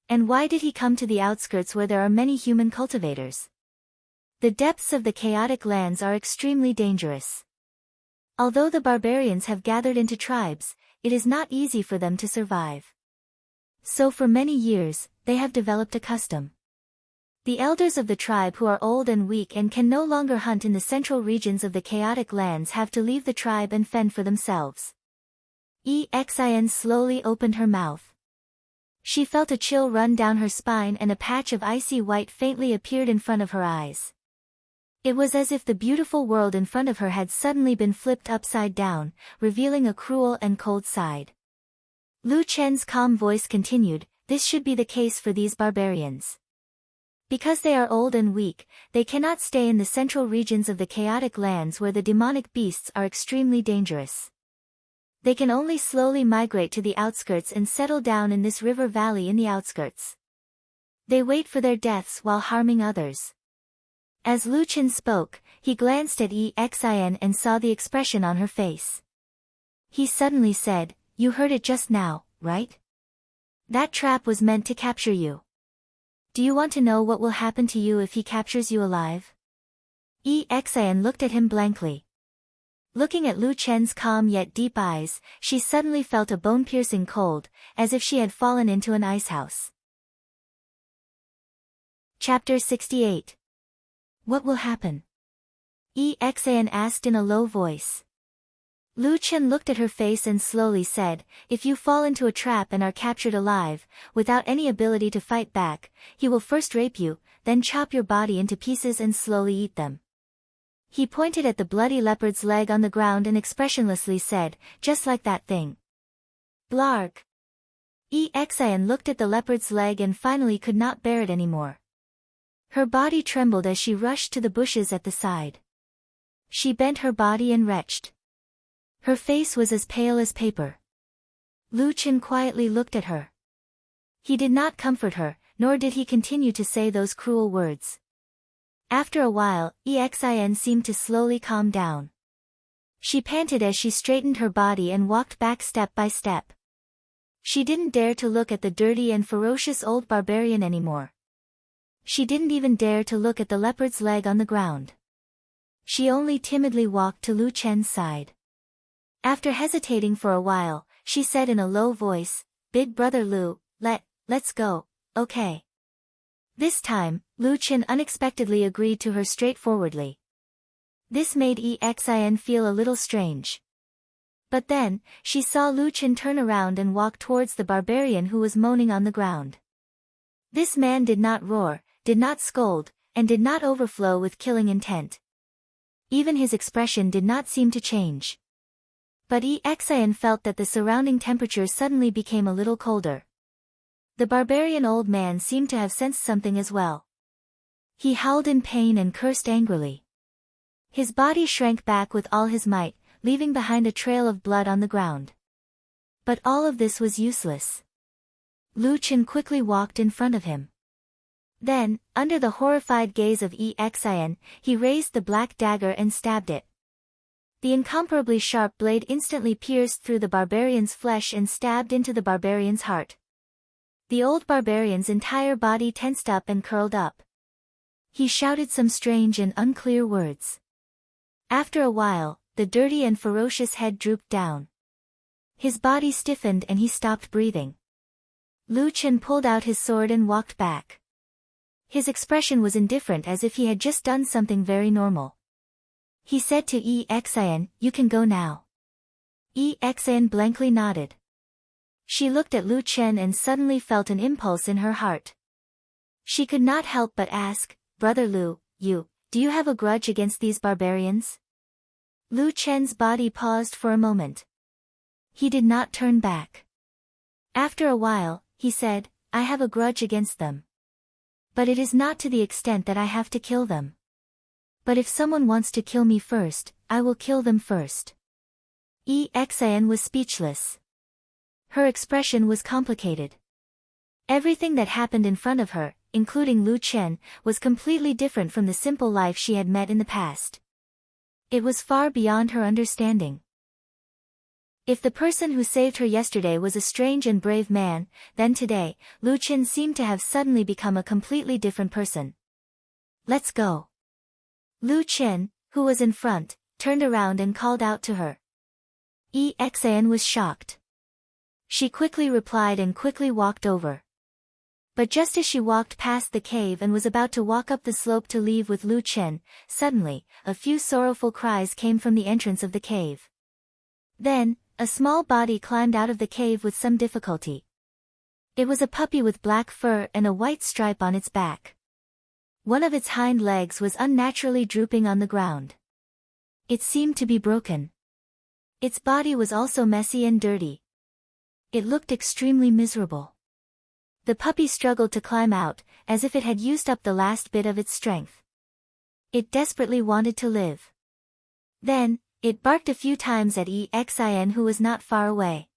And why did he come to the outskirts where there are many human cultivators? The depths of the chaotic lands are extremely dangerous. Although the barbarians have gathered into tribes, it is not easy for them to survive. So for many years, they have developed a custom. The elders of the tribe who are old and weak and can no longer hunt in the central regions of the chaotic lands have to leave the tribe and fend for themselves." Xin slowly opened her mouth. She felt a chill run down her spine and a patch of icy white faintly appeared in front of her eyes. It was as if the beautiful world in front of her had suddenly been flipped upside down, revealing a cruel and cold side. Lu Chen's calm voice continued, "This should be the case for these barbarians. Because they are old and weak, they cannot stay in the central regions of the chaotic lands where the demonic beasts are extremely dangerous. They can only slowly migrate to the outskirts and settle down in this river valley in the outskirts. They wait for their deaths while harming others." As Lu Chen spoke, he glanced at Xin and saw the expression on her face. He suddenly said, "You heard it just now, right? That trap was meant to capture you. Do you want to know what will happen to you if he captures you alive?" Xin looked at him blankly. Looking at Lu Chen's calm yet deep eyes, she suddenly felt a bone-piercing cold, as if she had fallen into an icehouse. Chapter 68. What will happen? Xin asked in a low voice. Lu Chen looked at her face and slowly said, "If you fall into a trap and are captured alive, without any ability to fight back, he will first rape you, then chop your body into pieces and slowly eat them." He pointed at the bloody leopard's leg on the ground and expressionlessly said, "Just like that thing." Blarg. Xin looked at the leopard's leg and finally could not bear it anymore. Her body trembled as she rushed to the bushes at the side. She bent her body and retched. Her face was as pale as paper. Lu Chen quietly looked at her. He did not comfort her, nor did he continue to say those cruel words. After a while, Xin seemed to slowly calm down. She panted as she straightened her body and walked back step by step. She didn't dare to look at the dirty and ferocious old barbarian anymore. She didn't even dare to look at the leopard's leg on the ground. She only timidly walked to Lu Chen's side. After hesitating for a while, she said in a low voice, "Big brother Lu, let's go, okay?" This time, Lu Chen unexpectedly agreed to her straightforwardly. This made Xin feel a little strange. But then, she saw Lu Chen turn around and walk towards the barbarian who was moaning on the ground. This man did not roar, did not scold, and did not overflow with killing intent. Even his expression did not seem to change. But Xin felt that the surrounding temperature suddenly became a little colder. The barbarian old man seemed to have sensed something as well. He howled in pain and cursed angrily. His body shrank back with all his might, leaving behind a trail of blood on the ground. But all of this was useless. Lu Chen quickly walked in front of him. Then, under the horrified gaze of Xin, he raised the black dagger and stabbed it. The incomparably sharp blade instantly pierced through the barbarian's flesh and stabbed into the barbarian's heart. The old barbarian's entire body tensed up and curled up. He shouted some strange and unclear words. After a while, the dirty and ferocious head drooped down. His body stiffened and he stopped breathing. Lu Chen pulled out his sword and walked back. His expression was indifferent, as if he had just done something very normal. He said to Xin, "You can go now." Xin blankly nodded. She looked at Lu Chen and suddenly felt an impulse in her heart. She could not help but ask, "Brother Lu, do you have a grudge against these barbarians?" Lu Chen's body paused for a moment. He did not turn back. After a while, he said, "I have a grudge against them. But it is not to the extent that I have to kill them. But if someone wants to kill me first, I will kill them first." Exin was speechless. Her expression was complicated. Everything that happened in front of her, including Lu Chen, was completely different from the simple life she had met in the past. It was far beyond her understanding. If the person who saved her yesterday was a strange and brave man, then today, Lu Chen seemed to have suddenly become a completely different person. Let's go. Lu Chen, who was in front, turned around and called out to her. Exin was shocked. She quickly replied and quickly walked over. But just as she walked past the cave and was about to walk up the slope to leave with Lu Chen, suddenly, a few sorrowful cries came from the entrance of the cave. Then, a small body climbed out of the cave with some difficulty. It was a puppy with black fur and a white stripe on its back. One of its hind legs was unnaturally drooping on the ground. It seemed to be broken. Its body was also messy and dirty. It looked extremely miserable. The puppy struggled to climb out, as if it had used up the last bit of its strength. It desperately wanted to live. Then, it barked a few times at Exin, who was not far away.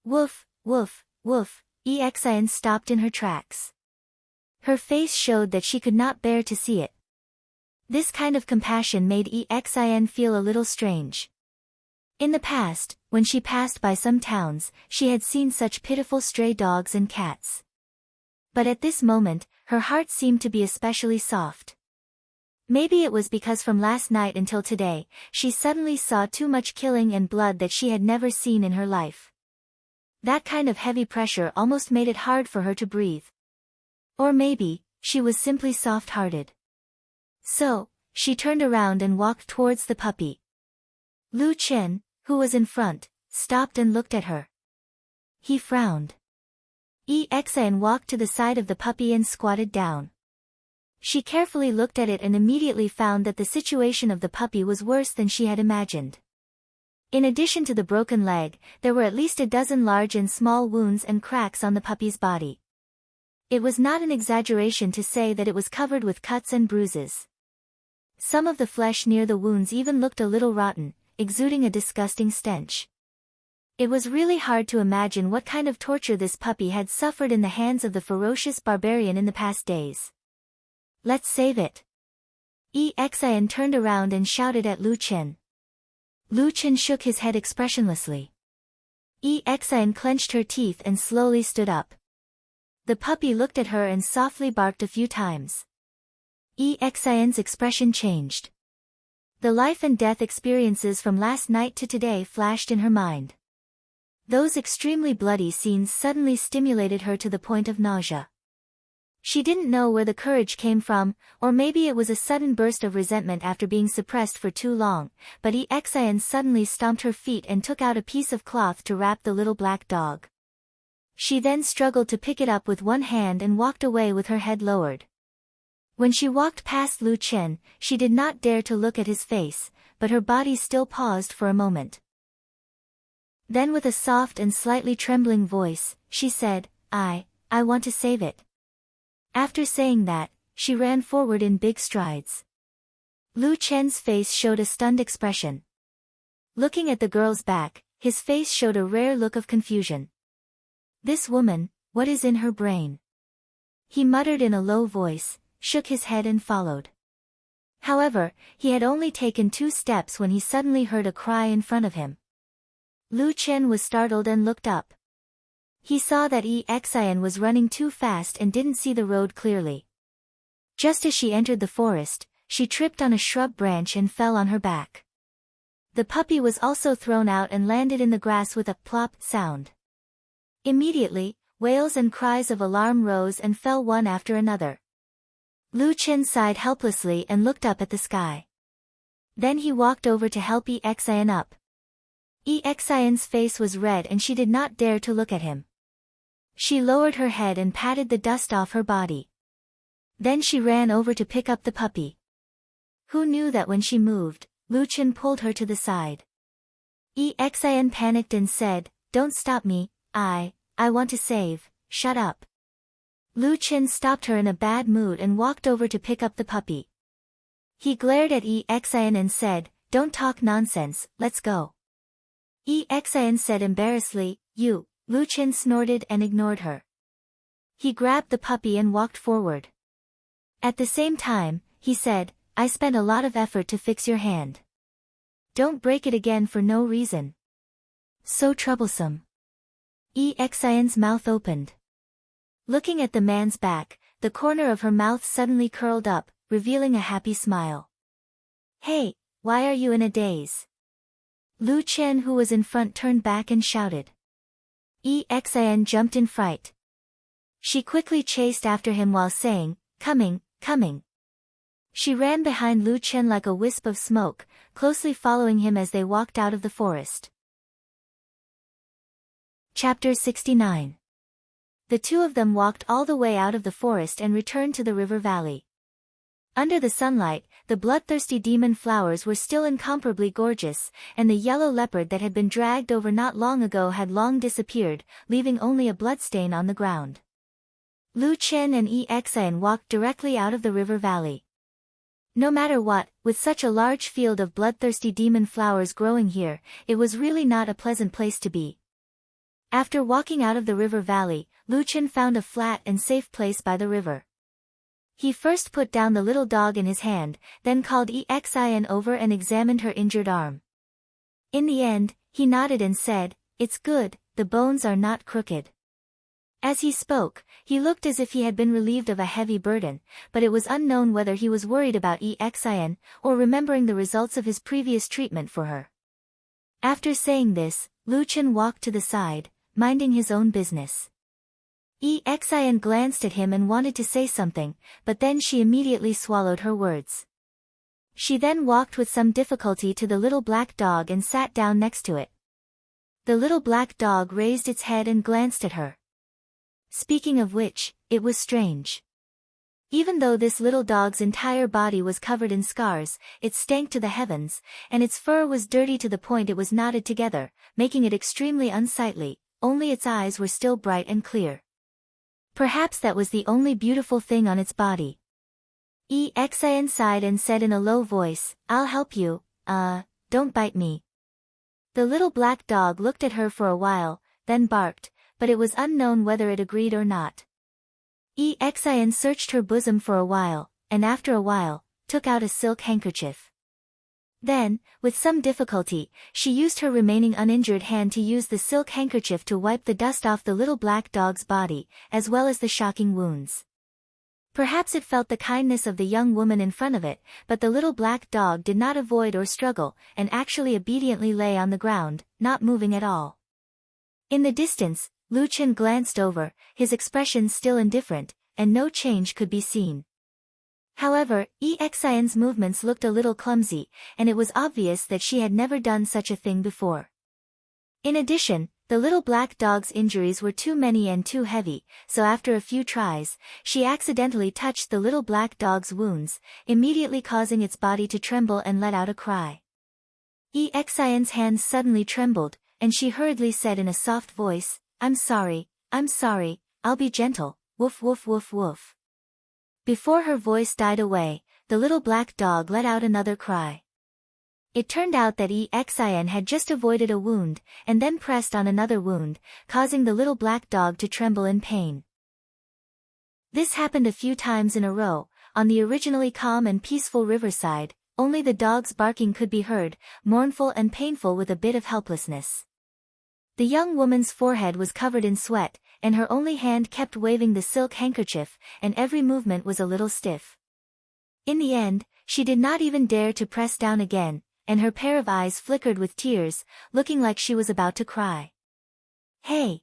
Woof, woof, woof, Exin stopped in her tracks. Her face showed that she could not bear to see it. This kind of compassion made Exin feel a little strange. In the past, when she passed by some towns, she had seen such pitiful stray dogs and cats. But at this moment, her heart seemed to be especially soft. Maybe it was because from last night until today, she suddenly saw too much killing and blood that she had never seen in her life. That kind of heavy pressure almost made it hard for her to breathe. Or maybe, she was simply soft-hearted. So, she turned around and walked towards the puppy. Lu Chen, who was in front, stopped and looked at her. He frowned. Exin walked to the side of the puppy and squatted down. She carefully looked at it and immediately found that the situation of the puppy was worse than she had imagined. In addition to the broken leg, there were at least a dozen large and small wounds and cracks on the puppy's body. It was not an exaggeration to say that it was covered with cuts and bruises. Some of the flesh near the wounds even looked a little rotten, exuding a disgusting stench. It was really hard to imagine what kind of torture this puppy had suffered in the hands of the ferocious barbarian in the past days. Let's save it. Exin turned around and shouted at Lu Chen. Lu Chen shook his head expressionlessly. Exin clenched her teeth and slowly stood up. The puppy looked at her and softly barked a few times. Exin's expression changed. The life and death experiences from last night to today flashed in her mind. Those extremely bloody scenes suddenly stimulated her to the point of nausea. She didn't know where the courage came from, or maybe it was a sudden burst of resentment after being suppressed for too long, but Exin suddenly stomped her feet and took out a piece of cloth to wrap the little black dog. She then struggled to pick it up with one hand and walked away with her head lowered. When she walked past Lu Chen, she did not dare to look at his face, but her body still paused for a moment. Then with a soft and slightly trembling voice, she said, I want to save it. After saying that, she ran forward in big strides. Lu Chen's face showed a stunned expression. Looking at the girl's back, his face showed a rare look of confusion. This woman, what is in her brain? He muttered in a low voice, shook his head and followed. However, he had only taken 2 steps when he suddenly heard a cry in front of him. Lu Chen was startled and looked up. He saw that Exin was running too fast and didn't see the road clearly. Just as she entered the forest, she tripped on a shrub branch and fell on her back. The puppy was also thrown out and landed in the grass with a plop sound. Immediately, wails and cries of alarm rose and fell one after another. Lu Chen sighed helplessly and looked up at the sky. Then he walked over to help Exin up. Exin's face was red and she did not dare to look at him. She lowered her head and patted the dust off her body. Then she ran over to pick up the puppy. Who knew that when she moved, Lu Chen pulled her to the side. Exin panicked and said, "Don't stop me, I want to save, shut up." Lu Chen stopped her in a bad mood and walked over to pick up the puppy. He glared at Exin and said, "Don't talk nonsense, let's go." Exin said embarrassedly. You. Lu Chen snorted and ignored her. He grabbed the puppy and walked forward. At the same time, he said, I spent a lot of effort to fix your hand. Don't break it again for no reason. So troublesome. Exin's mouth opened. Looking at the man's back, the corner of her mouth suddenly curled up, revealing a happy smile. Hey, why are you in a daze? Lu Chen, who was in front, turned back and shouted. Exin jumped in fright. She quickly chased after him while saying, Coming, coming. She ran behind Lu Chen like a wisp of smoke, closely following him as they walked out of the forest. Chapter 69. The two of them walked all the way out of the forest and returned to the river valley. Under the sunlight, the bloodthirsty demon flowers were still incomparably gorgeous, and the yellow leopard that had been dragged over not long ago had long disappeared, leaving only a bloodstain on the ground. Lu Chen and Exin walked directly out of the river valley. No matter what, with such a large field of bloodthirsty demon flowers growing here, it was really not a pleasant place to be. After walking out of the river valley, Lu Chen found a flat and safe place by the river. He first put down the little dog in his hand, then called Exin over and examined her injured arm. In the end, he nodded and said, It's good, the bones are not crooked. As he spoke, he looked as if he had been relieved of a heavy burden, but it was unknown whether he was worried about Exin, or remembering the results of his previous treatment for her. After saying this, Lu Chen walked to the side, minding his own business. Exin glanced at him and wanted to say something, but then she immediately swallowed her words. She then walked with some difficulty to the little black dog and sat down next to it. The little black dog raised its head and glanced at her. Speaking of which, it was strange. Even though this little dog's entire body was covered in scars, it stank to the heavens, and its fur was dirty to the point it was knotted together, making it extremely unsightly. Only its eyes were still bright and clear. Perhaps that was the only beautiful thing on its body. Exin sighed and said in a low voice, I'll help you, don't bite me. The little black dog looked at her for a while, then barked, but it was unknown whether it agreed or not. Exin searched her bosom for a while, and after a while, took out a silk handkerchief. Then, with some difficulty, she used her remaining uninjured hand to use the silk handkerchief to wipe the dust off the little black dog's body, as well as the shocking wounds. Perhaps it felt the kindness of the young woman in front of it, but the little black dog did not avoid or struggle, and actually obediently lay on the ground, not moving at all. In the distance, Lu Chen glanced over, his expression still indifferent, and no change could be seen. However, Exin's movements looked a little clumsy, and it was obvious that she had never done such a thing before. In addition, the little black dog's injuries were too many and too heavy, so after a few tries, she accidentally touched the little black dog's wounds, immediately causing its body to tremble and let out a cry. Exin's hands suddenly trembled, and she hurriedly said in a soft voice, I'm sorry, I'll be gentle, woof woof woof woof. Before her voice died away, the little black dog let out another cry. It turned out that Exin had just avoided a wound, and then pressed on another wound, causing the little black dog to tremble in pain. This happened a few times in a row, on the originally calm and peaceful riverside, only the dog's barking could be heard, mournful and painful with a bit of helplessness. The young woman's forehead was covered in sweat, and her only hand kept waving the silk handkerchief, and every movement was a little stiff. In the end, she did not even dare to press down again, and her pair of eyes flickered with tears, looking like she was about to cry. Hey!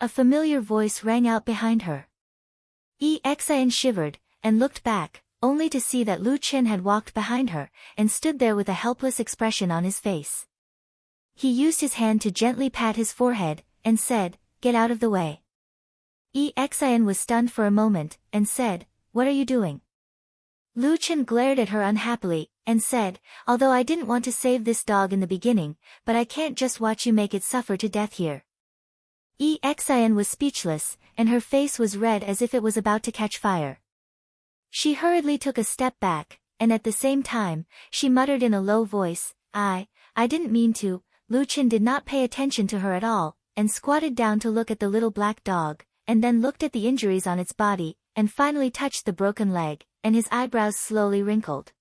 A familiar voice rang out behind her. Exin shivered, and looked back, only to see that Lu Chen had walked behind her, and stood there with a helpless expression on his face. He used his hand to gently pat his forehead, and said, Get out of the way. Exin was stunned for a moment, and said, What are you doing? Lu Chen glared at her unhappily, and said, Although I didn't want to save this dog in the beginning, but I can't just watch you make it suffer to death here. Exin was speechless, and her face was red as if it was about to catch fire. She hurriedly took a step back, and at the same time, she muttered in a low voice, I didn't mean to. Lu Chen did not pay attention to her at all, and squatted down to look at the little black dog, and then looked at the injuries on its body, and finally touched the broken leg, and his eyebrows slowly wrinkled.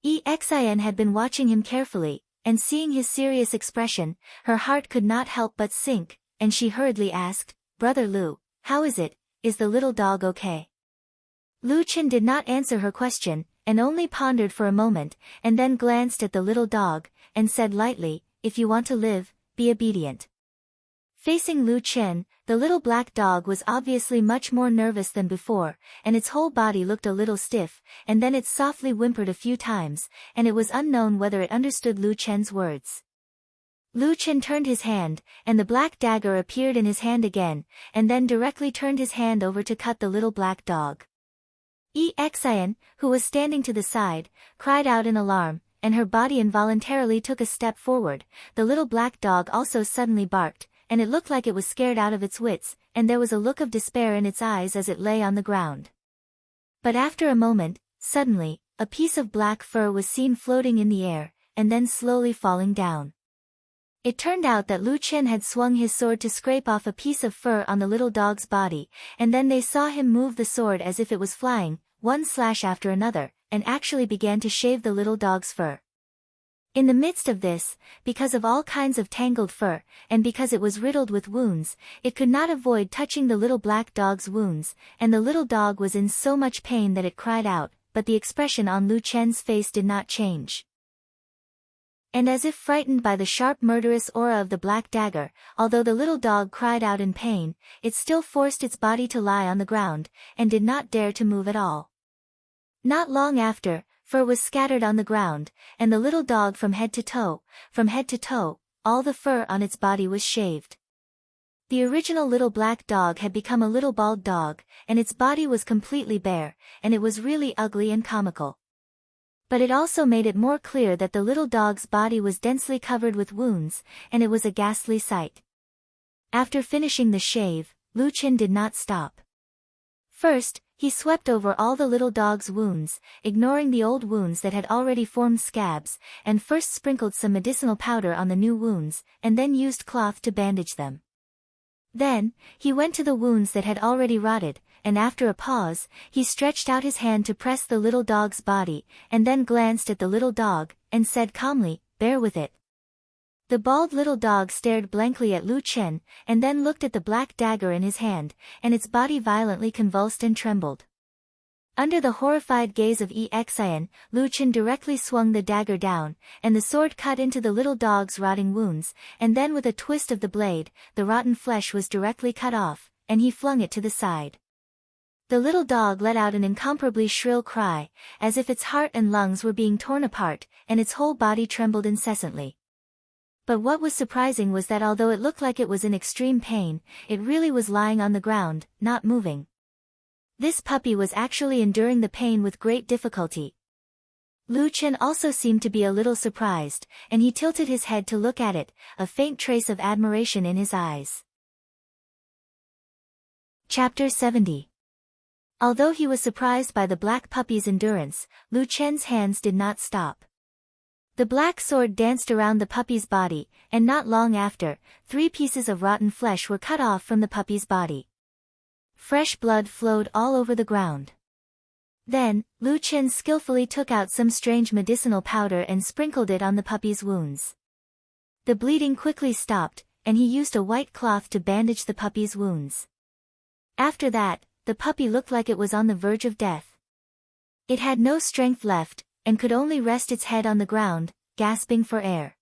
Xin had been watching him carefully, and seeing his serious expression, her heart could not help but sink, and she hurriedly asked, "Brother Lu, how is it? Is the little dog okay?" Lu Chen did not answer her question, and only pondered for a moment, and then glanced at the little dog, and said lightly, "If you want to live, be obedient." Facing Lu Chen, the little black dog was obviously much more nervous than before, and its whole body looked a little stiff, and then it softly whimpered a few times, and it was unknown whether it understood Lu Chen's words. Lu Chen turned his hand, and the black dagger appeared in his hand again, and then directly turned his hand over to cut the little black dog. Xin, who was standing to the side, cried out in alarm, and her body involuntarily took a step forward. The little black dog also suddenly barked, and it looked like it was scared out of its wits, and there was a look of despair in its eyes as it lay on the ground. But after a moment, suddenly, a piece of black fur was seen floating in the air, and then slowly falling down. It turned out that Lu Chen had swung his sword to scrape off a piece of fur on the little dog's body, and then they saw him move the sword as if it was flying, one slash after another, and actually began to shave the little dog's fur. In the midst of this, because of all kinds of tangled fur, and because it was riddled with wounds, it could not avoid touching the little black dog's wounds, and the little dog was in so much pain that it cried out, but the expression on Lu Chen's face did not change. And as if frightened by the sharp murderous aura of the black dagger, although the little dog cried out in pain, it still forced its body to lie on the ground, and did not dare to move at all. Not long after, fur was scattered on the ground, and the little dog from head to toe, all the fur on its body was shaved. The original little black dog had become a little bald dog, and its body was completely bare, and it was really ugly and comical. But it also made it more clear that the little dog's body was densely covered with wounds, and it was a ghastly sight. After finishing the shave, Lu Chen did not stop. First, he swept over all the little dog's wounds, ignoring the old wounds that had already formed scabs, and first sprinkled some medicinal powder on the new wounds, and then used cloth to bandage them. Then, he went to the wounds that had already rotted, and after a pause, he stretched out his hand to press the little dog's body, and then glanced at the little dog, and said calmly, "Bear with it." The bald little dog stared blankly at Lu Chen, and then looked at the black dagger in his hand, and its body violently convulsed and trembled. Under the horrified gaze of Xin, Lu Chen directly swung the dagger down, and the sword cut into the little dog's rotting wounds, and then with a twist of the blade, the rotten flesh was directly cut off, and he flung it to the side. The little dog let out an incomparably shrill cry, as if its heart and lungs were being torn apart, and its whole body trembled incessantly. But what was surprising was that although it looked like it was in extreme pain, it really was lying on the ground, not moving. This puppy was actually enduring the pain with great difficulty. Lu Chen also seemed to be a little surprised, and he tilted his head to look at it, a faint trace of admiration in his eyes. Chapter 70. Although he was surprised by the black puppy's endurance, Lu Chen's hands did not stop. The black sword danced around the puppy's body, and not long after, 3 pieces of rotten flesh were cut off from the puppy's body. Fresh blood flowed all over the ground. Then, Lu Chen skillfully took out some strange medicinal powder and sprinkled it on the puppy's wounds. The bleeding quickly stopped, and he used a white cloth to bandage the puppy's wounds. After that, the puppy looked like it was on the verge of death. It had no strength left, and could only rest its head on the ground, gasping for air.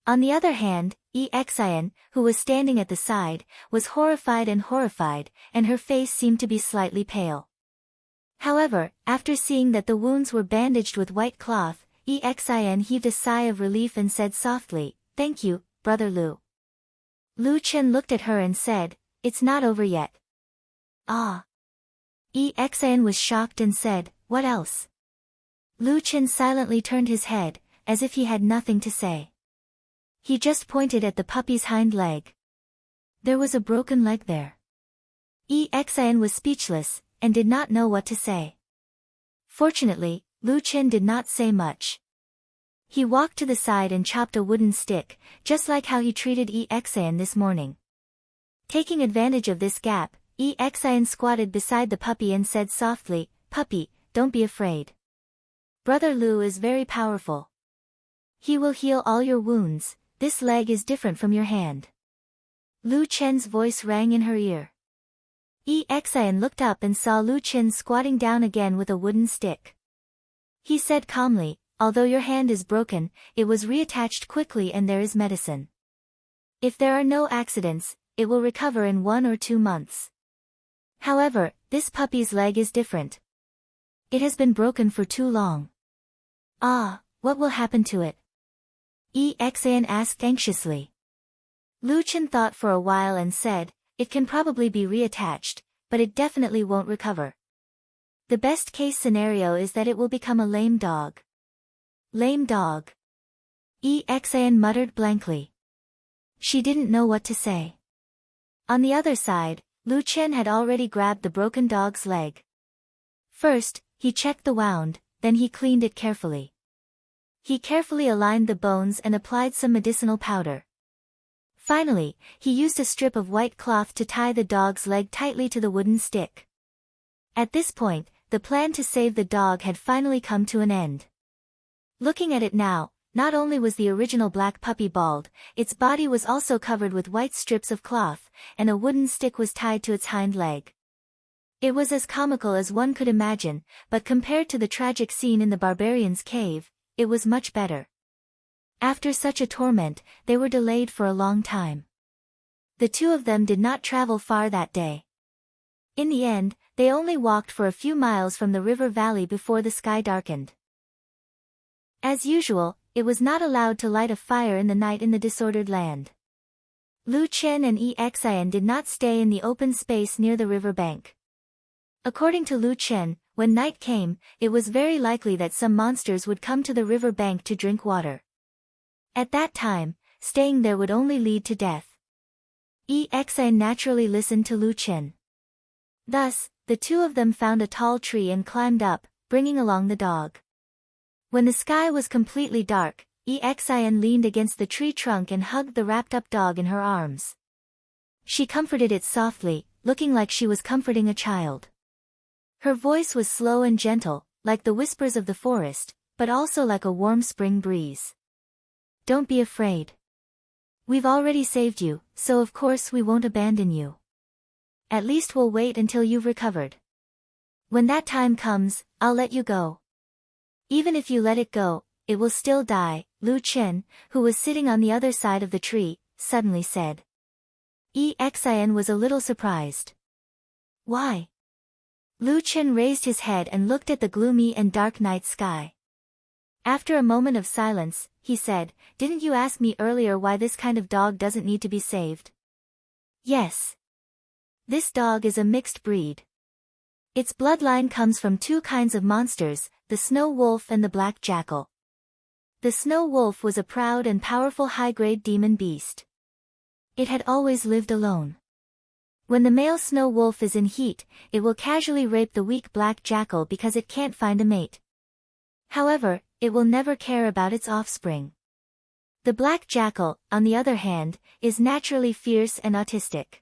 On the other hand, Xin, who was standing at the side, was horrified, and her face seemed to be slightly pale. However, after seeing that the wounds were bandaged with white cloth, Xin heaved a sigh of relief and said softly, "Thank you, Brother Lu." Lu Chen looked at her and said, "It's not over yet." "Ah." Xin was shocked and said, "What else?" Lu Chen silently turned his head, as if he had nothing to say. He just pointed at the puppy's hind leg. There was a broken leg there. Xin was speechless, and did not know what to say. Fortunately, Lu Chen did not say much. He walked to the side and chopped a wooden stick, just like how he treated Exian this morning. Taking advantage of this gap, Exian squatted beside the puppy and said softly, "Puppy, don't be afraid. Brother Lu is very powerful. He will heal all your wounds. This leg is different from your hand." Lu Chen's voice rang in her ear. Exian looked up and saw Lu Chen squatting down again with a wooden stick. He said calmly, "Although your hand is broken, it was reattached quickly and there is medicine. If there are no accidents, it will recover in 1 or 2 months. However, this puppy's leg is different. It has been broken for too long." "Ah, what will happen to it?" Exian asked anxiously. Lu Chen thought for a while and said, "It can probably be reattached, but it definitely won't recover. The best case scenario is that it will become a lame dog." "Lame dog?" Exian muttered blankly. She didn't know what to say. On the other side, Lu Chen had already grabbed the broken dog's leg. First, he checked the wound, then he cleaned it carefully. He carefully aligned the bones and applied some medicinal powder. Finally, he used a strip of white cloth to tie the dog's leg tightly to the wooden stick. At this point, the plan to save the dog had finally come to an end. Looking at it now, not only was the original black puppy bald, its body was also covered with white strips of cloth, and a wooden stick was tied to its hind leg. It was as comical as one could imagine, but compared to the tragic scene in the barbarian's cave, it was much better. After such a torment, they were delayed for a long time. The two of them did not travel far that day. In the end, they only walked for a few miles from the river valley before the sky darkened. As usual, it was not allowed to light a fire in the night in the disordered land. Lu Chen and Exian did not stay in the open space near the river bank. According to Lu Chen, when night came, it was very likely that some monsters would come to the river bank to drink water. At that time, staying there would only lead to death. Exian naturally listened to Lu Chen. Thus, the two of them found a tall tree and climbed up, bringing along the dog. When the sky was completely dark, Exian leaned against the tree trunk and hugged the wrapped-up dog in her arms. She comforted it softly, looking like she was comforting a child. Her voice was slow and gentle, like the whispers of the forest, but also like a warm spring breeze. "Don't be afraid. We've already saved you, so of course we won't abandon you. At least we'll wait until you've recovered. When that time comes, I'll let you go. Even if you let it go, it will still die," Lu Chen, who was sitting on the other side of the tree, suddenly said. Exian was a little surprised. "Why?" Lu Chen raised his head and looked at the gloomy and dark night sky. After a moment of silence, he said, "Didn't you ask me earlier why this kind of dog doesn't need to be saved?" "Yes. This dog is a mixed breed. Its bloodline comes from 2 kinds of monsters, the snow wolf and the black jackal. The snow wolf was a proud and powerful high-grade demon beast. It had always lived alone. When the male snow wolf is in heat, it will casually rape the weak black jackal because it can't find a mate. However, it will never care about its offspring. The black jackal, on the other hand, is naturally fierce and autistic.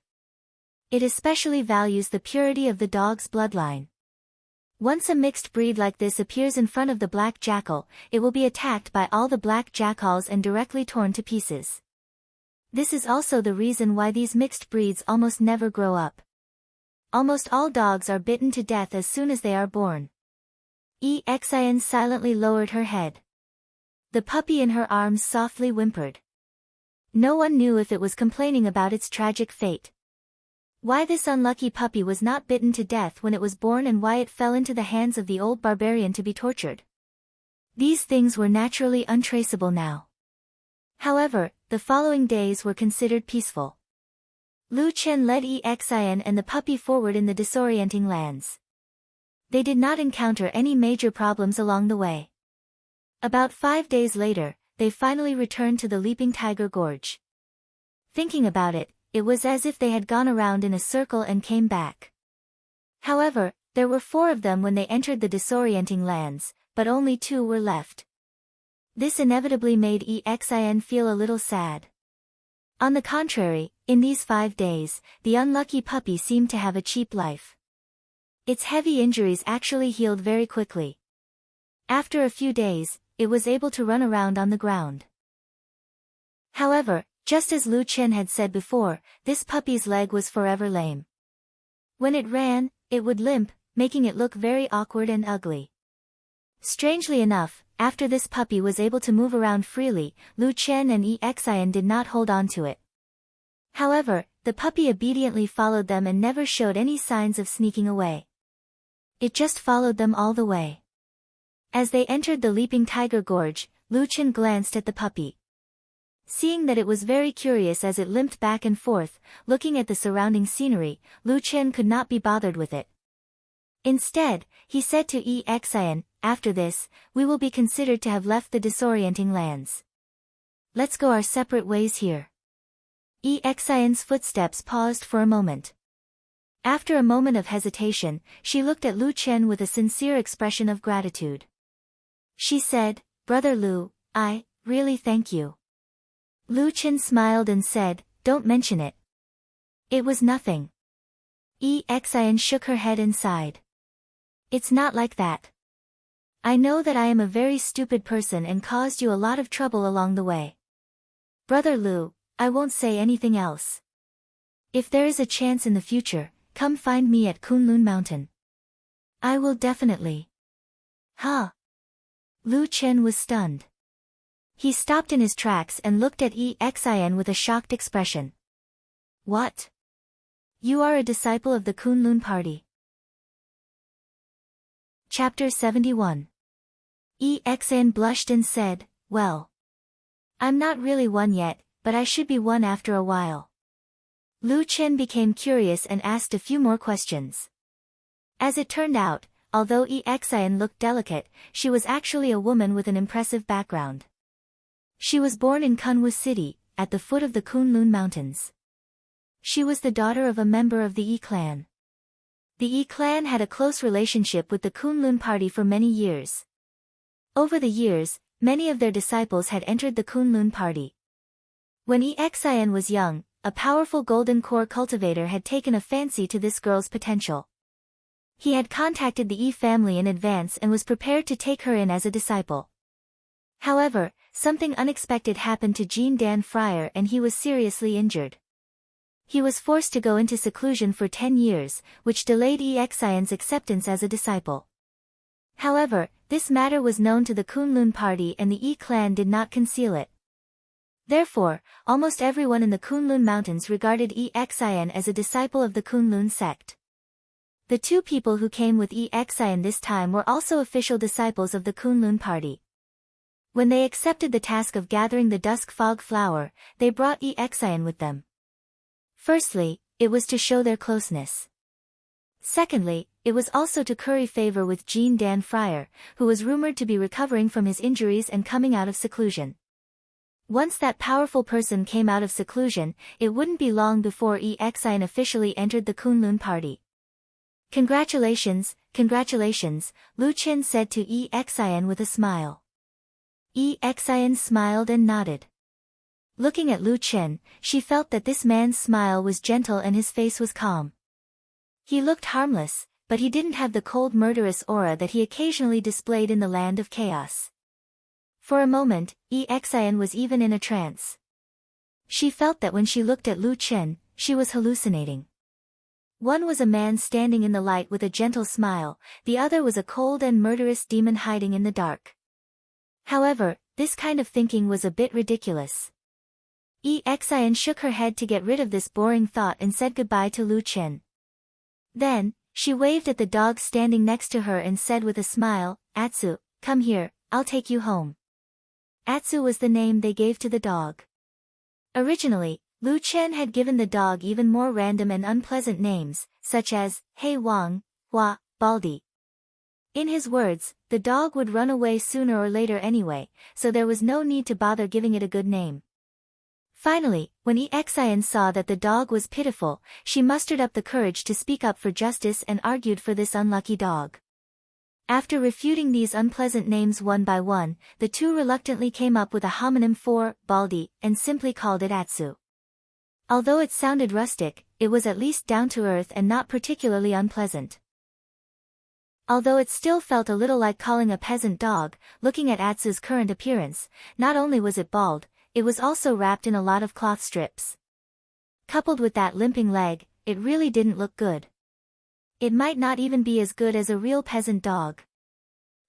It especially values the purity of the dog's bloodline. Once a mixed breed like this appears in front of the black jackal, it will be attacked by all the black jackals and directly torn to pieces. This is also the reason why these mixed breeds almost never grow up. Almost all dogs are bitten to death as soon as they are born." Exian silently lowered her head. The puppy in her arms softly whimpered. No one knew if it was complaining about its tragic fate. Why this unlucky puppy was not bitten to death when it was born and why it fell into the hands of the old barbarian to be tortured. These things were naturally untraceable now. However, the following days were considered peaceful. Lu Chen led Exian and the puppy forward in the disorienting lands. They did not encounter any major problems along the way. About 5 days later, they finally returned to the Leaping Tiger Gorge. Thinking about it, it was as if they had gone around in a circle and came back. However, there were 4 of them when they entered the disorienting lands, but only 2 were left. This inevitably made Xin feel a little sad. On the contrary, in these 5 days, the unlucky puppy seemed to have a cheap life. Its heavy injuries actually healed very quickly. After a few days, it was able to run around on the ground. However, just as Lu Chen had said before, this puppy's leg was forever lame. When it ran, it would limp, making it look very awkward and ugly. Strangely enough, after this puppy was able to move around freely, Lu Chen and Xin did not hold on to it. However, the puppy obediently followed them and never showed any signs of sneaking away. It just followed them all the way. As they entered the Leaping Tiger Gorge, Lu Chen glanced at the puppy. Seeing that it was very curious as it limped back and forth, looking at the surrounding scenery, Lu Chen could not be bothered with it. Instead, he said to Xin, "After this, we will be considered to have left the disorienting lands. Let's go our separate ways here." Xin's footsteps paused for a moment. After a moment of hesitation, she looked at Lu Chen with a sincere expression of gratitude. She said, "Brother Lu, I really thank you." Lu Chen smiled and said, "Don't mention it. It was nothing." Xin shook her head and sighed. "It's not like that. I know that I am a very stupid person and caused you a lot of trouble along the way. Brother Lu, I won't say anything else. If there is a chance in the future, come find me at Kunlun Mountain. I will definitely." Huh? Lu Chen was stunned. He stopped in his tracks and looked at Xin with a shocked expression. "What? You are a disciple of the Kunlun party?" Chapter 71. Xin blushed and said, "Well, I'm not really one yet, but I should be one after a while." Lu Chen became curious and asked a few more questions. As it turned out, although Xin looked delicate, she was actually a woman with an impressive background. She was born in Kunwu City, at the foot of the Kunlun Mountains. She was the daughter of a member of the Yi clan. The Yi clan had a close relationship with the Kunlun party for many years. Over the years, many of their disciples had entered the Kunlun party. When Xin was young, a powerful golden core cultivator had taken a fancy to this girl's potential. He had contacted the Yi family in advance and was prepared to take her in as a disciple. However, something unexpected happened to Jean Dan Friar and he was seriously injured. He was forced to go into seclusion for 10 years, which delayed Xin's acceptance as a disciple. However, this matter was known to the Kunlun party and the Yi clan did not conceal it. Therefore, almost everyone in the Kunlun Mountains regarded Xin as a disciple of the Kunlun sect. The two people who came with Xin this time were also official disciples of the Kunlun party. When they accepted the task of gathering the dusk fog flower, they brought Xin with them. Firstly, it was to show their closeness. Secondly, it was also to curry favor with Jean Dan Friar, who was rumored to be recovering from his injuries and coming out of seclusion. Once that powerful person came out of seclusion, it wouldn't be long before Xin officially entered the Kunlun party. "Congratulations, congratulations," Lu Chen said to Xin with a smile. Xin smiled and nodded. Looking at Lu Chen, she felt that this man's smile was gentle and his face was calm. He looked harmless, but he didn't have the cold murderous aura that he occasionally displayed in the land of chaos. For a moment, Xin was even in a trance. She felt that when she looked at Lu Chen, she was hallucinating. One was a man standing in the light with a gentle smile, the other was a cold and murderous demon hiding in the dark. However, this kind of thinking was a bit ridiculous. Xin shook her head to get rid of this boring thought and said goodbye to Lu Chen. Then, she waved at the dog standing next to her and said with a smile, "Atsu, come here, I'll take you home." Atsu was the name they gave to the dog. Originally, Lu Chen had given the dog even more random and unpleasant names, such as, Hey Wang, Hua, Baldi. In his words, the dog would run away sooner or later anyway, so there was no need to bother giving it a good name. Finally, when Xin saw that the dog was pitiful, she mustered up the courage to speak up for justice and argued for this unlucky dog. After refuting these unpleasant names one by one, the two reluctantly came up with a homonym for Baldi and simply called it Atsu. Although it sounded rustic, it was at least down to earth and not particularly unpleasant. Although it still felt a little like calling a peasant dog, looking at Atsu's current appearance, not only was it bald, it was also wrapped in a lot of cloth strips. Coupled with that limping leg, it really didn't look good. It might not even be as good as a real peasant dog.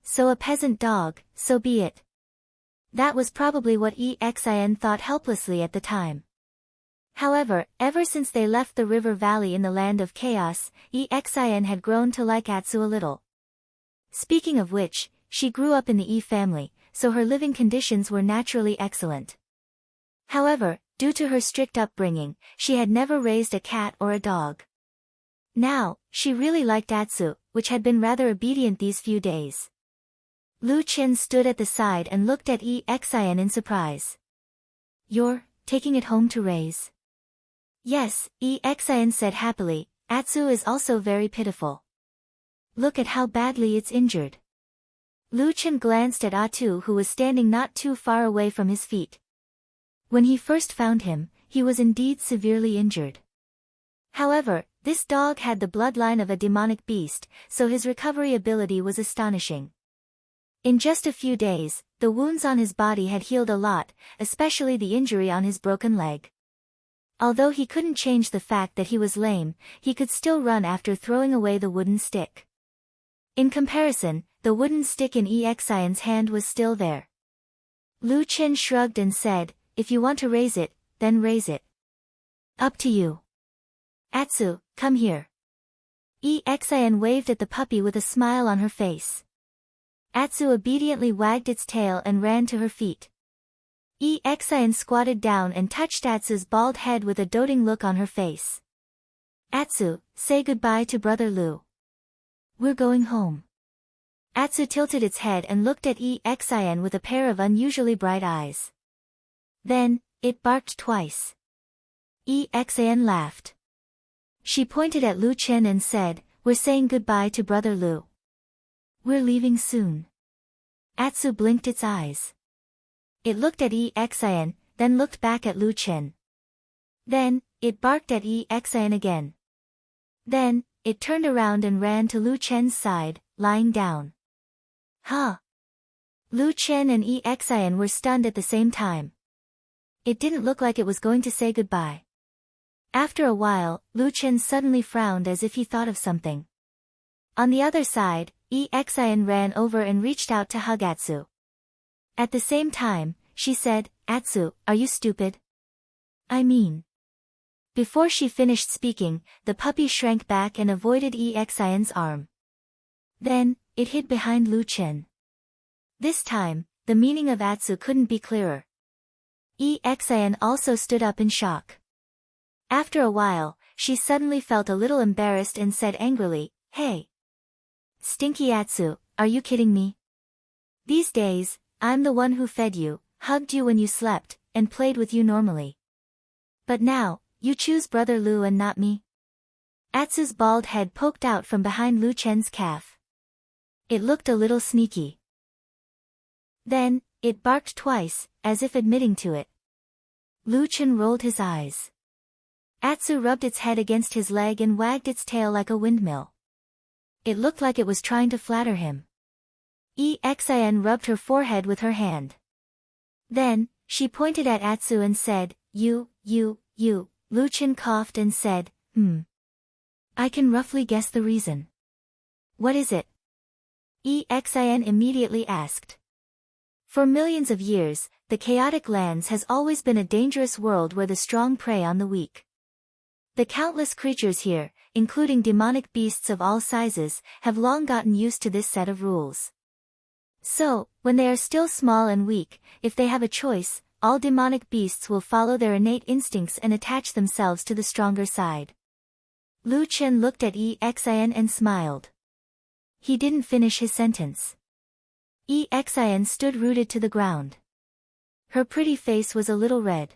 So a peasant dog, so be it. That was probably what Exin thought helplessly at the time. However, ever since they left the river valley in the land of chaos, Exin had grown to like Atsu a little. Speaking of which, she grew up in the E family, so her living conditions were naturally excellent. However, due to her strict upbringing, she had never raised a cat or a dog. Now, she really liked Atsu, which had been rather obedient these few days. Lu Qin stood at the side and looked at Exin in surprise. "You're taking it home to raise?" "Yes," Exin said happily, "Atsu is also very pitiful. Look at how badly it's injured." Lu Qin glanced at Atu, who was standing not too far away from his feet. When he first found him, he was indeed severely injured. However, this dog had the bloodline of a demonic beast, so his recovery ability was astonishing. In just a few days, the wounds on his body had healed a lot, especially the injury on his broken leg. Although he couldn't change the fact that he was lame, he could still run after throwing away the wooden stick. In comparison, the wooden stick in Exin's hand was still there. Lu Qin shrugged and said, "If you want to raise it, then raise it. Up to you. Atsu, come here." Exin waved at the puppy with a smile on her face. Atsu obediently wagged its tail and ran to her feet. Exin squatted down and touched Atsu's bald head with a doting look on her face. "Atsu, say goodbye to Brother Lu. We're going home." Atsu tilted its head and looked at Exin with a pair of unusually bright eyes. Then, it barked twice. Exin laughed. She pointed at Lu Qin and said, "We're saying goodbye to Brother Lu. We're leaving soon." Atsu blinked its eyes. It looked at Exin, then looked back at Lu Qin. Then, it barked at Exin again. Then, it turned around and ran to Lu Qin's side, lying down. Huh! Lu Qin and Exin were stunned at the same time. It didn't look like it was going to say goodbye. After a while, Lu Qin suddenly frowned as if he thought of something. On the other side, Exin ran over and reached out to hug Atsu. At the same time, she said, "Atsu, are you stupid? I mean..." Before she finished speaking, the puppy shrank back and avoided Exin's arm. Then, it hid behind Lu Qin. This time, the meaning of Atsu couldn't be clearer. Exin also stood up in shock. After a while, she suddenly felt a little embarrassed and said angrily, "Hey! Stinky Atsu, are you kidding me? These days, I'm the one who fed you, hugged you when you slept, and played with you normally. But now, you choose Brother Lu and not me?" Atsu's bald head poked out from behind Lu Chen's calf. It looked a little sneaky. Then, it barked twice, as if admitting to it. Lu Chen rolled his eyes. Atsu rubbed its head against his leg and wagged its tail like a windmill. It looked like it was trying to flatter him. Exin rubbed her forehead with her hand. Then, she pointed at Atsu and said, you. Lu Chen coughed and said, I can roughly guess the reason. What is it? Exin immediately asked. For millions of years, the chaotic lands has always been a dangerous world where the strong prey on the weak. The countless creatures here, including demonic beasts of all sizes, have long gotten used to this set of rules. So, when they are still small and weak, if they have a choice, all demonic beasts will follow their innate instincts and attach themselves to the stronger side. Lu Chen looked at Exin and smiled. He didn't finish his sentence. Exin stood rooted to the ground. Her pretty face was a little red.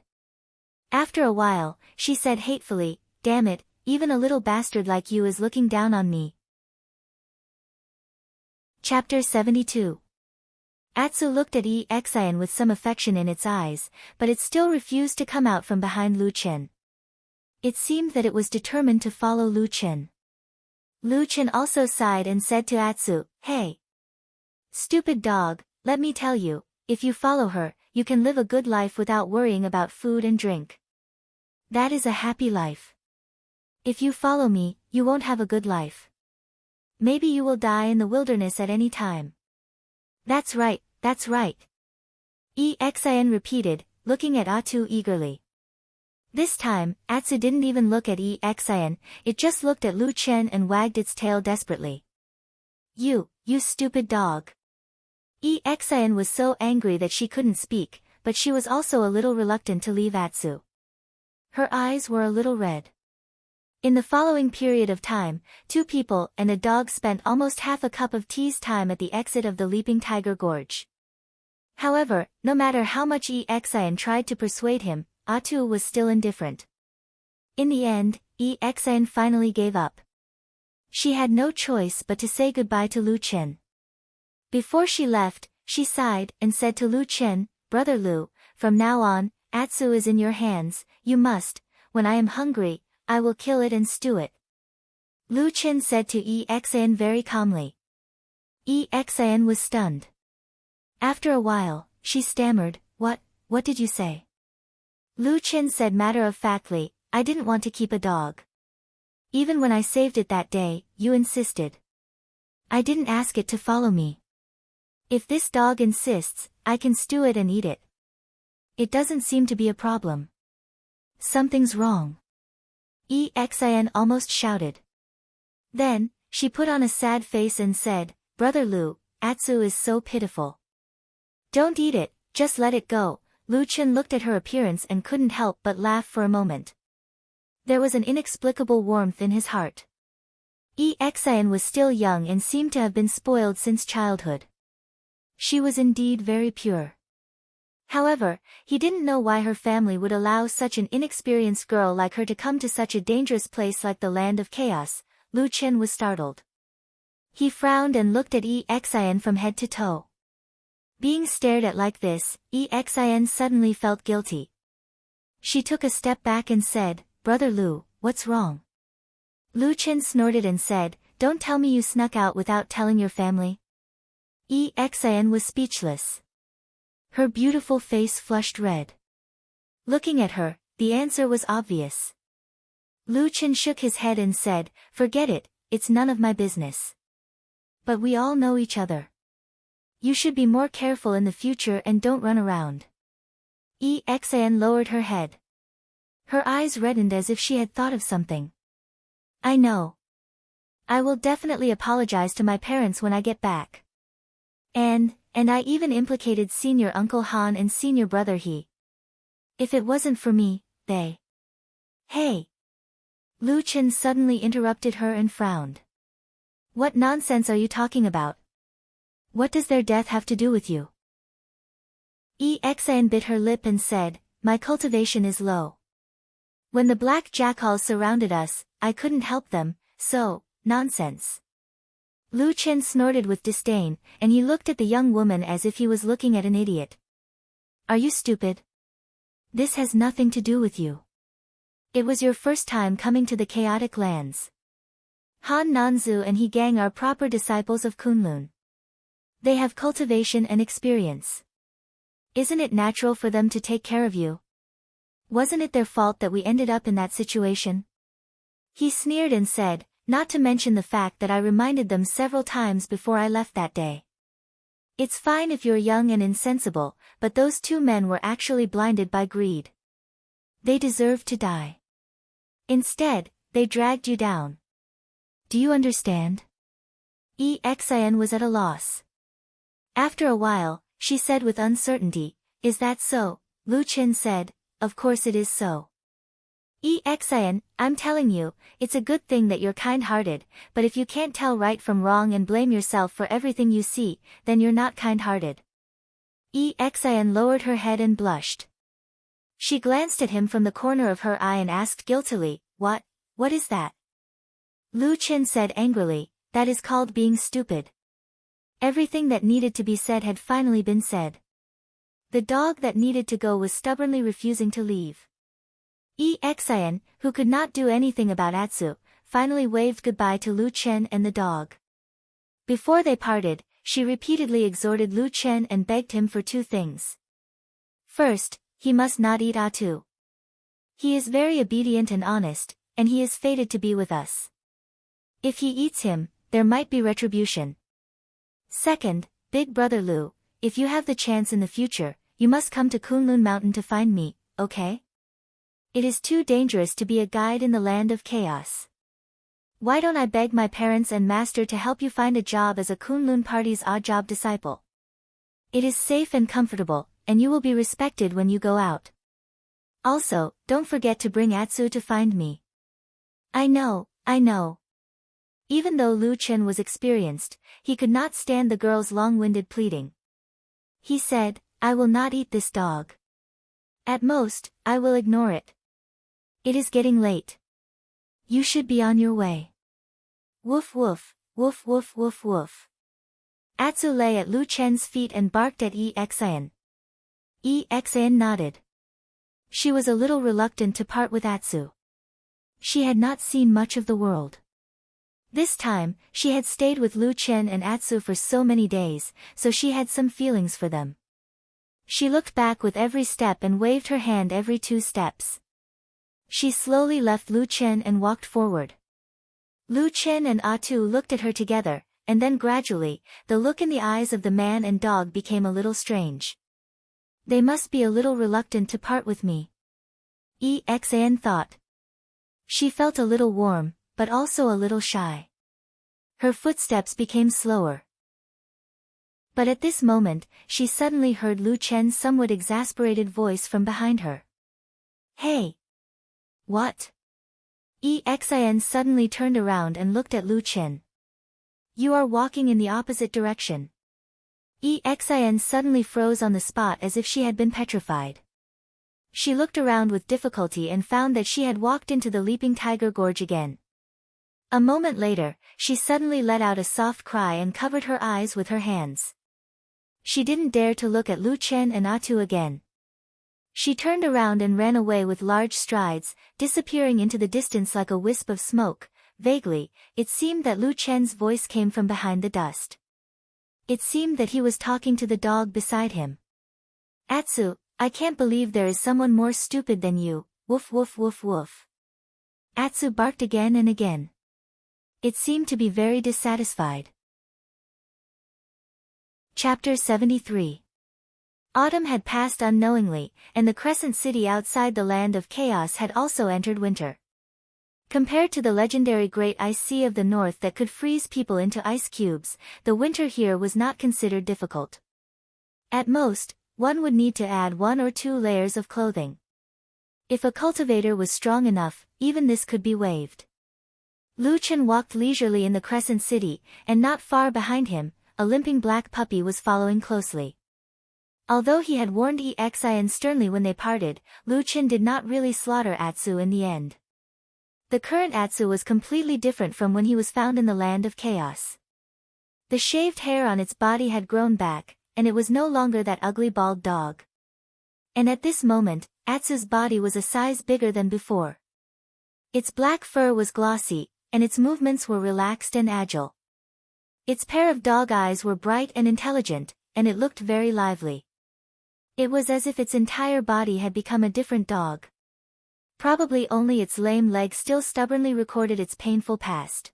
After a while, she said hatefully, "Damn it, even a little bastard like you is looking down on me." Chapter 72. Atsu looked at Exian with some affection in its eyes, but it still refused to come out from behind Lu Chen. It seemed that it was determined to follow Lu Chen. Lu Chen also sighed and said to Atsu, "Hey, stupid dog, let me tell you, if you follow her, you can live a good life without worrying about food and drink. That is a happy life. If you follow me, you won't have a good life. Maybe you will die in the wilderness at any time." That's right, that's right. Exian repeated, looking at Atsu eagerly. This time, Atsu didn't even look at Exian, it just looked at Lu Chen and wagged its tail desperately. You stupid dog. Exian was so angry that she couldn't speak, but she was also a little reluctant to leave Atsu. Her eyes were a little red. In the following period of time, 2 people and a dog spent almost half a cup of tea's time at the exit of the Leaping Tiger Gorge. However, no matter how much Exian tried to persuade him, Atsu was still indifferent. In the end, Exian finally gave up. She had no choice but to say goodbye to Lu Chen. Before she left, she sighed and said to Lu Chen, "Brother Lu, from now on, Atsu is in your hands, you must, when I am hungry, I will kill it and stew it." Lu Chen said to Exian very calmly. Exian was stunned. After a while, she stammered, What did you say?" Lu Chen said matter-of-factly, "I didn't want to keep a dog. Even when I saved it that day, you insisted. I didn't ask it to follow me. If this dog insists, I can stew it and eat it. It doesn't seem to be a problem." "Something's wrong," Exian almost shouted. Then, she put on a sad face and said, "Brother Lu, Atsu is so pitiful. Don't eat it, just let it go." Lu Chen looked at her appearance and couldn't help but laugh for a moment. There was an inexplicable warmth in his heart. Exian was still young and seemed to have been spoiled since childhood. She was indeed very pure. However, he didn't know why her family would allow such an inexperienced girl like her to come to such a dangerous place like the Land of Chaos. Lu Chen was startled. He frowned and looked at Exian from head to toe. Being stared at like this, Exian suddenly felt guilty. She took a step back and said, "Brother Lu, what's wrong?" Lu Chen snorted and said, "Don't tell me you snuck out without telling your family." Exian was speechless. Her beautiful face flushed red. Looking at her, the answer was obvious. Lu Chen shook his head and said, "Forget it, it's none of my business. But we all know each other. You should be more careful in the future and don't run around." Exian lowered her head. Her eyes reddened as if she had thought of something. "I know. I will definitely apologize to my parents when I get back. And I even implicated Senior Uncle Han and Senior Brother He. If it wasn't for me, they..." "Hey!" Lu Chen suddenly interrupted her and frowned. "What nonsense are you talking about? What does their death have to do with you?" Exian bit her lip and said, "My cultivation is low. When the black jackals surrounded us, I couldn't help them, so, nonsense." Lu Chen snorted with disdain, and he looked at the young woman as if he was looking at an idiot. "Are you stupid? This has nothing to do with you. It was your first time coming to the chaotic lands. Han Nanzu and He Gang are proper disciples of Kunlun. They have cultivation and experience. Isn't it natural for them to take care of you? Wasn't it their fault that we ended up in that situation?" He sneered and said, "Not to mention the fact that I reminded them several times before I left that day. It's fine if you're young and insensible, but those 2 men were actually blinded by greed. They deserved to die. Instead, they dragged you down. Do you understand?" Exian was at a loss. After a while, she said with uncertainty, "Is that so?" Lu Chen said, "Of course it is so. Exian, I'm telling you, it's a good thing that you're kind-hearted, but if you can't tell right from wrong and blame yourself for everything you see, then you're not kind-hearted." Exian lowered her head and blushed. She glanced at him from the corner of her eye and asked guiltily, What is that?" Lu Chen said angrily, "That is called being stupid." Everything that needed to be said had finally been said. The dog that needed to go was stubbornly refusing to leave. Exin, who could not do anything about Atsu, finally waved goodbye to Lu Chen and the dog. Before they parted, she repeatedly exhorted Lu Chen and begged him for two things. First, he must not eat Atu. He is very obedient and honest, and he is fated to be with us. If he eats him, there might be retribution. Second, Big Brother Lu, if you have the chance in the future, you must come to Kunlun Mountain to find me, okay? It is too dangerous to be a guide in the land of chaos. Why don't I beg my parents and master to help you find a job as a Kunlun Party's odd job disciple? It is safe and comfortable, and you will be respected when you go out. Also, don't forget to bring Atsu to find me. I know. Even though Lu Chen was experienced, he could not stand the girl's long-winded pleading. He said, I will not eat this dog. At most, I will ignore it. It is getting late. You should be on your way. Woof woof, woof woof woof woof. Atsu lay at Lu Chen's feet and barked at Exin. Exin nodded. She was a little reluctant to part with Atsu. She had not seen much of the world. This time, she had stayed with Lu Chen and Atsu for so many days, so she had some feelings for them. She looked back with every step and waved her hand every 2 steps. She slowly left Lu Chen and walked forward. Lu Chen and Atu looked at her together, and then gradually, the look in the eyes of the man and dog became a little strange. They must be a little reluctant to part with me. Exan thought. She felt a little warm, but also a little shy. Her footsteps became slower. But at this moment, she suddenly heard Lu Chen's somewhat exasperated voice from behind her. Hey! What? Exin suddenly turned around and looked at Lu Chen. You are walking in the opposite direction. Exin suddenly froze on the spot as if she had been petrified. She looked around with difficulty and found that she had walked into the Leaping Tiger Gorge again. A moment later, she suddenly let out a soft cry and covered her eyes with her hands. She didn't dare to look at Lu Chen and Atu again. She turned around and ran away with large strides, disappearing into the distance like a wisp of smoke. Vaguely, it seemed that Lu Chen's voice came from behind the dust. It seemed that he was talking to the dog beside him. Atsu, I can't believe there is someone more stupid than you, woof woof woof woof. Atsu barked again and again. It seemed to be very dissatisfied. Chapter 73. Autumn had passed unknowingly, and the Crescent City outside the land of chaos had also entered winter. Compared to the legendary Great Ice Sea of the North that could freeze people into ice cubes, the winter here was not considered difficult. At most, one would need to add 1 or 2 layers of clothing. If a cultivator was strong enough, even this could be waived. Lu Chen walked leisurely in the Crescent City, and not far behind him, a limping black puppy was following closely. Although he had warned Exin sternly when they parted, Lu Chen did not really slaughter Atsu in the end. The current Atsu was completely different from when he was found in the land of chaos. The shaved hair on its body had grown back, and it was no longer that ugly bald dog. And at this moment, Atsu's body was a size bigger than before. Its black fur was glossy, and its movements were relaxed and agile. Its pair of dog eyes were bright and intelligent, and it looked very lively. It was as if its entire body had become a different dog. Probably only its lame leg still stubbornly recorded its painful past.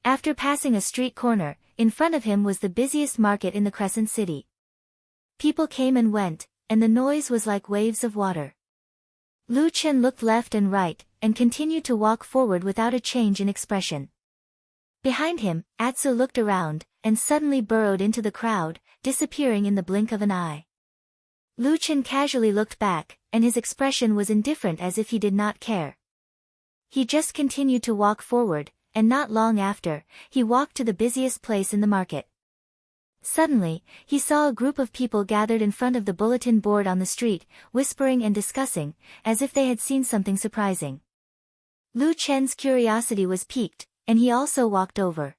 After passing a street corner, in front of him was the busiest market in the Crescent City. People came and went, and the noise was like waves of water. Lu Chen looked left and right, and continued to walk forward without a change in expression. Behind him, Atsu looked around, and suddenly burrowed into the crowd, disappearing in the blink of an eye. Lu Chen casually looked back, and his expression was indifferent as if he did not care. He just continued to walk forward, and not long after, he walked to the busiest place in the market. Suddenly, he saw a group of people gathered in front of the bulletin board on the street, whispering and discussing, as if they had seen something surprising. Lu Chen's curiosity was piqued, and he also walked over.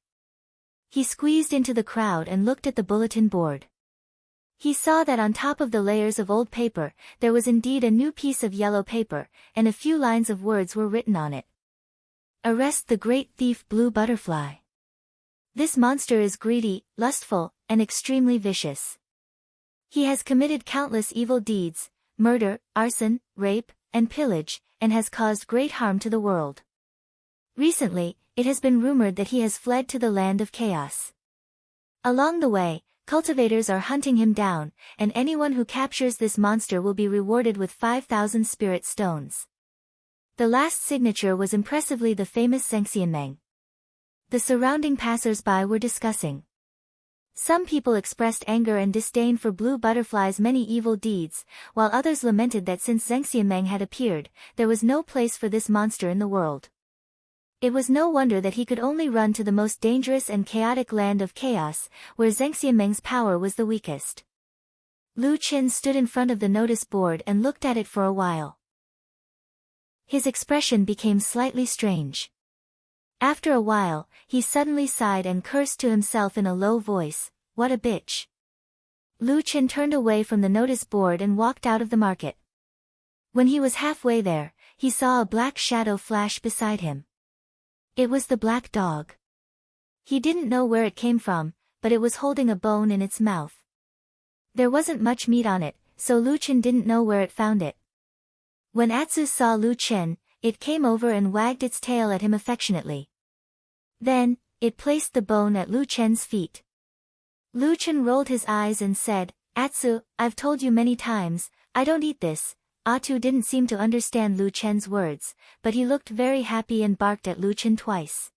He squeezed into the crowd and looked at the bulletin board. He saw that on top of the layers of old paper, there was indeed a new piece of yellow paper, and a few lines of words were written on it. Arrest the great thief Blue Butterfly. This monster is greedy, lustful, and extremely vicious. He has committed countless evil deeds, murder, arson, rape, and pillage, and has caused great harm to the world. Recently, it has been rumored that he has fled to the land of chaos. Along the way, cultivators are hunting him down, and anyone who captures this monster will be rewarded with 5,000 spirit stones. The last signature was impressively the famous Zhengxianmeng. The surrounding passers-by were discussing. Some people expressed anger and disdain for Blue Butterfly's many evil deeds, while others lamented that since Zhengxianmeng had appeared, there was no place for this monster in the world. It was no wonder that he could only run to the most dangerous and chaotic land of chaos, where Zhengxianmeng's power was the weakest. Lu Qin stood in front of the notice board and looked at it for a while. His expression became slightly strange. After a while, he suddenly sighed and cursed to himself in a low voice, "What a bitch." Lu Qin turned away from the notice board and walked out of the market. When he was halfway there, he saw a black shadow flash beside him. It was the black dog. He didn't know where it came from, but it was holding a bone in its mouth. There wasn't much meat on it, so Lu Qin didn't know where it found it. When Atsu saw Lu Qin, it came over and wagged its tail at him affectionately. Then, it placed the bone at Lu Qin's feet. Lu Qin rolled his eyes and said, "Atsu, I've told you many times, I don't eat this." Atsu didn't seem to understand Lu Qin's words, but he looked very happy and barked at Lu Qin twice.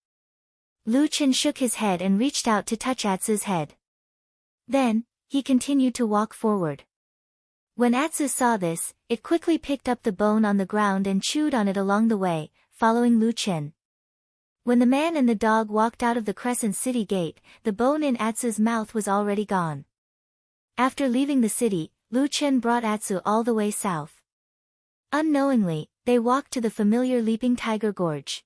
Lu Qin shook his head and reached out to touch Atsu's head. Then, he continued to walk forward. When Atsu saw this, it quickly picked up the bone on the ground and chewed on it along the way, following Lu Qin. When the man and the dog walked out of the Crescent City gate, the bone in Atsu's mouth was already gone. After leaving the city, Lu Qin brought Atsu all the way south. Unknowingly, they walked to the familiar Leaping Tiger Gorge.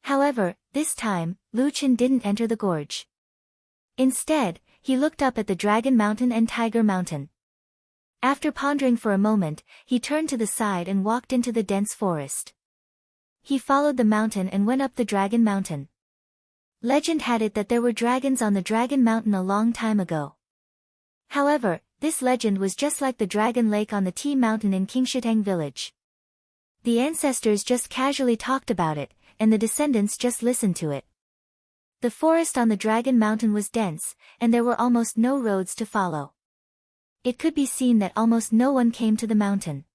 However, this time, Lu Qin didn't enter the gorge. Instead, he looked up at the Dragon Mountain and Tiger Mountain. After pondering for a moment, he turned to the side and walked into the dense forest. He followed the mountain and went up the Dragon Mountain. Legend had it that there were dragons on the Dragon Mountain a long time ago. However, this legend was just like the Dragon Lake on the Tea Mountain in Qingshitang village. The ancestors just casually talked about it, and the descendants just listened to it. The forest on the Dragon Mountain was dense, and there were almost no roads to follow. It could be seen that almost no one came to the mountain.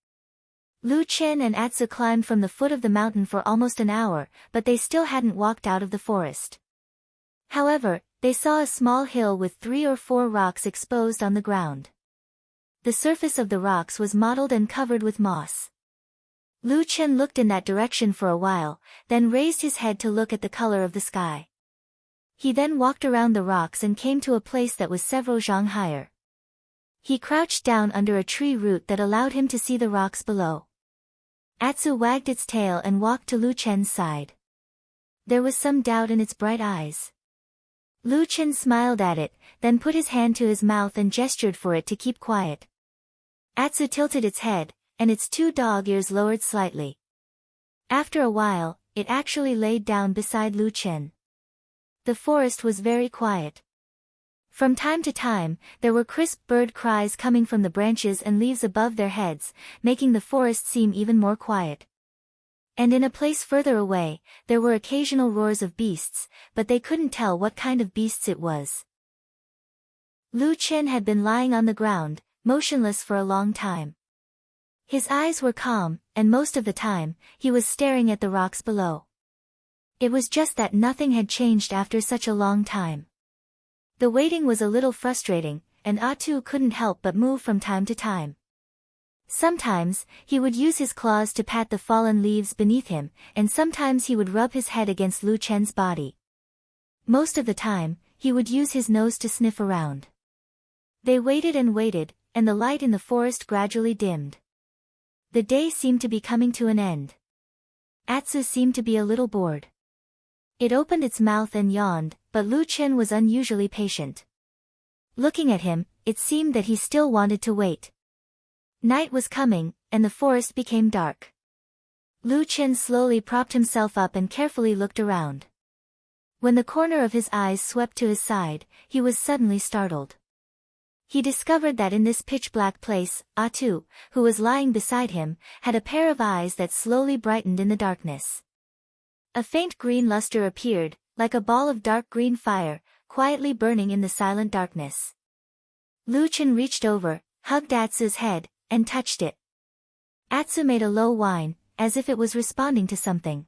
Lu Qin and Atsu climbed from the foot of the mountain for almost an hour, but they still hadn't walked out of the forest. However, they saw a small hill with 3 or 4 rocks exposed on the ground. The surface of the rocks was mottled and covered with moss. Lu Qin looked in that direction for a while, then raised his head to look at the color of the sky. He then walked around the rocks and came to a place that was several zhang higher. He crouched down under a tree root that allowed him to see the rocks below. Atsu wagged its tail and walked to Lu Qin's side. There was some doubt in its bright eyes. Lu Qin smiled at it, then put his hand to his mouth and gestured for it to keep quiet. Atsu tilted its head, and its 2 dog ears lowered slightly. After a while, it actually laid down beside Lu Qin. The forest was very quiet. From time to time, there were crisp bird cries coming from the branches and leaves above their heads, making the forest seem even more quiet. And in a place further away, there were occasional roars of beasts, but they couldn't tell what kind of beasts it was. Lu Qin had been lying on the ground, motionless for a long time. His eyes were calm, and most of the time, he was staring at the rocks below. It was just that nothing had changed after such a long time. The waiting was a little frustrating, and Atsu couldn't help but move from time to time. Sometimes, he would use his claws to pat the fallen leaves beneath him, and sometimes he would rub his head against Lu Qin's body. Most of the time, he would use his nose to sniff around. They waited and waited, and the light in the forest gradually dimmed. The day seemed to be coming to an end. Atsu seemed to be a little bored. It opened its mouth and yawned, but Lu Chen was unusually patient. Looking at him, it seemed that he still wanted to wait. Night was coming, and the forest became dark. Lu Chen slowly propped himself up and carefully looked around. When the corner of his eyes swept to his side, he was suddenly startled. He discovered that in this pitch-black place, Atu, who was lying beside him, had a pair of eyes that slowly brightened in the darkness. A faint green luster appeared, like a ball of dark green fire, quietly burning in the silent darkness. Lu Chen reached over, hugged Atsu's head, and touched it. Atsu made a low whine, as if it was responding to something.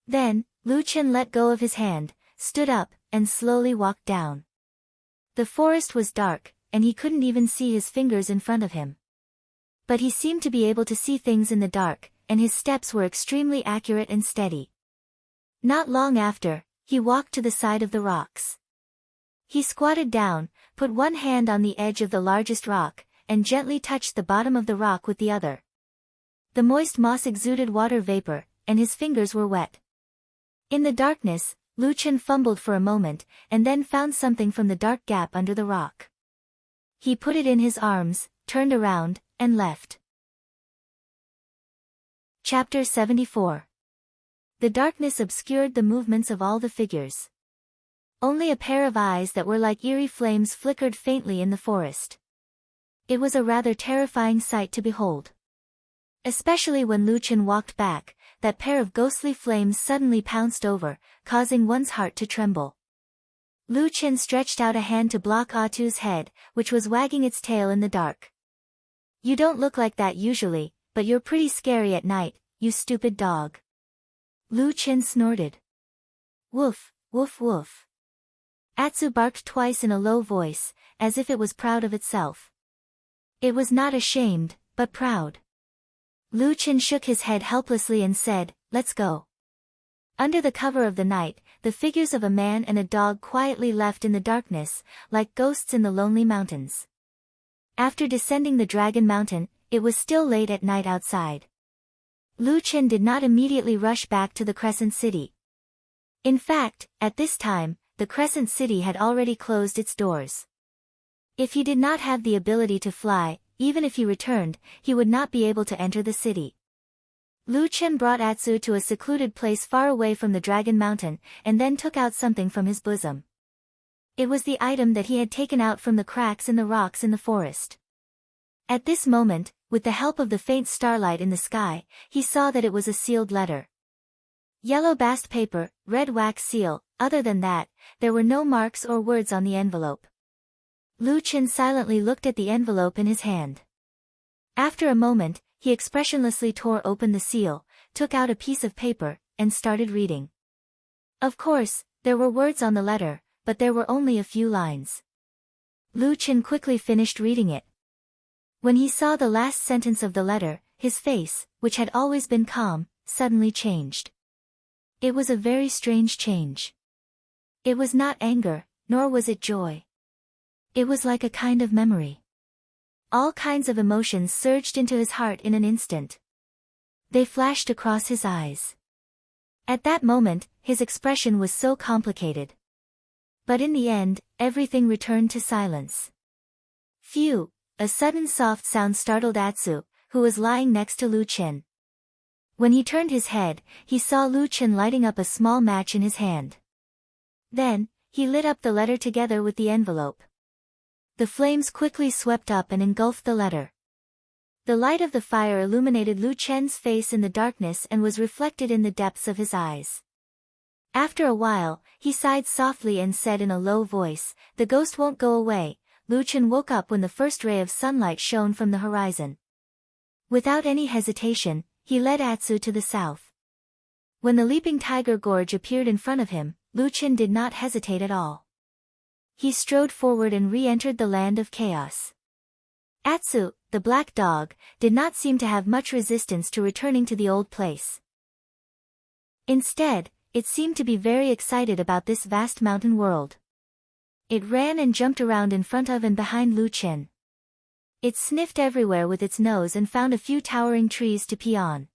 Then, Lu Chen let go of his hand, stood up, and slowly walked down. The forest was dark, and he couldn't even see his fingers in front of him. But he seemed to be able to see things in the dark, and his steps were extremely accurate and steady. Not long after, he walked to the side of the rocks. He squatted down, put one hand on the edge of the largest rock, and gently touched the bottom of the rock with the other. The moist moss exuded water vapor, and his fingers were wet. In the darkness, Lu Chen fumbled for a moment, and then found something from the dark gap under the rock. He put it in his arms, turned around, and left. Chapter 74. The darkness obscured the movements of all the figures. Only a pair of eyes that were like eerie flames flickered faintly in the forest. It was a rather terrifying sight to behold. Especially when Lu Chen walked back, that pair of ghostly flames suddenly pounced over, causing one's heart to tremble. Lu Chen stretched out a hand to block Atu's head, which was wagging its tail in the dark. "You don't look like that usually, but you're pretty scary at night, you stupid dog." Lu Chen snorted. "Woof, woof woof." Atsu barked twice in a low voice, as if it was proud of itself. It was not ashamed, but proud. Lu Chen shook his head helplessly and said, "Let's go." Under the cover of the night, the figures of a man and a dog quietly left in the darkness, like ghosts in the lonely mountains. After descending the Dragon Mountain, it was still late at night outside. Lu Chen did not immediately rush back to the Crescent City. In fact, at this time, the Crescent City had already closed its doors. If he did not have the ability to fly, even if he returned, he would not be able to enter the city. Lu Chen brought Atsu to a secluded place far away from the Dragon Mountain, and then took out something from his bosom. It was the item that he had taken out from the cracks in the rocks in the forest. At this moment, with the help of the faint starlight in the sky, he saw that it was a sealed letter. Yellow bast paper, red wax seal. Other than that, there were no marks or words on the envelope. Lu Chen silently looked at the envelope in his hand. After a moment, he expressionlessly tore open the seal, took out a piece of paper, and started reading. Of course, there were words on the letter, but there were only a few lines. Lu Chen quickly finished reading it. When he saw the last sentence of the letter, his face, which had always been calm, suddenly changed. It was a very strange change. It was not anger, nor was it joy. It was like a kind of memory. All kinds of emotions surged into his heart in an instant. They flashed across his eyes. At that moment, his expression was so complicated. But in the end, everything returned to silence. Phew! A sudden soft sound startled Atsu, who was lying next to Lu Chen. When he turned his head, he saw Lu Chen lighting up a small match in his hand. Then, he lit up the letter together with the envelope. The flames quickly swept up and engulfed the letter. The light of the fire illuminated Lu Chen's face in the darkness and was reflected in the depths of his eyes. After a while, he sighed softly and said in a low voice, "The ghost won't go away." Lu Chen woke up when the first ray of sunlight shone from the horizon. Without any hesitation, he led Atsu to the south. When the leaping tiger gorge appeared in front of him, Lu Chen did not hesitate at all. He strode forward and re-entered the land of chaos. Atsu, the black dog, did not seem to have much resistance to returning to the old place. Instead, it seemed to be very excited about this vast mountain world. It ran and jumped around in front of and behind Lu Chen. It sniffed everywhere with its nose and found a few towering trees to pee on.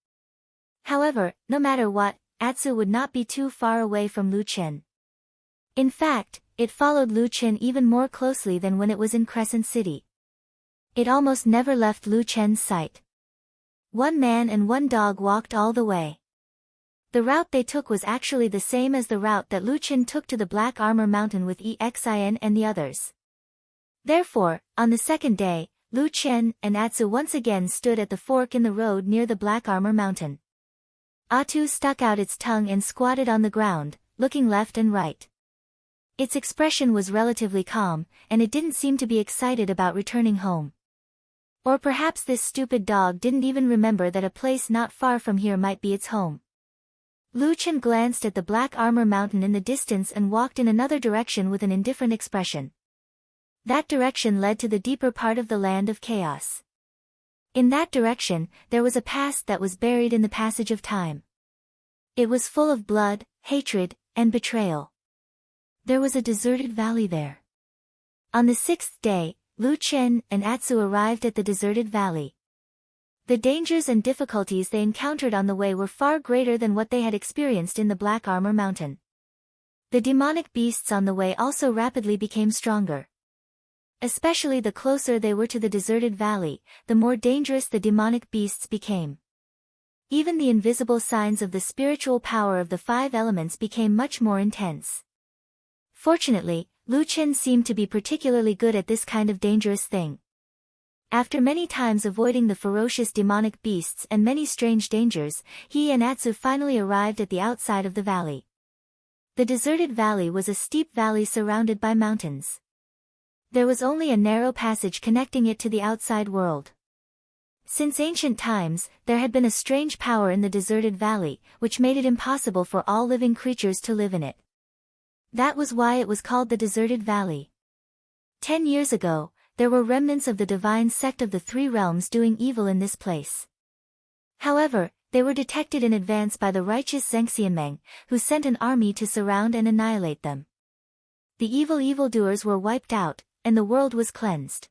However, no matter what, Atsu would not be too far away from Lu Chen. In fact, it followed Lu Chen even more closely than when it was in Crescent City. It almost never left Lu Chen's sight. One man and one dog walked all the way. The route they took was actually the same as the route that Lu Chen took to the Black Armor Mountain with Xin and the others. Therefore, on the second day, Lu Chen and Atsu once again stood at the fork in the road near the Black Armor Mountain. Atsu stuck out its tongue and squatted on the ground, looking left and right. Its expression was relatively calm, and it didn't seem to be excited about returning home. Or perhaps this stupid dog didn't even remember that a place not far from here might be its home. Lu Chen glanced at the Black Armor Mountain in the distance and walked in another direction with an indifferent expression. That direction led to the deeper part of the Land of Chaos. In that direction, there was a past that was buried in the passage of time. It was full of blood, hatred, and betrayal. There was a deserted valley there. On the sixth day, Lu Chen and Atsu arrived at the deserted valley. The dangers and difficulties they encountered on the way were far greater than what they had experienced in the Black Armor Mountain. The demonic beasts on the way also rapidly became stronger. Especially the closer they were to the deserted valley, the more dangerous the demonic beasts became. Even the invisible signs of the spiritual power of the five elements became much more intense. Fortunately, Lu Chen seemed to be particularly good at this kind of dangerous thing. After many times avoiding the ferocious demonic beasts and many strange dangers, he and Atsu finally arrived at the outside of the valley. The deserted valley was a steep valley surrounded by mountains. There was only a narrow passage connecting it to the outside world. Since ancient times, there had been a strange power in the deserted valley, which made it impossible for all living creatures to live in it. That was why it was called the Deserted Valley. 10 years ago, there were remnants of the divine sect of the Three Realms doing evil in this place. However, they were detected in advance by the righteous Zhengxianmeng, who sent an army to surround and annihilate them. The evildoers were wiped out, and the world was cleansed.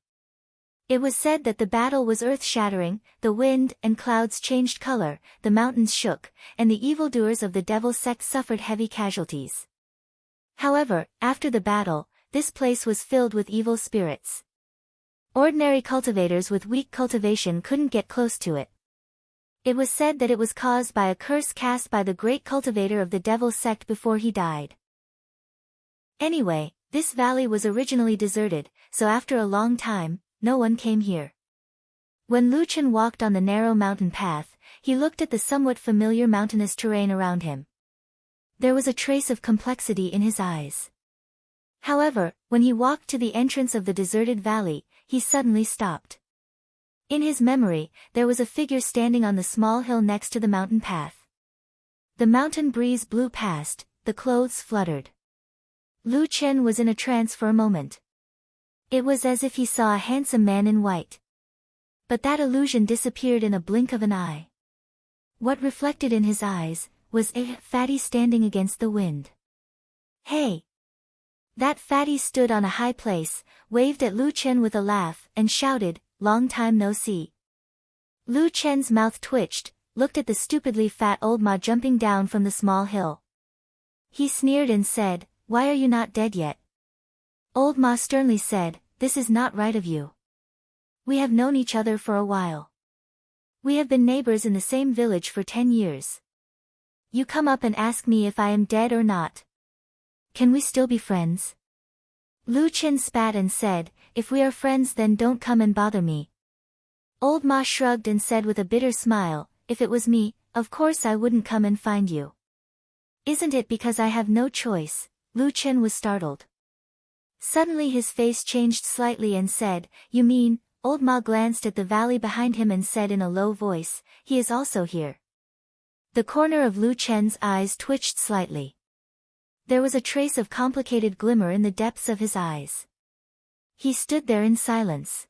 It was said that the battle was earth-shattering, the wind and clouds changed color, the mountains shook, and the evildoers of the devil sect suffered heavy casualties. However, after the battle, this place was filled with evil spirits. Ordinary cultivators with weak cultivation couldn't get close to it. It was said that it was caused by a curse cast by the great cultivator of the devil sect before he died. Anyway, this valley was originally deserted, so after a long time, no one came here. When Lu Chen walked on the narrow mountain path, he looked at the somewhat familiar mountainous terrain around him. There was a trace of complexity in his eyes. However, when he walked to the entrance of the deserted valley, he suddenly stopped. In his memory, there was a figure standing on the small hill next to the mountain path. The mountain breeze blew past, the clothes fluttered. Lu Chen was in a trance for a moment. It was as if he saw a handsome man in white. But that illusion disappeared in a blink of an eye. What reflected in his eyes was a fatty standing against the wind. Hey! That fatty stood on a high place, waved at Lu Chen with a laugh, and shouted, "Long time no see." Lu Chen's mouth twitched, looked at the stupidly fat old ma jumping down from the small hill. He sneered and said, "Why are you not dead yet?" Old ma sternly said, "This is not right of you. We have known each other for a while. We have been neighbors in the same village for 10 years. You come up and ask me if I am dead or not. Can we still be friends?" Lu Chen spat and said, "If we are friends then don't come and bother me." Old Ma shrugged and said with a bitter smile, "If it was me, of course I wouldn't come and find you." "Isn't it because I have no choice?" Lu Chen was startled. Suddenly his face changed slightly and said, "You mean?" Old Ma glanced at the valley behind him and said in a low voice, "He is also here." The corner of Lu Chen's eyes twitched slightly. There was a trace of complicated glimmer in the depths of his eyes. He stood there in silence.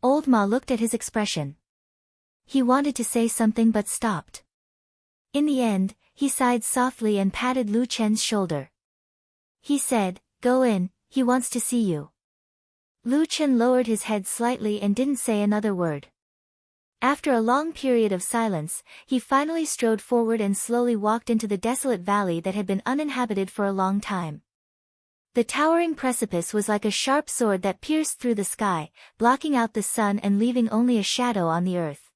Old Ma looked at his expression. He wanted to say something but stopped. In the end, he sighed softly and patted Lu Chen's shoulder. He said, "Go in, he wants to see you." Lu Chen lowered his head slightly and didn't say another word. After a long period of silence, he finally strode forward and slowly walked into the desolate valley that had been uninhabited for a long time. The towering precipice was like a sharp sword that pierced through the sky, blocking out the sun and leaving only a shadow on the earth.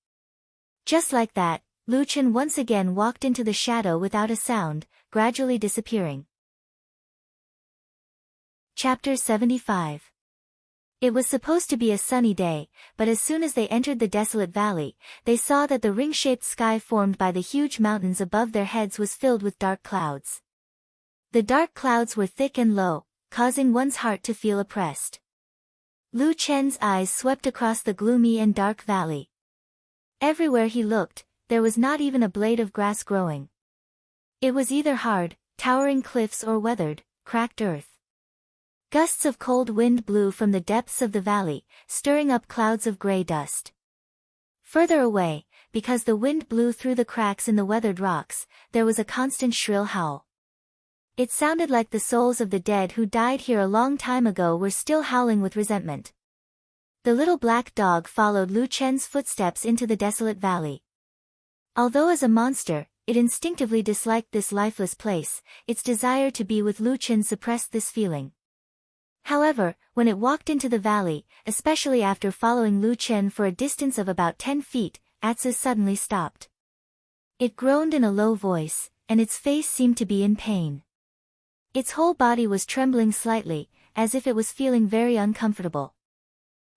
Just like that, Lu Chen once again walked into the shadow without a sound, gradually disappearing. Chapter 75. It was supposed to be a sunny day, but as soon as they entered the desolate valley, they saw that the ring-shaped sky formed by the huge mountains above their heads was filled with dark clouds. The dark clouds were thick and low, causing one's heart to feel oppressed. Lu Chen's eyes swept across the gloomy and dark valley. Everywhere he looked, there was not even a blade of grass growing. It was either hard, towering cliffs or weathered, cracked earth. Gusts of cold wind blew from the depths of the valley, stirring up clouds of gray dust. Further away, because the wind blew through the cracks in the weathered rocks, there was a constant shrill howl. It sounded like the souls of the dead who died here a long time ago were still howling with resentment. The little black dog followed Lu Chen's footsteps into the desolate valley. Although as a monster, it instinctively disliked this lifeless place, its desire to be with Lu Chen suppressed this feeling. However, when it walked into the valley, especially after following Lu Chen for a distance of about 10 feet, Atsu suddenly stopped. It groaned in a low voice, and its face seemed to be in pain. Its whole body was trembling slightly, as if it was feeling very uncomfortable.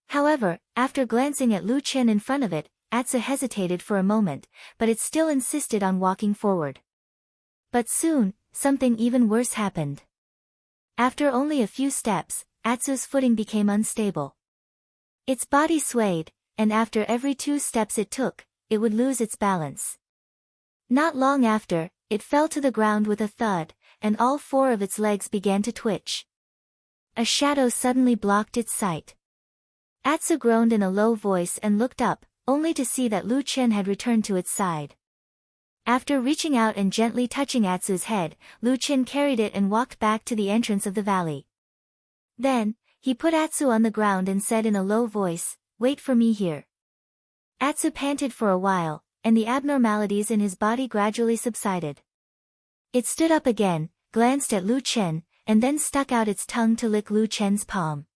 However, after glancing at Lu Chen in front of it, Atsu hesitated for a moment, but it still insisted on walking forward. But soon, something even worse happened. After only a few steps, Atsu's footing became unstable. Its body swayed, and after every 2 steps it took, it would lose its balance. Not long after, it fell to the ground with a thud, and all 4 of its legs began to twitch. A shadow suddenly blocked its sight. Atsu groaned in a low voice and looked up, only to see that Lu Chen had returned to its side. After reaching out and gently touching Atsu's head, Lu Chen carried it and walked back to the entrance of the valley. Then, he put Atsu on the ground and said in a low voice, "Wait for me here." Atsu panted for a while, and the abnormalities in his body gradually subsided. It stood up again, glanced at Lu Chen, and then stuck out its tongue to lick Lu Chen's palm.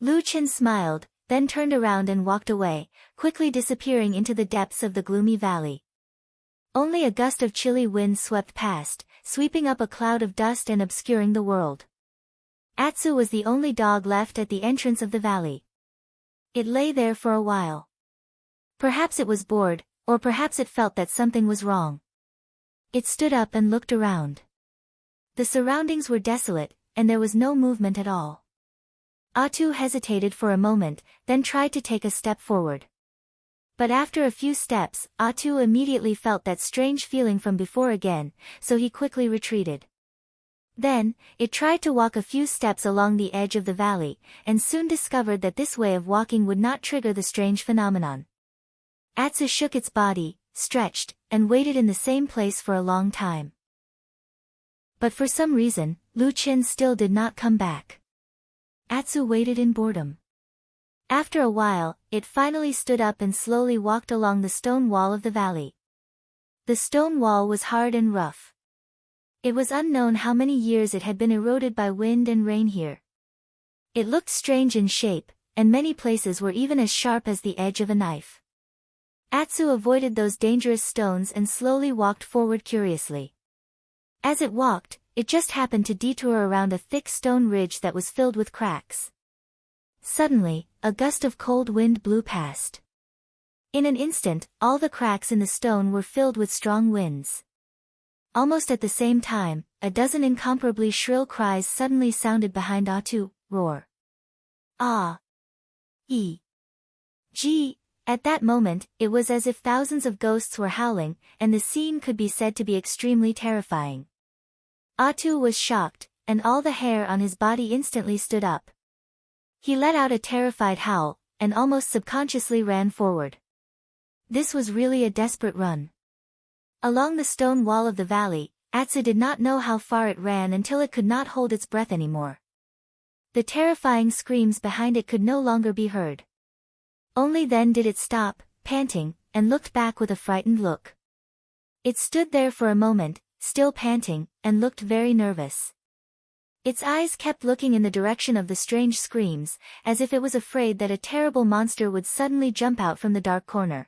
Lu Chen smiled, then turned around and walked away, quickly disappearing into the depths of the gloomy valley. Only a gust of chilly wind swept past, sweeping up a cloud of dust and obscuring the world. Atsu was the only dog left at the entrance of the valley. It lay there for a while. Perhaps it was bored, or perhaps it felt that something was wrong. It stood up and looked around. The surroundings were desolate, and there was no movement at all. Atsu hesitated for a moment, then tried to take a step forward. But after a few steps, Atsu immediately felt that strange feeling from before again, so he quickly retreated. Then, it tried to walk a few steps along the edge of the valley, and soon discovered that this way of walking would not trigger the strange phenomenon. Atsu shook its body, stretched, and waited in the same place for a long time. But for some reason, Lu Chen still did not come back. Atsu waited in boredom. After a while, it finally stood up and slowly walked along the stone wall of the valley. The stone wall was hard and rough. It was unknown how many years it had been eroded by wind and rain here. It looked strange in shape, and many places were even as sharp as the edge of a knife. Atsu avoided those dangerous stones and slowly walked forward curiously. As it walked, it just happened to detour around a thick stone ridge that was filled with cracks. Suddenly, a gust of cold wind blew past. In an instant, all the cracks in the stone were filled with strong winds. Almost at the same time, a dozen incomparably shrill cries suddenly sounded behind Atsu. Roar. Ah. E. G. At that moment, it was as if thousands of ghosts were howling, and the scene could be said to be extremely terrifying. Atsu was shocked, and all the hair on his body instantly stood up. He let out a terrified howl, and almost subconsciously ran forward. This was really a desperate run. Along the stone wall of the valley, Atsu did not know how far it ran until it could not hold its breath anymore. The terrifying screams behind it could no longer be heard. Only then did it stop, panting, and looked back with a frightened look. It stood there for a moment, still panting, and looked very nervous. Its eyes kept looking in the direction of the strange screams, as if it was afraid that a terrible monster would suddenly jump out from the dark corner.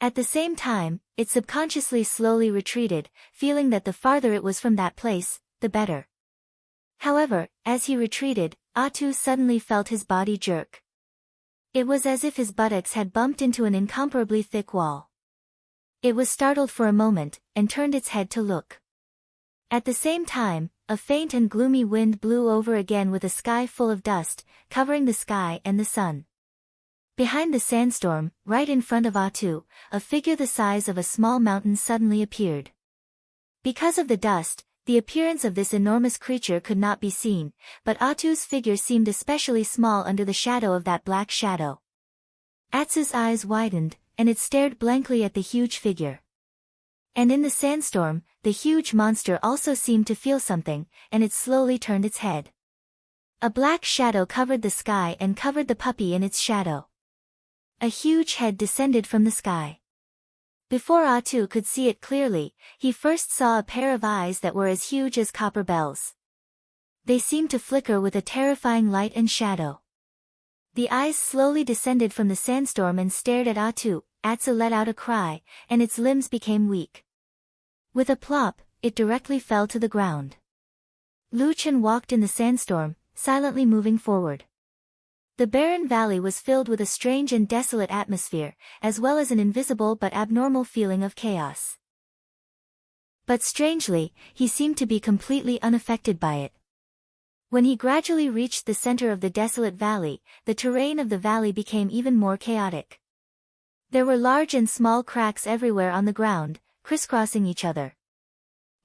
At the same time, it subconsciously slowly retreated, feeling that the farther it was from that place, the better. However, as he retreated, Atu suddenly felt his body jerk. It was as if his buttocks had bumped into an incomparably thick wall. It was startled for a moment, and turned its head to look. At the same time, a faint and gloomy wind blew over again with a sky full of dust, covering the sky and the sun. Behind the sandstorm, right in front of Atu, a figure the size of a small mountain suddenly appeared. Because of the dust, the appearance of this enormous creature could not be seen, but Atu's figure seemed especially small under the shadow of that black shadow. Atsu's eyes widened, and it stared blankly at the huge figure. And in the sandstorm, the huge monster also seemed to feel something, and it slowly turned its head. A black shadow covered the sky and covered the puppy in its shadow. A huge head descended from the sky. Before Atu could see it clearly, he first saw a pair of eyes that were as huge as copper bells. They seemed to flicker with a terrifying light and shadow. The eyes slowly descended from the sandstorm and stared at Atu. Atsu let out a cry, and its limbs became weak. With a plop, it directly fell to the ground. Lu Chen walked in the sandstorm, silently moving forward. The barren valley was filled with a strange and desolate atmosphere, as well as an invisible but abnormal feeling of chaos. But strangely, he seemed to be completely unaffected by it. When he gradually reached the center of the desolate valley, the terrain of the valley became even more chaotic. There were large and small cracks everywhere on the ground, crisscrossing each other.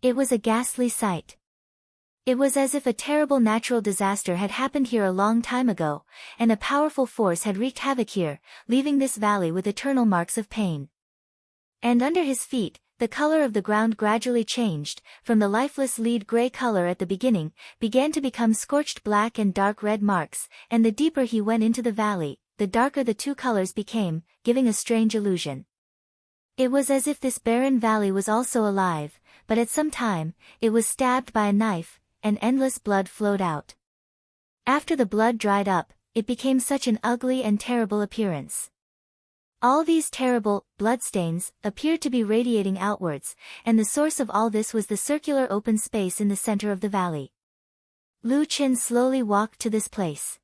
It was a ghastly sight. It was as if a terrible natural disaster had happened here a long time ago, and a powerful force had wreaked havoc here, leaving this valley with eternal marks of pain. And under his feet, the color of the ground gradually changed, from the lifeless lead gray color at the beginning, began to become scorched black and dark red marks, and the deeper he went into the valley, the darker the two colors became, giving a strange illusion. It was as if this barren valley was also alive, but at some time, it was stabbed by a knife, and endless blood flowed out. After the blood dried up, it became such an ugly and terrible appearance. All these terrible bloodstains appeared to be radiating outwards, and the source of all this was the circular open space in the center of the valley. Lu Chen slowly walked to this place.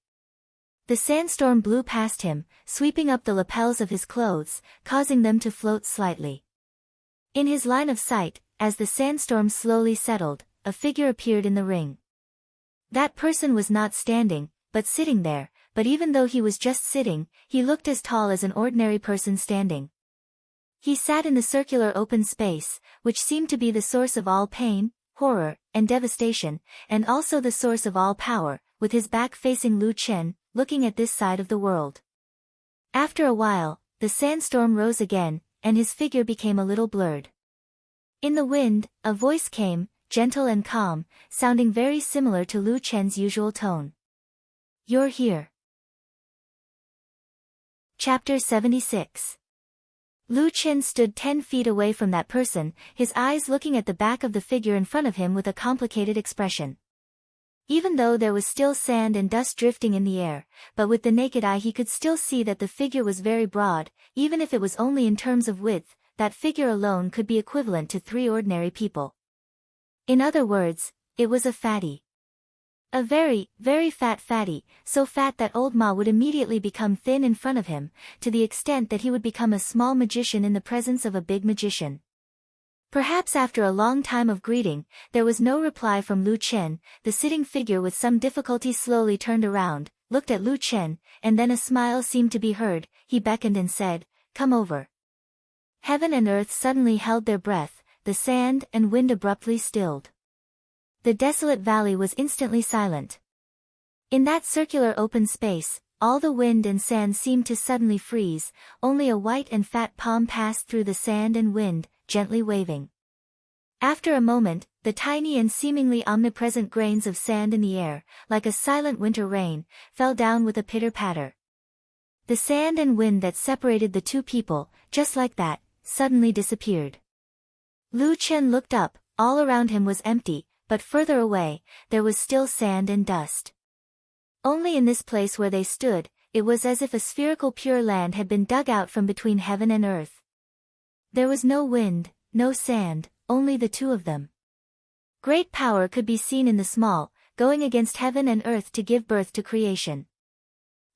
The sandstorm blew past him, sweeping up the lapels of his clothes, causing them to float slightly. In his line of sight, as the sandstorm slowly settled, a figure appeared in the ring. That person was not standing, but sitting there, but even though he was just sitting, he looked as tall as an ordinary person standing. He sat in the circular open space, which seemed to be the source of all pain, horror, and devastation, and also the source of all power, with his back facing Lu Chen, looking at this side of the world. After a while, the sandstorm rose again, and his figure became a little blurred. In the wind, a voice came, gentle and calm, sounding very similar to Lu Chen's usual tone. "You're here." Chapter 76. Lu Chen stood 10 feet away from that person, his eyes looking at the back of the figure in front of him with a complicated expression. Even though there was still sand and dust drifting in the air, but with the naked eye he could still see that the figure was very broad, even if it was only in terms of width, that figure alone could be equivalent to 3 ordinary people. In other words, it was a fatty. A very, very fat fatty, so fat that old Ma would immediately become thin in front of him, to the extent that he would become a small magician in the presence of a big magician. Perhaps after a long time of greeting, there was no reply from Lu Chen. The sitting figure with some difficulty slowly turned around, looked at Lu Chen, and then a smile seemed to be heard. He beckoned and said, "Come over." Heaven and earth suddenly held their breath, the sand and wind abruptly stilled. The desolate valley was instantly silent. In that circular open space, all the wind and sand seemed to suddenly freeze, only a white and fat palm passed through the sand and wind, gently waving. After a moment, the tiny and seemingly omnipresent grains of sand in the air, like a silent winter rain, fell down with a pitter-patter. The sand and wind that separated the two people, just like that, suddenly disappeared. Lu Chen looked up, all around him was empty, but further away, there was still sand and dust. Only in this place where they stood, it was as if a spherical pure land had been dug out from between heaven and earth. There was no wind, no sand, only the two of them. Great power could be seen in the small, going against heaven and earth to give birth to creation.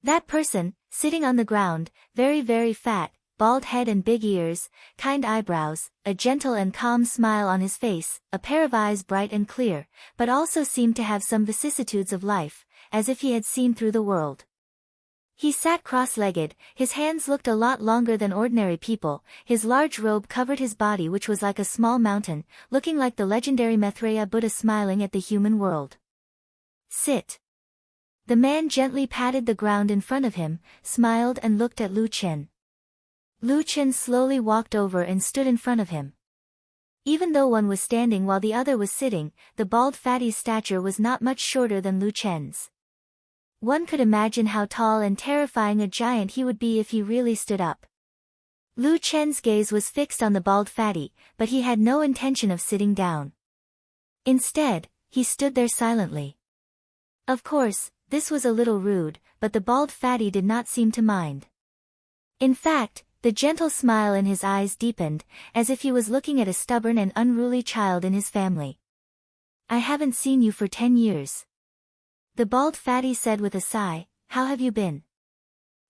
That person, sitting on the ground, very very fat, bald head and big ears, kind eyebrows, a gentle and calm smile on his face, a pair of eyes bright and clear, but also seemed to have some vicissitudes of life, as if he had seen through the world. He sat cross-legged, his hands looked a lot longer than ordinary people, his large robe covered his body which was like a small mountain, looking like the legendary Maitreya Buddha smiling at the human world. Sit. The man gently patted the ground in front of him, smiled and looked at Lu Chen. Lu Chen slowly walked over and stood in front of him. Even though one was standing while the other was sitting, the bald fatty's stature was not much shorter than Lu Chen's. One could imagine how tall and terrifying a giant he would be if he really stood up. Lu Chen's gaze was fixed on the bald fatty, but he had no intention of sitting down. Instead, he stood there silently. Of course, this was a little rude, but the bald fatty did not seem to mind. In fact, the gentle smile in his eyes deepened, as if he was looking at a stubborn and unruly child in his family. I haven't seen you for 10 years. The bald fatty said with a sigh. How have you been?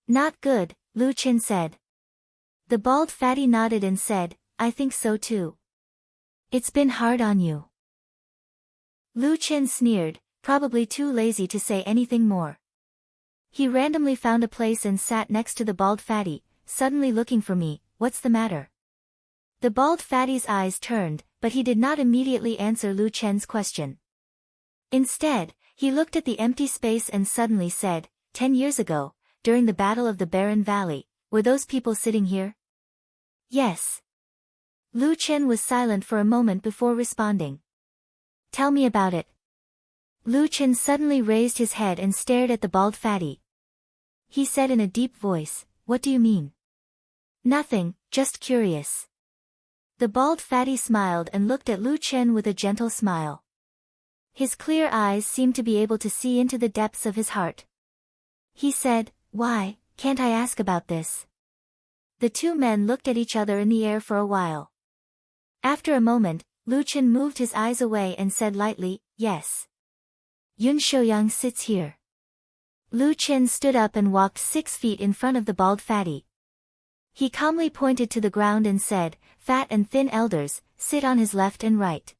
Not good, Lu Chen said. The bald fatty nodded and said, I think so too. It's been hard on you. Lu Chen sneered, probably too lazy to say anything more. He randomly found a place and sat next to the bald fatty, suddenly looking for me. What's the matter? The bald fatty's eyes turned, but he did not immediately answer Lu Chen's question. Instead, he looked at the empty space and suddenly said, 10 years ago, during the Battle of the Barren Valley, were those people sitting here? Yes. Lu Chen was silent for a moment before responding. Tell me about it. Lu Chen suddenly raised his head and stared at the bald fatty. He said in a deep voice, What do you mean? Nothing, just curious. The bald fatty smiled and looked at Lu Chen with a gentle smile. His clear eyes seemed to be able to see into the depths of his heart. He said, Why, can't I ask about this? The two men looked at each other in the air for a while. After a moment, Lu Chen moved his eyes away and said lightly, Yes. Yun Shouyang sits here. Lu Chen stood up and walked 6 feet in front of the bald fatty. He calmly pointed to the ground and said, Fat and thin elders, sit on his left and right.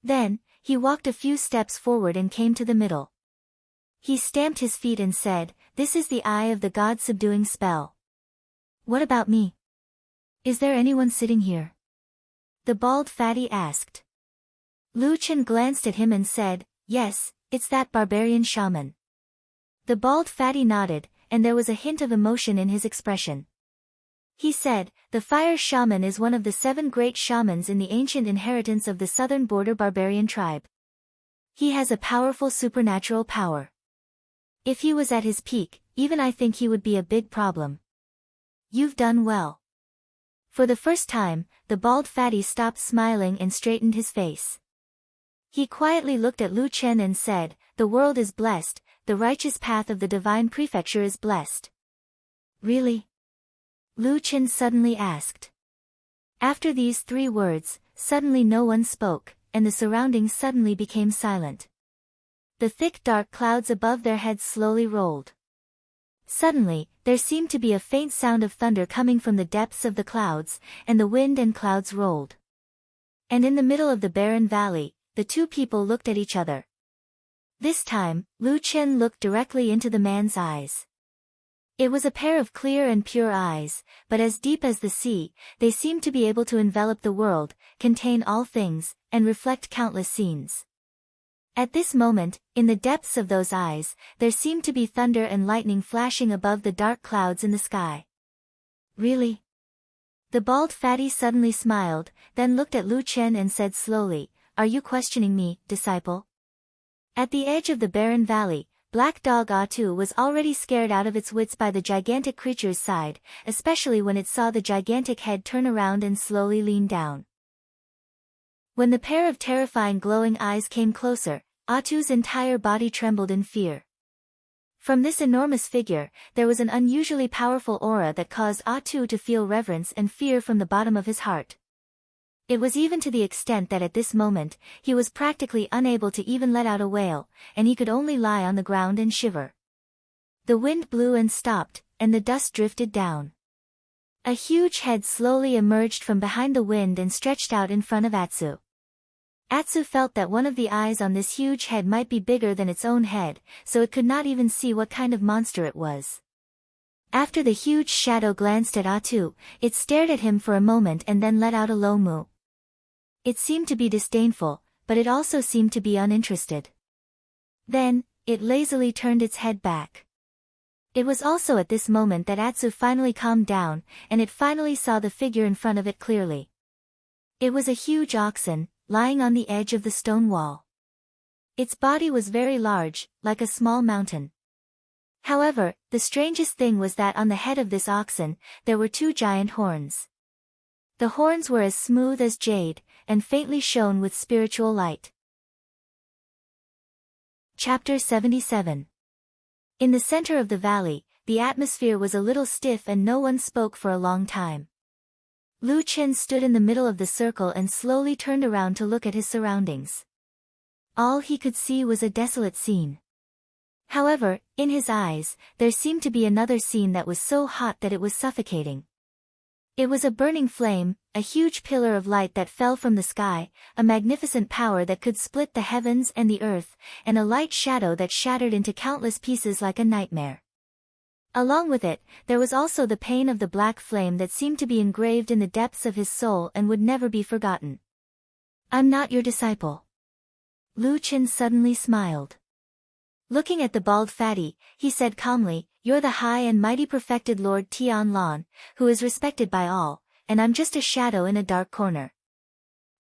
Then, he walked a few steps forward and came to the middle. He stamped his feet and said, This is the eye of the god subduing spell. What about me? Is there anyone sitting here? The bald fatty asked. Lu Chen glanced at him and said, Yes, it's that barbarian shaman. The bald fatty nodded, and there was a hint of emotion in his expression. He said, The fire shaman is one of the 7 great shamans in the ancient inheritance of the southern border barbarian tribe. He has a powerful supernatural power. If he was at his peak, even I think he would be a big problem. You've done well. For the first time, the bald fatty stopped smiling and straightened his face. He quietly looked at Lu Chen and said, The world is blessed, the righteous path of the divine prefecture is blessed. Really? Lu Chen suddenly asked. After these 3 words, suddenly no one spoke, and the surroundings suddenly became silent. The thick dark clouds above their heads slowly rolled. Suddenly, there seemed to be a faint sound of thunder coming from the depths of the clouds, and the wind and clouds rolled. And in the middle of the barren valley, the two people looked at each other. This time, Lu Chen looked directly into the man's eyes. It was a pair of clear and pure eyes, but as deep as the sea, they seemed to be able to envelop the world, contain all things, and reflect countless scenes. At this moment, in the depths of those eyes, there seemed to be thunder and lightning flashing above the dark clouds in the sky. Really? The bald fatty suddenly smiled, then looked at Lu Chen and said slowly, Are you questioning me, disciple? At the edge of the barren valley, Black Dog Atu was already scared out of its wits by the gigantic creature's side, especially when it saw the gigantic head turn around and slowly lean down. When the pair of terrifying glowing eyes came closer, Atu's entire body trembled in fear. From this enormous figure, there was an unusually powerful aura that caused Atu to feel reverence and fear from the bottom of his heart. It was even to the extent that at this moment, he was practically unable to even let out a wail, and he could only lie on the ground and shiver. The wind blew and stopped, and the dust drifted down. A huge head slowly emerged from behind the wind and stretched out in front of Atsu. Atsu felt that one of the eyes on this huge head might be bigger than its own head, so it could not even see what kind of monster it was. After the huge shadow glanced at Atu, it stared at him for a moment and then let out a low moo. It seemed to be disdainful, but it also seemed to be uninterested. Then, it lazily turned its head back. It was also at this moment that Atsu finally calmed down, and it finally saw the figure in front of it clearly. It was a huge oxen, lying on the edge of the stone wall. Its body was very large, like a small mountain. However, the strangest thing was that on the head of this oxen, there were two giant horns. The horns were as smooth as jade, and faintly shone with spiritual light. Chapter 77. In the center of the valley, the atmosphere was a little stiff and no one spoke for a long time. Lu Chen stood in the middle of the circle and slowly turned around to look at his surroundings. All he could see was a desolate scene. However, in his eyes, there seemed to be another scene that was so hot that it was suffocating. It was a burning flame, a huge pillar of light that fell from the sky, a magnificent power that could split the heavens and the earth, and a light shadow that shattered into countless pieces like a nightmare. Along with it, there was also the pain of the black flame that seemed to be engraved in the depths of his soul and would never be forgotten. "I'm not your disciple." Lu Chen suddenly smiled. Looking at the bald fatty, he said calmly, "You're the high and mighty perfected Lord Tianlan, who is respected by all, and I'm just a shadow in a dark corner."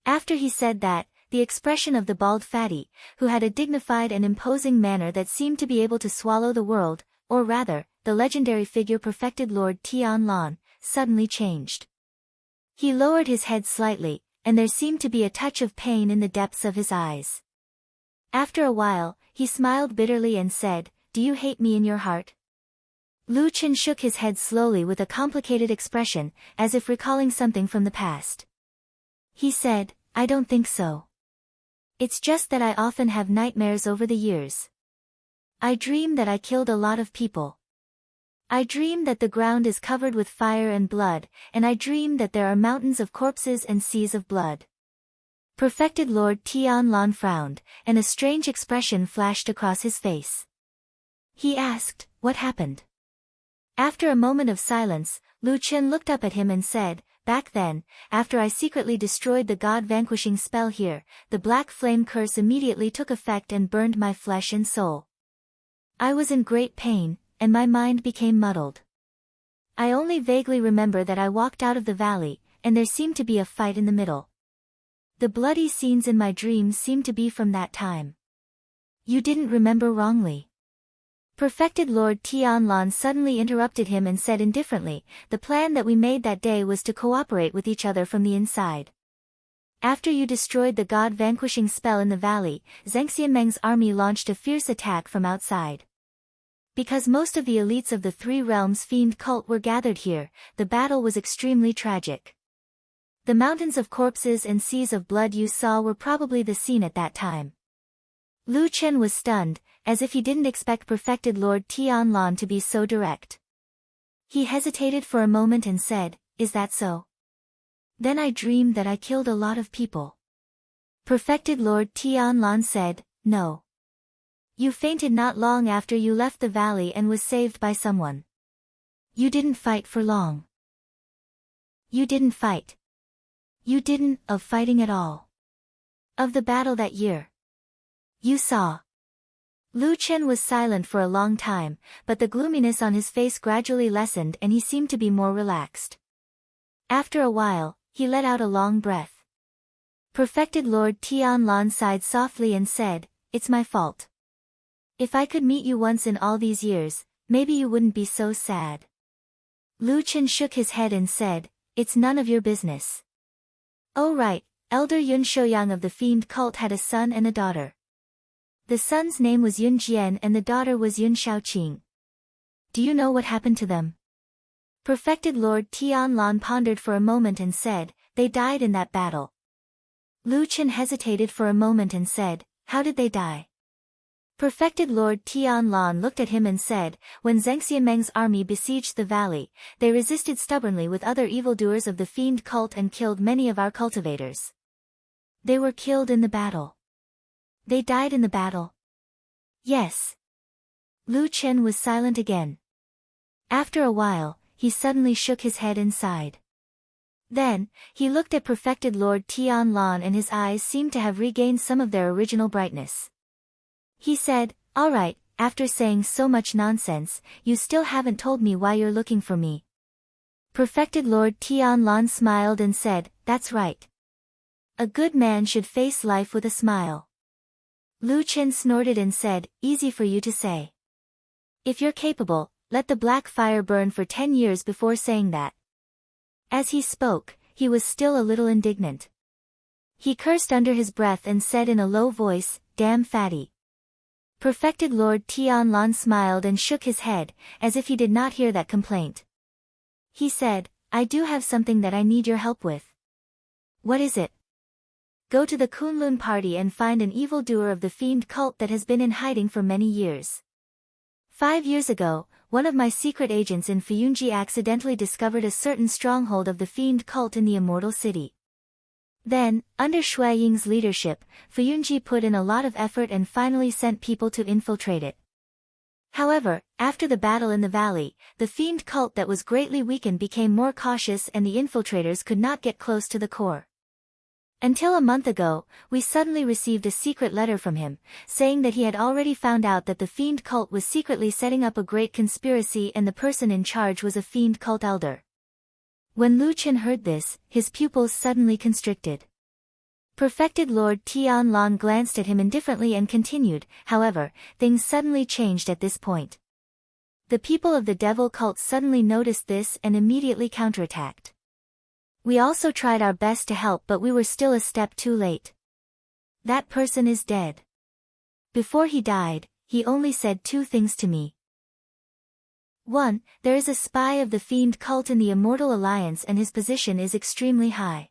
After he said that, the expression of the bald fatty, who had a dignified and imposing manner that seemed to be able to swallow the world, or rather, the legendary figure perfected Lord Tianlan, suddenly changed. He lowered his head slightly, and there seemed to be a touch of pain in the depths of his eyes. After a while, he smiled bitterly and said, "Do you hate me in your heart?" Lu Chen shook his head slowly with a complicated expression, as if recalling something from the past. He said, "I don't think so. It's just that I often have nightmares over the years. I dream that I killed a lot of people. I dream that the ground is covered with fire and blood, and I dream that there are mountains of corpses and seas of blood." Perfected Lord Tianlan frowned, and a strange expression flashed across his face. He asked, "What happened?" After a moment of silence, Lu Chen looked up at him and said, "Back then, after I secretly destroyed the god-vanquishing spell here, the black flame curse immediately took effect and burned my flesh and soul. I was in great pain, and my mind became muddled. I only vaguely remember that I walked out of the valley, and there seemed to be a fight in the middle. The bloody scenes in my dreams seemed to be from that time." "You didn't remember wrongly." Perfected Lord Tianlan suddenly interrupted him and said indifferently, "The plan that we made that day was to cooperate with each other from the inside. After you destroyed the god-vanquishing spell in the valley, Zhengxianmeng's army launched a fierce attack from outside. Because most of the elites of the Three Realms Fiend cult were gathered here, the battle was extremely tragic. The mountains of corpses and seas of blood you saw were probably the scene at that time." Lu Chen was stunned, as if he didn't expect perfected Lord Tianlan to be so direct. He hesitated for a moment and said, "Is that so? Then I dreamed that I killed a lot of people." Perfected Lord Tianlan said, "No. You fainted not long after you left the valley and was saved by someone. You didn't fight for long. You didn't fight. You didn't of fighting at all. Of the battle that year. You saw." Lu Chen was silent for a long time, but the gloominess on his face gradually lessened and he seemed to be more relaxed. After a while, he let out a long breath. Perfected Lord Tianlan sighed softly and said, "It's my fault. If I could meet you once in all these years, maybe you wouldn't be so sad." Lu Chen shook his head and said, "It's none of your business." "Oh right, Elder Yun Shouyang of the fiend cult had a son and a daughter. The son's name was Yun Jian and the daughter was Yun Shaoqing. Do you know what happened to them? Perfected Lord Tianlan pondered for a moment and said, they died in that battle. Lu Chen hesitated for a moment and said, how did they die? Perfected Lord Tianlan looked at him and said, when Zheng Xianmeng's army besieged the valley, they resisted stubbornly with other evildoers of the fiend cult and killed many of our cultivators. They were killed in the battle. They died in the battle. Yes. Lu Chen was silent again. After a while, he suddenly shook his head and sighed. Then, he looked at Perfected Lord Tianlan and his eyes seemed to have regained some of their original brightness. He said, all right, after saying so much nonsense, you still haven't told me why you're looking for me. Perfected Lord Tianlan smiled and said, that's right. A good man should face life with a smile. Lu Chen snorted and said, easy for you to say. If you're capable, let the black fire burn for 10 years before saying that. As he spoke, he was still a little indignant. He cursed under his breath and said in a low voice, damn fatty. Perfected Lord Tianlan smiled and shook his head, as if he did not hear that complaint. He said, I do have something that I need your help with. What is it? Go to the Kunlun party and find an evildoer of the fiend cult that has been in hiding for many years. 5 years ago, one of my secret agents in Fuyunji accidentally discovered a certain stronghold of the fiend cult in the Immortal City. Then, under Shui Ying's leadership, Fuyunji put in a lot of effort and finally sent people to infiltrate it. However, after the battle in the valley, the fiend cult that was greatly weakened became more cautious and the infiltrators could not get close to the core. Until a month ago, we suddenly received a secret letter from him, saying that he had already found out that the fiend cult was secretly setting up a great conspiracy and the person in charge was a fiend cult elder. When Lu Chen heard this, his pupils suddenly constricted. Perfected Lord Tianlan glanced at him indifferently and continued, however, things suddenly changed at this point. The people of the devil cult suddenly noticed this and immediately counterattacked. We also tried our best to help but we were still a step too late. That person is dead. Before he died, he only said 2 things to me. 1. There is a spy of the fiend cult in the Immortal Alliance and his position is extremely high.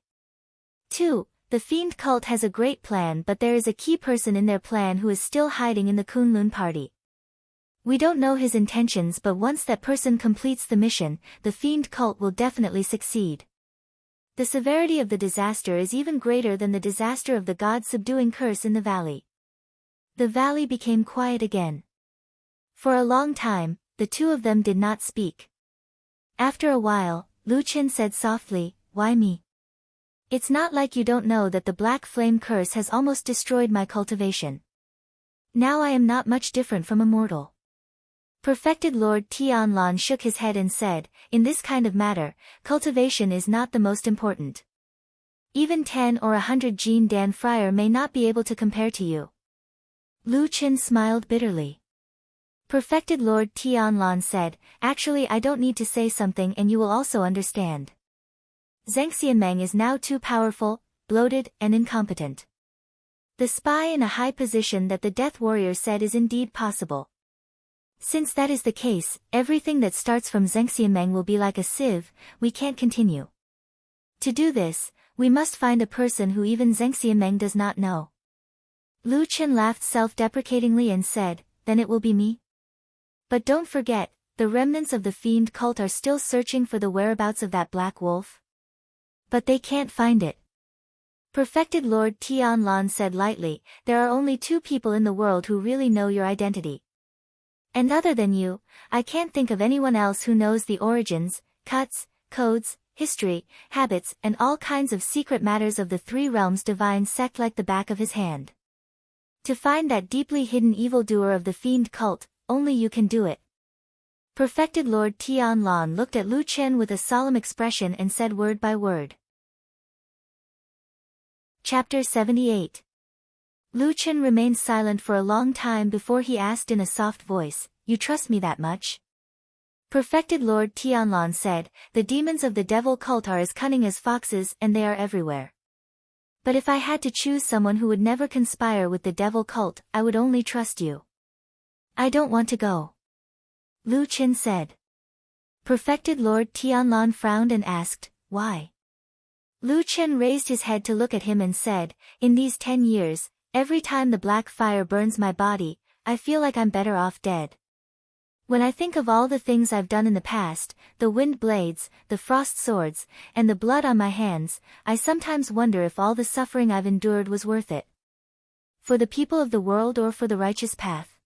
2. The fiend cult has a great plan but there is a key person in their plan who is still hiding in the Kunlun party. We don't know his intentions but once that person completes the mission, the fiend cult will definitely succeed. The severity of the disaster is even greater than the disaster of the god-subduing curse in the valley. The valley became quiet again. For a long time, the 2 of them did not speak. After a while, Lu Chen said softly, why me? It's not like you don't know that the black flame curse has almost destroyed my cultivation. Now I am not much different from a mortal. Perfected Lord Tianlan shook his head and said, in this kind of matter, cultivation is not the most important. Even 10 or 100 Jean Dan Friar may not be able to compare to you. Lu Chen smiled bitterly. Perfected Lord Tianlan said, actually I don't need to say something and you will also understand. Zheng Xianmeng is now too powerful, bloated, and incompetent. The spy in a high position that the Death Warrior said is indeed possible. Since that is the case, everything that starts from Zheng Xianmeng will be like a sieve, we can't continue. To do this, we must find a person who even Zheng Xianmeng does not know. Lu Chen laughed self-deprecatingly and said, then it will be me? But don't forget, the remnants of the fiend cult are still searching for the whereabouts of that black wolf. But they can't find it. Perfected Lord Tianlan said lightly, there are only 2 people in the world who really know your identity. And other than you, I can't think of anyone else who knows the origins, cuts, codes, history, habits, and all kinds of secret matters of the 3 realms divine sect like the back of his hand. To find that deeply hidden evildoer of the fiend cult, only you can do it. Perfected Lord Tianlan looked at Lu Chen with a solemn expression and said word by word. Chapter 78. Lu Chen remained silent for a long time before he asked in a soft voice, you trust me that much? Perfected Lord Tianlan said, the demons of the devil cult are as cunning as foxes and they are everywhere. But if I had to choose someone who would never conspire with the devil cult, I would only trust you. I don't want to go. Lu Qin said. Perfected Lord Tianlan frowned and asked, why? Lu Qin raised his head to look at him and said, in these 10 years, every time the black fire burns my body, I feel like I'm better off dead. When I think of all the things I've done in the past, the wind blades, the frost swords, and the blood on my hands, I sometimes wonder if all the suffering I've endured was worth it. For the people of the world or for the righteous path?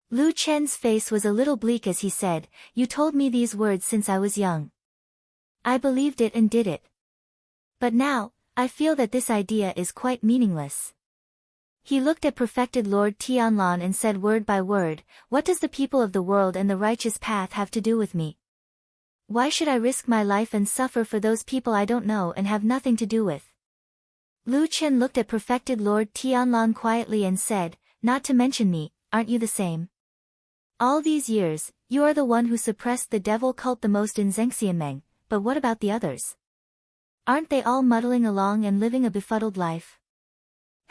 Lu Chen's face was a little bleak as he said, you told me these words since I was young. I believed it and did it. But now, I feel that this idea is quite meaningless. He looked at Perfected Lord Tianlan and said word by word, what does the people of the world and the righteous path have to do with me? Why should I risk my life and suffer for those people I don't know and have nothing to do with? Lu Qin looked at Perfected Lord Tianlan quietly and said, not to mention me, aren't you the same? All these years, you are the one who suppressed the devil cult the most in Zhengxianmeng, but what about the others? Aren't they all muddling along and living a befuddled life?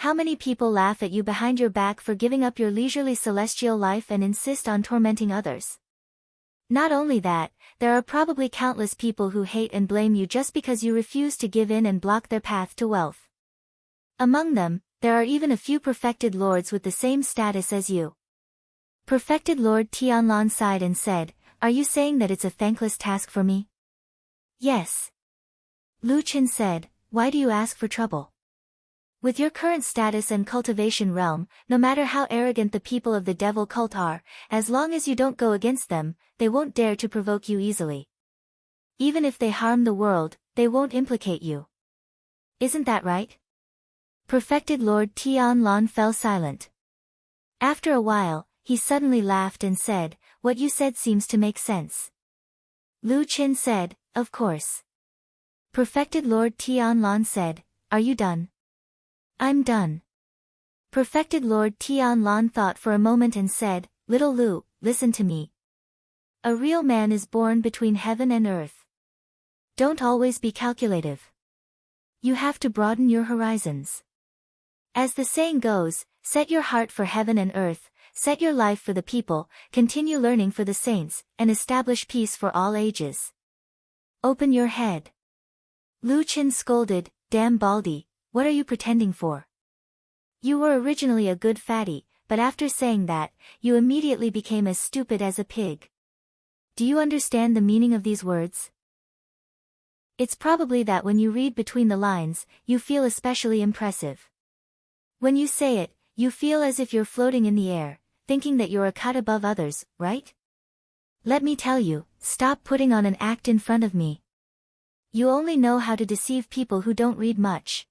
How many people laugh at you behind your back for giving up your leisurely celestial life and insist on tormenting others? Not only that, there are probably countless people who hate and blame you just because you refuse to give in and block their path to wealth. Among them, there are even a few perfected lords with the same status as you. Perfected Lord Tianlan sighed and said, are you saying that it's a thankless task for me? Yes. Lu Qin said, why do you ask for trouble? With your current status and cultivation realm, no matter how arrogant the people of the devil cult are, as long as you don't go against them, they won't dare to provoke you easily. Even if they harm the world, they won't implicate you. Isn't that right? Perfected Lord Tianlan fell silent. After a while, he suddenly laughed and said, what you said seems to make sense. Lu Qin said, of course. Perfected Lord Tianlan said, are you done? I'm done. Perfected Lord Tianlan thought for a moment and said, little Lu, listen to me. A real man is born between heaven and earth. Don't always be calculative. You have to broaden your horizons. As the saying goes, set your heart for heaven and earth, set your life for the people, continue learning for the saints, and establish peace for all ages. Open your head. Lu Qin scolded, damn Baldy, what are you pretending for? You were originally a good fatty, but after saying that, you immediately became as stupid as a pig. Do you understand the meaning of these words? It's probably that when you read between the lines, you feel especially impressive. When you say it, you feel as if you're floating in the air, thinking that you're a cut above others, right? Let me tell you, stop putting on an act in front of me. You only know how to deceive people who don't read much.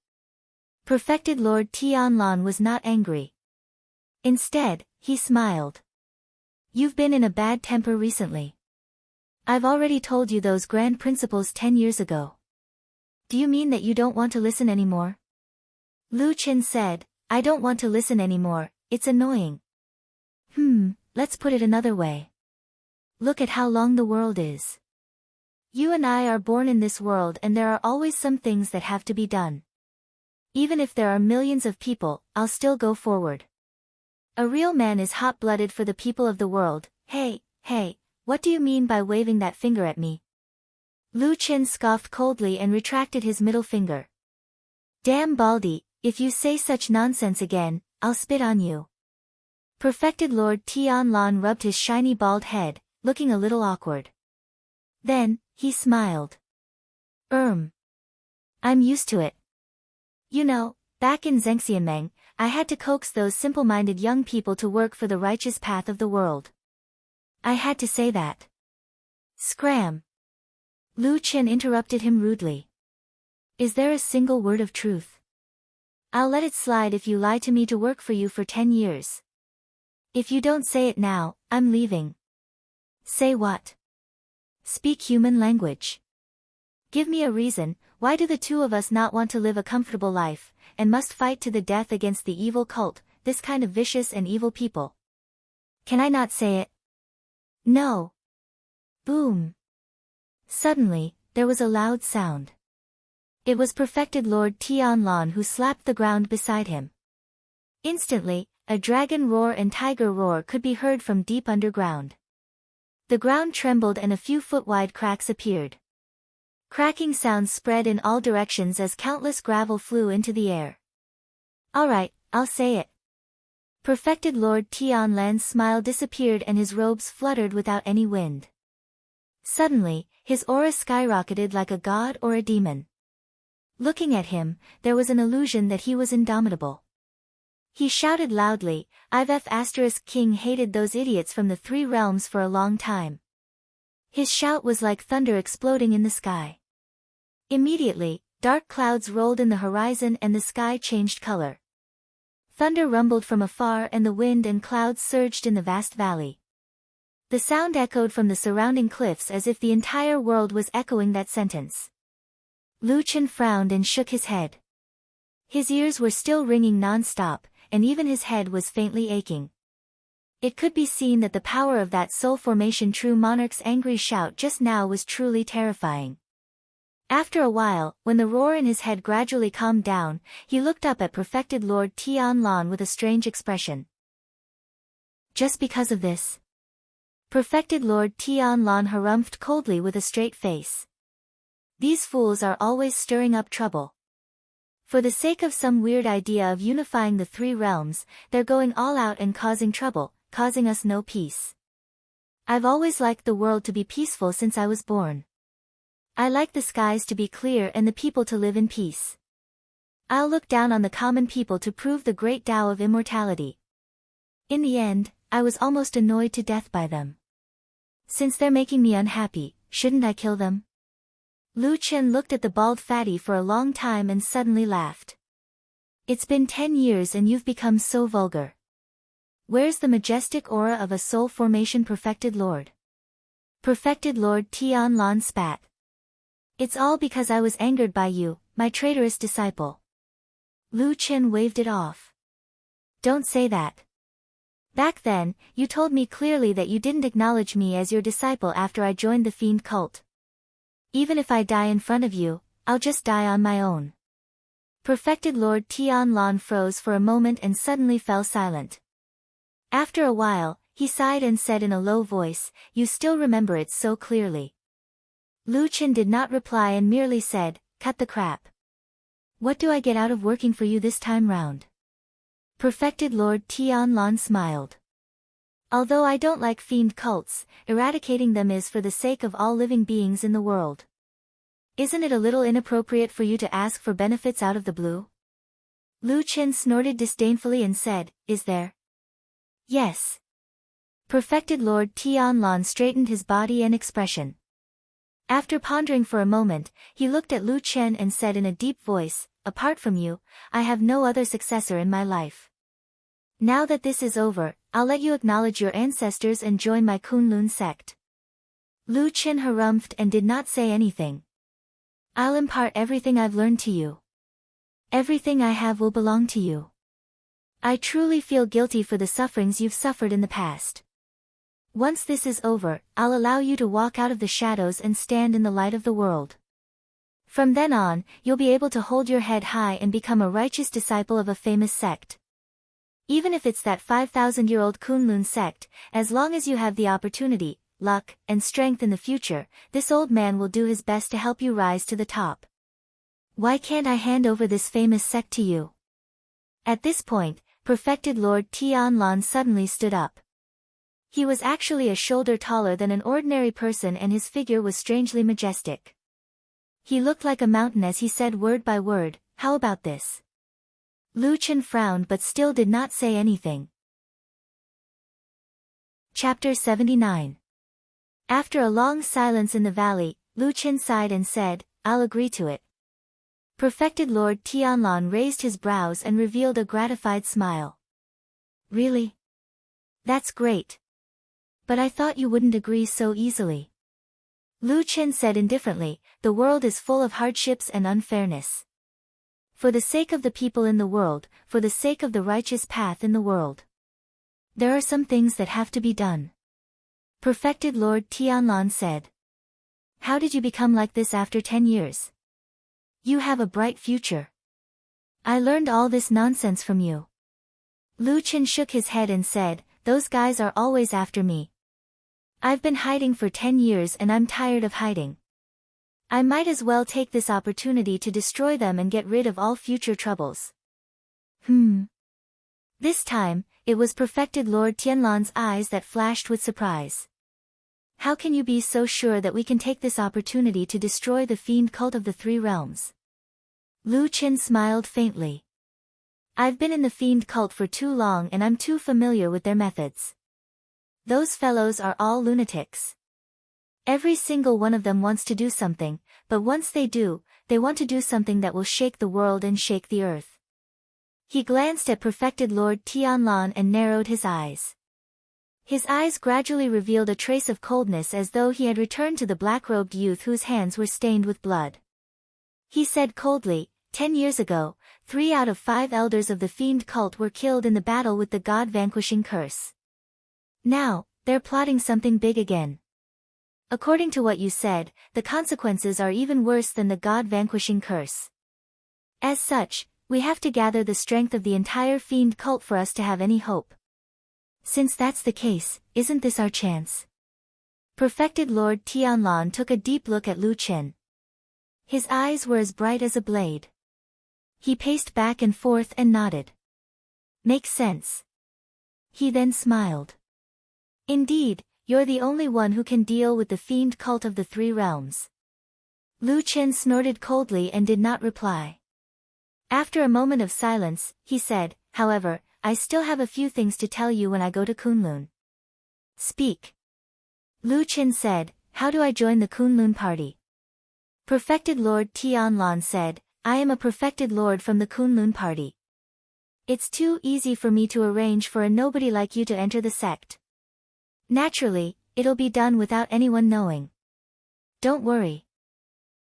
Perfected Lord Tianlan was not angry. Instead, he smiled. You've been in a bad temper recently. I've already told you those grand principles 10 years ago. Do you mean that you don't want to listen anymore? Lu Qin said, I don't want to listen anymore, it's annoying. Let's put it another way. Look at how long the world is. You and I are born in this world and there are always some things that have to be done. Even if there are millions of people, I'll still go forward. A real man is hot-blooded for the people of the world. Hey, what do you mean by waving that finger at me? Lu Qin scoffed coldly and retracted his middle finger. Damn Baldy, if you say such nonsense again, I'll spit on you. Perfected Lord Tianlan rubbed his shiny bald head, looking a little awkward. Then, he smiled. I'm used to it. You know, back in Zhengxianmeng, I had to coax those simple-minded young people to work for the righteous path of the world. I had to say that. Scram! Lu Qin interrupted him rudely. Is there a single word of truth? I'll let it slide if you lie to me to work for you for 10 years. If you don't say it now, I'm leaving. Say what? Speak human language. Give me a reason, why do the two of us not want to live a comfortable life, and must fight to the death against the evil cult, this kind of vicious and evil people? Can I not say it? No. Boom. Suddenly, there was a loud sound. It was perfected Lord Tianlan who slapped the ground beside him. Instantly, a dragon roar and tiger roar could be heard from deep underground. The ground trembled and a few foot-wide cracks appeared. Cracking sounds spread in all directions as countless gravel flew into the air. "All right, I'll say it." Perfected Lord Tianlan's smile disappeared and his robes fluttered without any wind. Suddenly, his aura skyrocketed like a god or a demon. Looking at him, there was an illusion that he was indomitable. He shouted loudly, "I've King hated those idiots from the three realms for a long time." His shout was like thunder exploding in the sky. Immediately, dark clouds rolled in the horizon and the sky changed color. Thunder rumbled from afar and the wind and clouds surged in the vast valley. The sound echoed from the surrounding cliffs as if the entire world was echoing that sentence. Lu Chen frowned and shook his head. His ears were still ringing non-stop, and even his head was faintly aching. It could be seen that the power of that soul formation true monarch's angry shout just now was truly terrifying. After a while, when the roar in his head gradually calmed down, he looked up at perfected Lord Tianlan with a strange expression. "Just because of this?" Perfected Lord Tianlan harumphed coldly with a straight face. "These fools are always stirring up trouble. For the sake of some weird idea of unifying the three realms, they're going all out and causing trouble, causing us no peace. I've always liked the world to be peaceful since I was born. I like the skies to be clear and the people to live in peace. I'll look down on the common people to prove the great Tao of immortality. In the end, I was almost annoyed to death by them. Since they're making me unhappy, shouldn't I kill them?" Lu Chen looked at the bald fatty for a long time and suddenly laughed. "It's been 10 years and you've become so vulgar. Where's the majestic aura of a soul formation perfected lord?" Perfected Lord Tianlan spat. "It's all because I was angered by you, my traitorous disciple." Lu Chen waved it off. "Don't say that. Back then, you told me clearly that you didn't acknowledge me as your disciple after I joined the fiend cult. Even if I die in front of you, I'll just die on my own." Perfected Lord Tianlan froze for a moment and suddenly fell silent. After a while, he sighed and said in a low voice, "You still remember it so clearly." Lu Chen did not reply and merely said, "Cut the crap. What do I get out of working for you this time round?" Perfected Lord Tianlan smiled. "Although I don't like fiend cults, eradicating them is for the sake of all living beings in the world. Isn't it a little inappropriate for you to ask for benefits out of the blue?" Lu Chen snorted disdainfully and said, "Is there?" "Yes." Perfected Lord Tianlan straightened his body and expression. After pondering for a moment, he looked at Lu Chen and said in a deep voice, "Apart from you, I have no other successor in my life. Now that this is over, I'll let you acknowledge your ancestors and join my Kunlun sect." Lu Chen harumphed and did not say anything. "I'll impart everything I've learned to you. Everything I have will belong to you. I truly feel guilty for the sufferings you've suffered in the past. Once this is over, I'll allow you to walk out of the shadows and stand in the light of the world. From then on, you'll be able to hold your head high and become a righteous disciple of a famous sect. Even if it's that 5,000-year-old Kunlun sect, as long as you have the opportunity, luck, and strength in the future, this old man will do his best to help you rise to the top. Why can't I hand over this famous sect to you?" At this point, perfected Lord Tianlan suddenly stood up. He was actually a shoulder taller than an ordinary person and his figure was strangely majestic. He looked like a mountain as he said word by word, "How about this?" Lu Chen frowned but still did not say anything. Chapter 79. After a long silence in the valley, Lu Chen sighed and said, "I'll agree to it." Perfected Lord Tianlan raised his brows and revealed a gratified smile. "Really? That's great. But I thought you wouldn't agree so easily." Lu Chen said indifferently, "The world is full of hardships and unfairness. For the sake of the people in the world, for the sake of the righteous path in the world, there are some things that have to be done." Perfected Lord Tianlan said. "How did you become like this after 10 years? You have a bright future. I learned all this nonsense from you. Lu Chen shook his head and said, those guys are always after me. I've been hiding for 10 years and I'm tired of hiding. I might as well take this opportunity to destroy them and get rid of all future troubles. This time, it was Perfected Lord Tianlan's eyes that flashed with surprise. How can you be so sure that we can take this opportunity to destroy the fiend cult of the Three Realms? Lu Chen smiled faintly. I've been in the fiend cult for too long and I'm too familiar with their methods. Those fellows are all lunatics. Every single one of them wants to do something, but once they do, they want to do something that will shake the world and shake the earth. He glanced at Perfected Lord Tianlan and narrowed his eyes. His eyes gradually revealed a trace of coldness as though he had returned to the black-robed youth whose hands were stained with blood. He said coldly, 10 years ago, 3 out of 5 elders of the fiend cult were killed in the battle with the god-vanquishing curse. Now, they're plotting something big again. According to what you said, the consequences are even worse than the god-vanquishing curse. As such, we have to gather the strength of the entire fiend cult for us to have any hope. Since that's the case, isn't this our chance? Perfected Lord Tianlan took a deep look at Lu Chen. His eyes were as bright as a blade. He paced back and forth and nodded. Makes sense. He then smiled. Indeed, you're the only one who can deal with the fiend cult of the Three Realms. Lu Chen snorted coldly and did not reply. After a moment of silence, he said, however, I still have a few things to tell you when I go to Kunlun. Speak. Lu Chen said, how do I join the Kunlun party? Perfected Lord Tianlan said, I am a Perfected Lord from the Kunlun party. It's too easy for me to arrange for a nobody like you to enter the sect. Naturally, it'll be done without anyone knowing. Don't worry.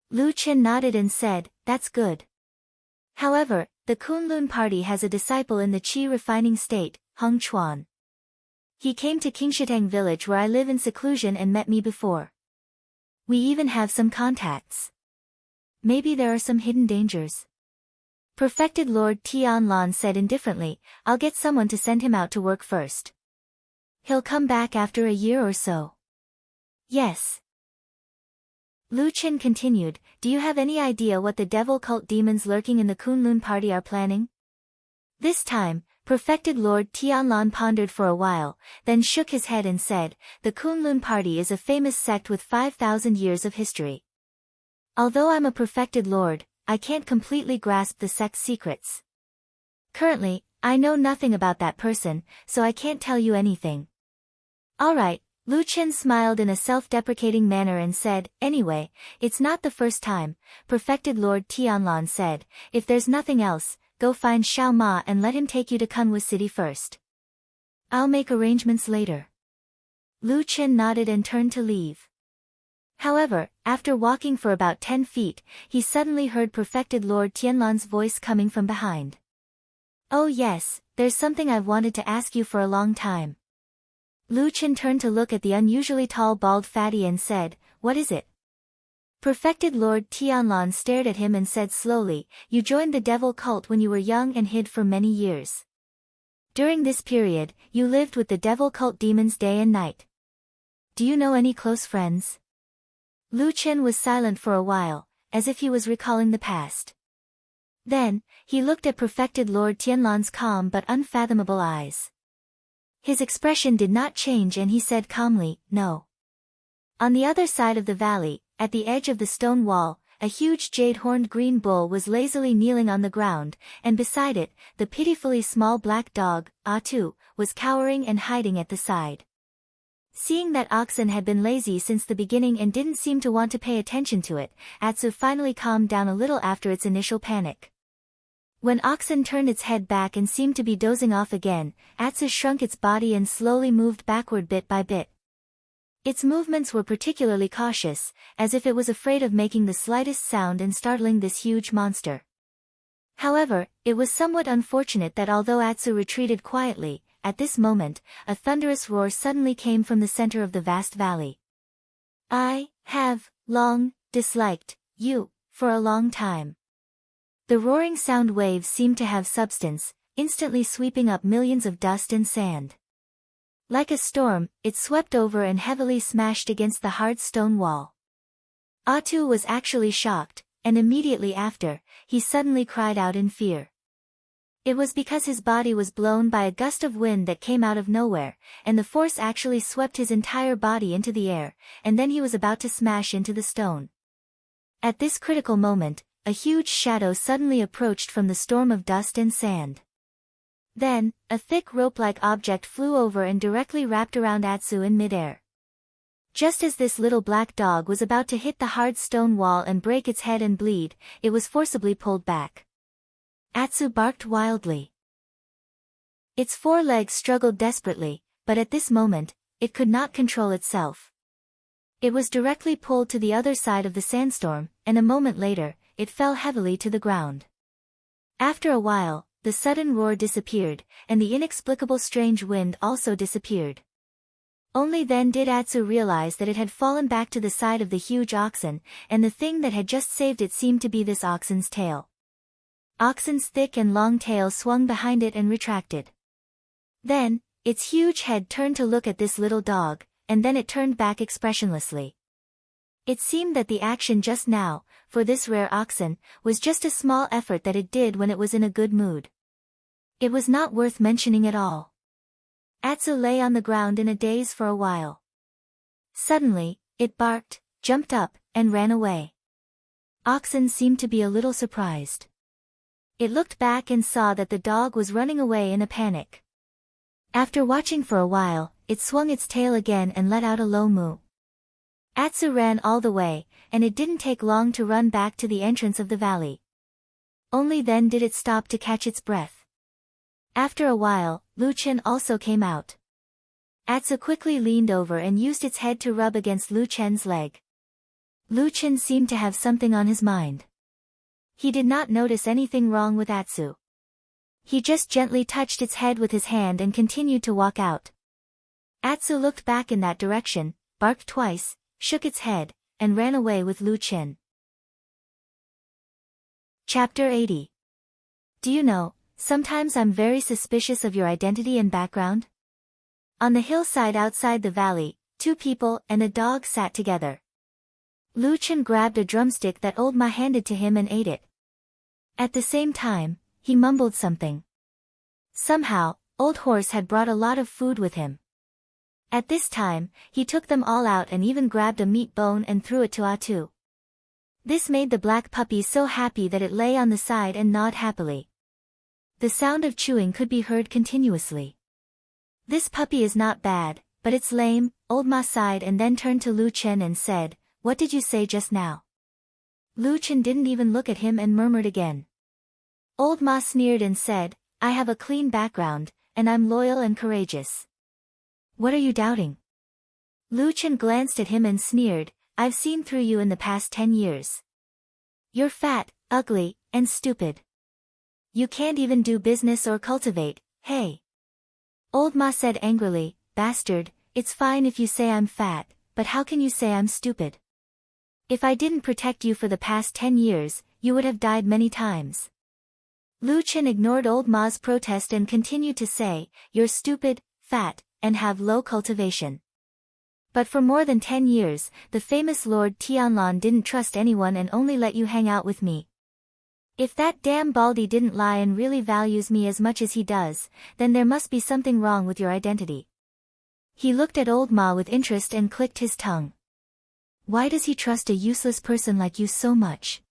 Lu Chen nodded and said, that's good. However, the Kunlun party has a disciple in the Qi refining state, Heng Chuan. He came to Qingshitang village where I live in seclusion and met me before. We even have some contacts. Maybe there are some hidden dangers. Perfected Lord Tianlan said indifferently, I'll get someone to send him out to work first. He'll come back after a year or so. Yes. Lu Chen continued, do you have any idea what the devil cult demons lurking in the Kunlun party are planning? This time, Perfected Lord Tianlan pondered for a while, then shook his head and said, the Kunlun party is a famous sect with 5,000 years of history. Although I'm a Perfected Lord, I can't completely grasp the sect's secrets. Currently, I know nothing about that person, so I can't tell you anything. Alright. Lu Chen smiled in a self-deprecating manner and said, anyway, it's not the first time. Perfected Lord Tianlan said, if there's nothing else, go find Xiao Ma and let him take you to Kunwa City first. I'll make arrangements later. Lu Chen nodded and turned to leave. However, after walking for about 10 feet, he suddenly heard Perfected Lord Tianlan's voice coming from behind. Oh yes, there's something I've wanted to ask you for a long time. Lu Chen turned to look at the unusually tall bald fatty and said, what is it? Perfected Lord Tianlan stared at him and said slowly, you joined the devil cult when you were young and hid for many years. During this period, you lived with the devil cult demons day and night. Do you know any close friends? Lu Chen was silent for a while, as if he was recalling the past. Then, he looked at Perfected Lord Tianlan's calm but unfathomable eyes. His expression did not change and he said calmly, no. On the other side of the valley, at the edge of the stone wall, a huge jade-horned green bull was lazily kneeling on the ground, and beside it, the pitifully small black dog, Atu, was cowering and hiding at the side. Seeing that oxen had been lazy since the beginning and didn't seem to want to pay attention to it, Atsu finally calmed down a little after its initial panic. When oxen turned its head back and seemed to be dozing off again, Atsu shrunk its body and slowly moved backward bit by bit. Its movements were particularly cautious, as if it was afraid of making the slightest sound and startling this huge monster. However, it was somewhat unfortunate that although Atsu retreated quietly, at this moment, a thunderous roar suddenly came from the center of the vast valley. I have long disliked you for a long time. The roaring sound waves seemed to have substance, instantly sweeping up millions of dust and sand. Like a storm, it swept over and heavily smashed against the hard stone wall. Atsu was actually shocked, and immediately after, he suddenly cried out in fear. It was because his body was blown by a gust of wind that came out of nowhere, and the force actually swept his entire body into the air, and then he was about to smash into the stone. At this critical moment, a huge shadow suddenly approached from the storm of dust and sand. Then, a thick rope-like object flew over and directly wrapped around Atsu in midair. Just as this little black dog was about to hit the hard stone wall and break its head and bleed, it was forcibly pulled back. Atsu barked wildly. Its 4 legs struggled desperately, but at this moment, it could not control itself. It was directly pulled to the other side of the sandstorm, and a moment later, it fell heavily to the ground. After a while, the sudden roar disappeared, and the inexplicable strange wind also disappeared. Only then did Atsu realize that it had fallen back to the side of the huge oxen, and the thing that had just saved it seemed to be this oxen's tail. Oxen's thick and long tail swung behind it and retracted. Then, its huge head turned to look at this little dog, and then it turned back expressionlessly. It seemed that the action just now, for this rare oxen, was just a small effort that it did when it was in a good mood. It was not worth mentioning at all. Atsu lay on the ground in a daze for a while. Suddenly, it barked, jumped up, and ran away. Oxen seemed to be a little surprised. It looked back and saw that the dog was running away in a panic. After watching for a while, it swung its tail again and let out a low moo. Atsu ran all the way, and it didn't take long to run back to the entrance of the valley. Only then did it stop to catch its breath. After a while, Lu Chen also came out. Atsu quickly leaned over and used its head to rub against Lu Chen's leg. Lu Chen seemed to have something on his mind. He did not notice anything wrong with Atsu. He just gently touched its head with his hand and continued to walk out. Atsu looked back in that direction, barked twice, shook its head, and ran away with Lu Chen. Chapter 80. Do you know, sometimes I'm very suspicious of your identity and background? On the hillside outside the valley, 2 people and a dog sat together. Lu Chen grabbed a drumstick that old Ma handed to him and ate it. At the same time, he mumbled something. Somehow, Old Horse had brought a lot of food with him. At this time, he took them all out and even grabbed a meat bone and threw it to Atsu. This made the black puppy so happy that it lay on the side and gnawed happily. The sound of chewing could be heard continuously. This puppy is not bad, but it's lame, Old Ma sighed and then turned to Lu Chen and said, "What did you say just now?" Lu Chen didn't even look at him and murmured again. Old Ma sneered and said, "I have a clean background, and I'm loyal and courageous. What are you doubting?" Lu Chen glanced at him and sneered, "I've seen through you in the past 10 years. You're fat, ugly, and stupid. You can't even do business or cultivate, hey." Old Ma said angrily, "Bastard, it's fine if you say I'm fat, but how can you say I'm stupid? If I didn't protect you for the past 10 years, you would have died many times." Lu Chen ignored Old Ma's protest and continued to say, "You're stupid, fat, and have low cultivation. But for more than 10 years, the famous Lord Tianlan didn't trust anyone and only let you hang out with me. If that damn Baldy didn't lie and really values me as much as he does, then there must be something wrong with your identity." He looked at Old Ma with interest and clicked his tongue. "Why does he trust a useless person like you so much?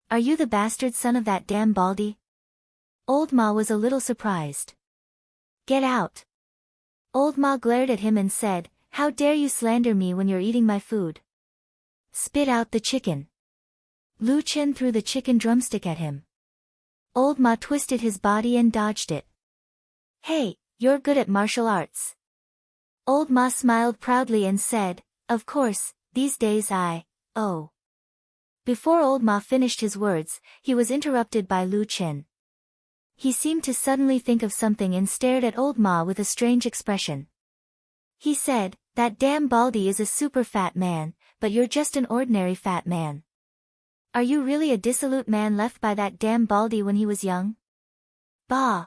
Are you the bastard son of that damn Baldy?" Old Ma was a little surprised. "Get out." Old Ma glared at him and said, "How dare you slander me when you're eating my food? Spit out the chicken." Lu Chen threw the chicken drumstick at him. Old Ma twisted his body and dodged it. "Hey, you're good at martial arts." Old Ma smiled proudly and said, "Of course, these days oh." Before Old Ma finished his words, he was interrupted by Lu Chen. He seemed to suddenly think of something and stared at Old Ma with a strange expression. He said, "That damn Baldy is a super fat man, but you're just an ordinary fat man. Are you really a dissolute man left by that damn Baldy when he was young? Bah!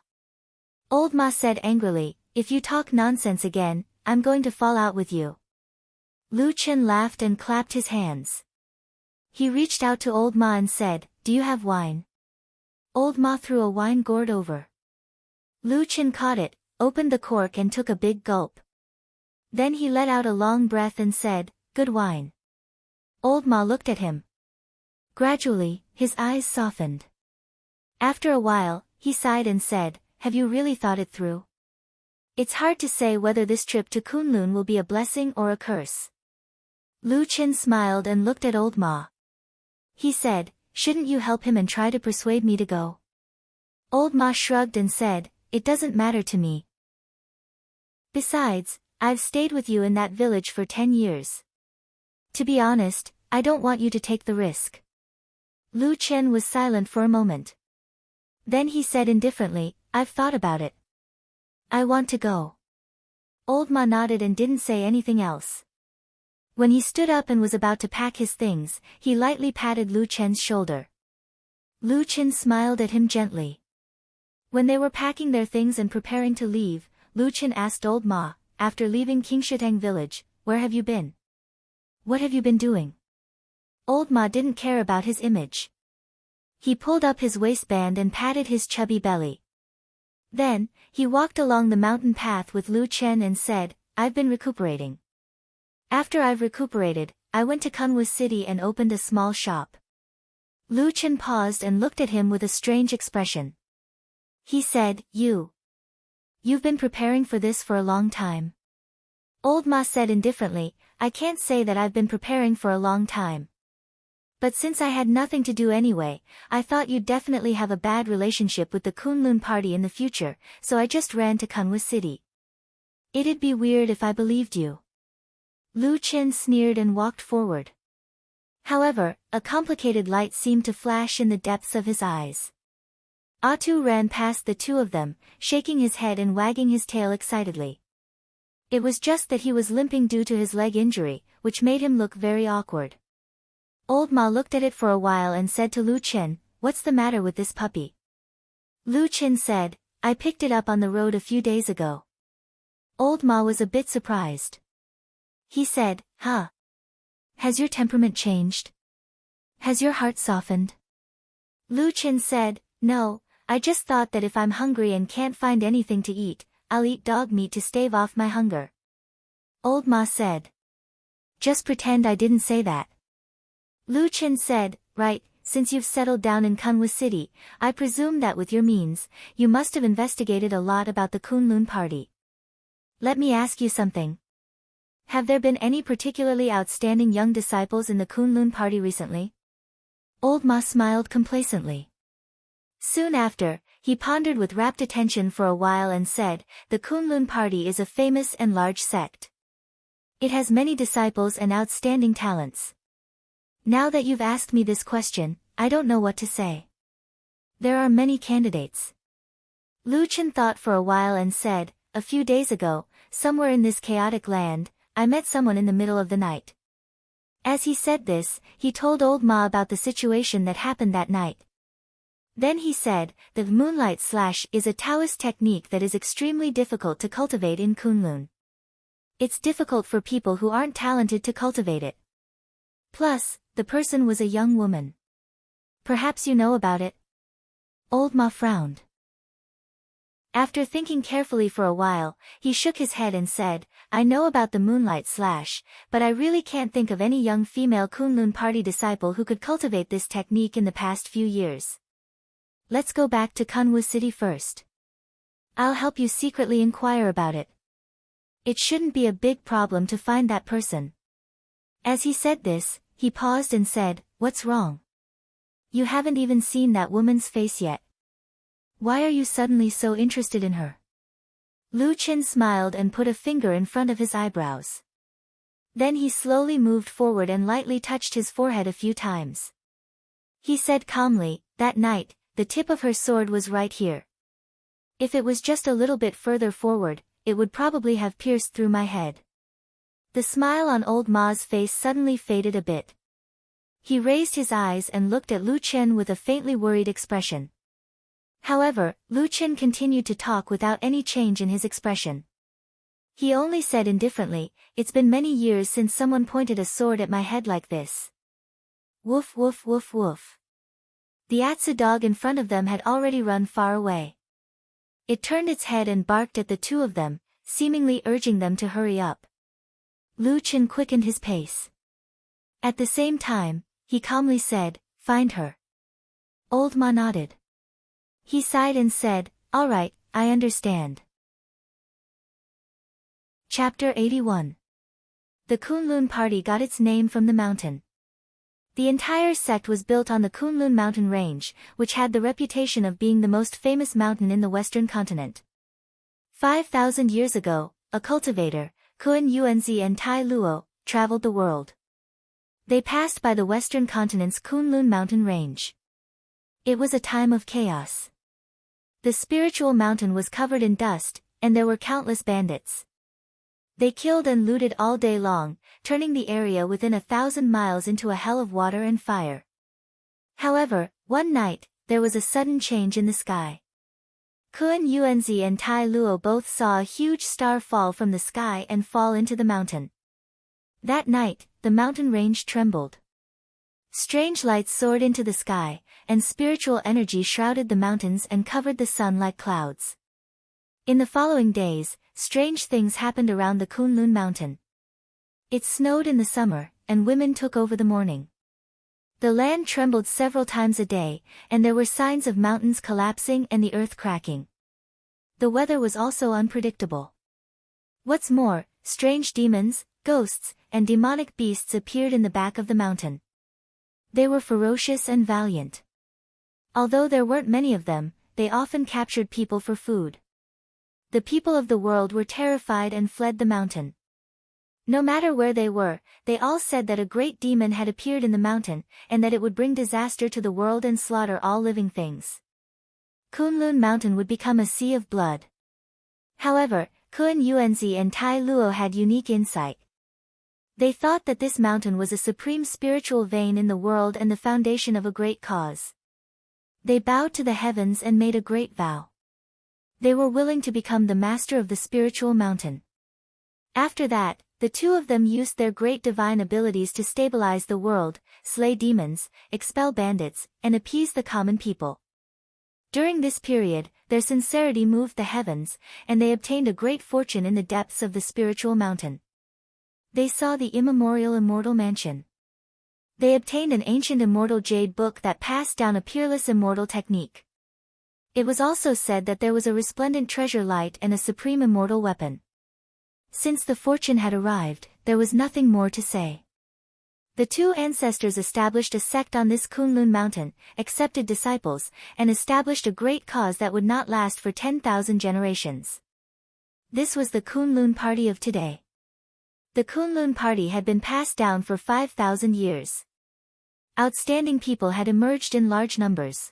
Old Ma said angrily, if you talk nonsense again, I'm going to fall out with you. Lu Chen laughed and clapped his hands. He reached out to Old Ma and said, do you have wine? Old Ma threw a wine gourd over. Lu Chen caught it, opened the cork and took a big gulp. Then he let out a long breath and said, good wine. Old Ma looked at him. Gradually, his eyes softened. After a while, he sighed and said, have you really thought it through? It's hard to say whether this trip to Kunlun will be a blessing or a curse. Lu Chen smiled and looked at Old Ma. He said, shouldn't you help him and try to persuade me to go? Old Ma shrugged and said, it doesn't matter to me. Besides, I've stayed with you in that village for 10 years. To be honest, I don't want you to take the risk. Lu Chen was silent for a moment. Then he said indifferently, I've thought about it. I want to go. Old Ma nodded and didn't say anything else. When he stood up and was about to pack his things, he lightly patted Lu Chen's shoulder. Lu Chen smiled at him gently. When they were packing their things and preparing to leave, Lu Chen asked Old Ma, after leaving Qingshitang village, where have you been? What have you been doing? Old Ma didn't care about his image. He pulled up his waistband and patted his chubby belly. Then, he walked along the mountain path with Lu Chen and said, I've been recuperating. After I've recuperated, I went to Kunwu City and opened a small shop. Lu Chen paused and looked at him with a strange expression. He said, You've been preparing for this for a long time. Old Ma said indifferently, I can't say that I've been preparing for a long time. But since I had nothing to do anyway, I thought you'd definitely have a bad relationship with the Kunlun party in the future, so I just ran to Kunwu City. It'd be weird if I believed you. Lu Chen sneered and walked forward. However, a complicated light seemed to flash in the depths of his eyes. Atu ran past the two of them, shaking his head and wagging his tail excitedly. It was just that he was limping due to his leg injury, which made him look very awkward. Old Ma looked at it for a while and said to Lu Chen, what's the matter with this puppy? Lu Chen said, I picked it up on the road a few days ago. Old Ma was a bit surprised. He said, huh? Has your temperament changed? Has your heart softened? Lu Chen said, no, I just thought that if I'm hungry and can't find anything to eat, I'll eat dog meat to stave off my hunger. Old Ma said. Just pretend I didn't say that. Lu Chen said, right, since you've settled down in Kunwu City, I presume that with your means, you must have investigated a lot about the Kunlun party. Let me ask you something. Have there been any particularly outstanding young disciples in the Kunlun party recently? Old Ma smiled complacently. Soon after, he pondered with rapt attention for a while and said, the Kunlun party is a famous and large sect. It has many disciples and outstanding talents. Now that you've asked me this question, I don't know what to say. There are many candidates. Lu Chen thought for a while and said, a few days ago, somewhere in this chaotic land, I met someone in the middle of the night. As he said this, he told Old Ma about the situation that happened that night. Then he said, the moonlight slash is a Taoist technique that is extremely difficult to cultivate in Kunlun. It's difficult for people who aren't talented to cultivate it. Plus, the person was a young woman. Perhaps you know about it? Old Ma frowned. After thinking carefully for a while, he shook his head and said, I know about the moonlight slash, but I really can't think of any young female Kunlun party disciple who could cultivate this technique in the past few years. Let's go back to Kunwu City first. I'll help you secretly inquire about it. It shouldn't be a big problem to find that person. As he said this, he paused and said, what's wrong? You haven't even seen that woman's face yet. Why are you suddenly so interested in her? Lu Chen smiled and put a finger in front of his eyebrows. Then he slowly moved forward and lightly touched his forehead a few times. He said calmly, that night, the tip of her sword was right here. If it was just a little bit further forward, it would probably have pierced through my head. The smile on Old Ma's face suddenly faded a bit. He raised his eyes and looked at Lu Chen with a faintly worried expression. However, Lu Chen continued to talk without any change in his expression. He only said indifferently, "It's been many years since someone pointed a sword at my head like this." Woof woof woof woof. The Atsu dog in front of them had already run far away. It turned its head and barked at the two of them, seemingly urging them to hurry up. Lu Chen quickened his pace. At the same time, he calmly said, "Find her." Old Ma nodded. He sighed and said, "All right, I understand." Chapter 81. The Kunlun party got its name from the mountain. The entire sect was built on the Kunlun mountain range, which had the reputation of being the most famous mountain in the western continent. 5,000 years ago, a cultivator, Kun Yuanzi and Tai Luo, traveled the world. They passed by the western continent's Kunlun mountain range. It was a time of chaos. The spiritual mountain was covered in dust, and there were countless bandits. They killed and looted all day long, turning the area within 1,000 miles into a hell of water and fire. However, one night, there was a sudden change in the sky. Kun Yuanzi and Tai Luo both saw a huge star fall from the sky and fall into the mountain. That night, the mountain range trembled. Strange lights soared into the sky, and spiritual energy shrouded the mountains and covered the sun like clouds. In the following days, strange things happened around the Kunlun mountain. It snowed in the summer, and women took over the mourning. The land trembled several times a day, and there were signs of mountains collapsing and the earth cracking. The weather was also unpredictable. What's more, strange demons, ghosts, and demonic beasts appeared in the back of the mountain. They were ferocious and valiant. Although there weren't many of them, they often captured people for food. The people of the world were terrified and fled the mountain. No matter where they were, they all said that a great demon had appeared in the mountain, and that it would bring disaster to the world and slaughter all living things. Kunlun Mountain would become a sea of blood. However, Kun Yuanzi and Tai Luo had unique insight. They thought that this mountain was a supreme spiritual vein in the world and the foundation of a great cause. They bowed to the heavens and made a great vow. They were willing to become the master of the spiritual mountain. After that, the two of them used their great divine abilities to stabilize the world, slay demons, expel bandits, and appease the common people. During this period, their sincerity moved the heavens, and they obtained a great fortune in the depths of the spiritual mountain. They saw the immortal mansion. They obtained an ancient immortal jade book that passed down a peerless immortal technique. It was also said that there was a resplendent treasure light and a supreme immortal weapon. Since the fortune had arrived, there was nothing more to say. The two ancestors established a sect on this Kunlun mountain, accepted disciples, and established a great cause that would not last for 10,000 generations. This was the Kunlun party of today. The Kunlun party had been passed down for 5,000 years. Outstanding people had emerged in large numbers.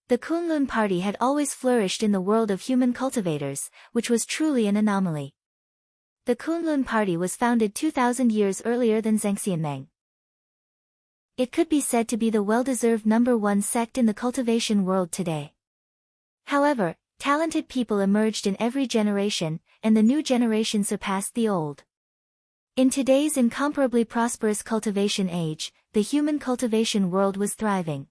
The Kunlun party had always flourished in the world of human cultivators, which was truly an anomaly. The Kunlun party was founded 2,000 years earlier than Zhangxianmeng. It could be said to be the well-deserved #1 sect in the cultivation world today. However, talented people emerged in every generation, and the new generation surpassed the old. In today's incomparably prosperous cultivation age, the human cultivation world was thriving.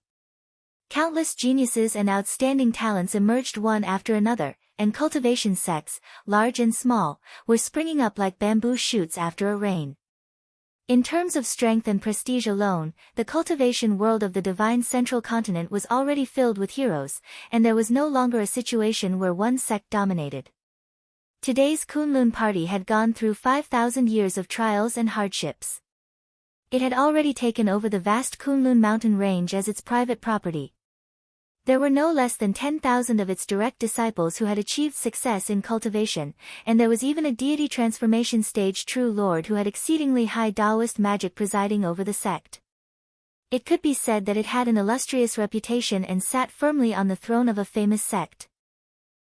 Countless geniuses and outstanding talents emerged one after another, and cultivation sects, large and small, were springing up like bamboo shoots after a rain. In terms of strength and prestige alone, the cultivation world of the divine central continent was already filled with heroes, and there was no longer a situation where one sect dominated. Today's Kunlun party had gone through 5,000 years of trials and hardships. It had already taken over the vast Kunlun mountain range as its private property. There were no less than 10,000 of its direct disciples who had achieved success in cultivation, and there was even a deity transformation stage true lord who had exceedingly high Taoist magic presiding over the sect. It could be said that it had an illustrious reputation and sat firmly on the throne of a famous sect.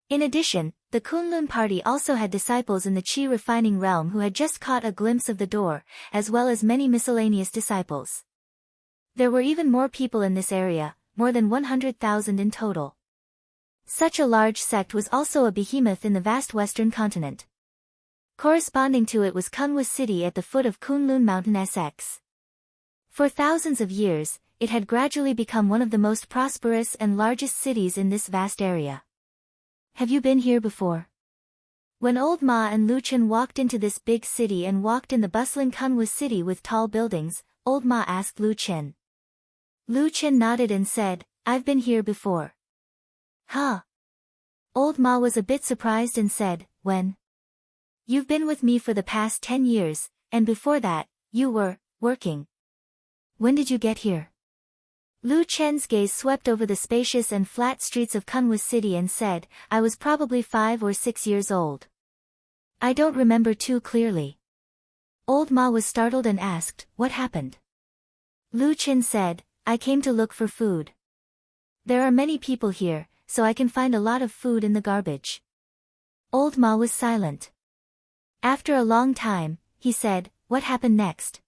In addition, the Kunlun party also had disciples in the Qi refining realm who had just caught a glimpse of the door, as well as many miscellaneous disciples. There were even more people in this area, more than 100,000 in total. Such a large sect was also a behemoth in the vast western continent. Corresponding to it was Kunwa city at the foot of Kunlun Mountain SX. For thousands of years, it had gradually become one of the most prosperous and largest cities in this vast area. Have you been here before? When Old Ma and Lu Chen walked into this big city and walked in the bustling Kunwa city with tall buildings, Old Ma asked Lu Chen. Lu Chen nodded and said, I've been here before. Huh? Old Ma was a bit surprised and said, when? You've been with me for the past 10 years, and before that, you were working. When did you get here? Lu Chen's gaze swept over the spacious and flat streets of Kunwa city and said, I was probably 5 or 6 years old. I don't remember too clearly. Old Ma was startled and asked, what happened? Lu Chen said, I came to look for food. There are many people here, so I can find a lot of food in the garbage. Old Ma was silent. After a long time, he said, what happened next?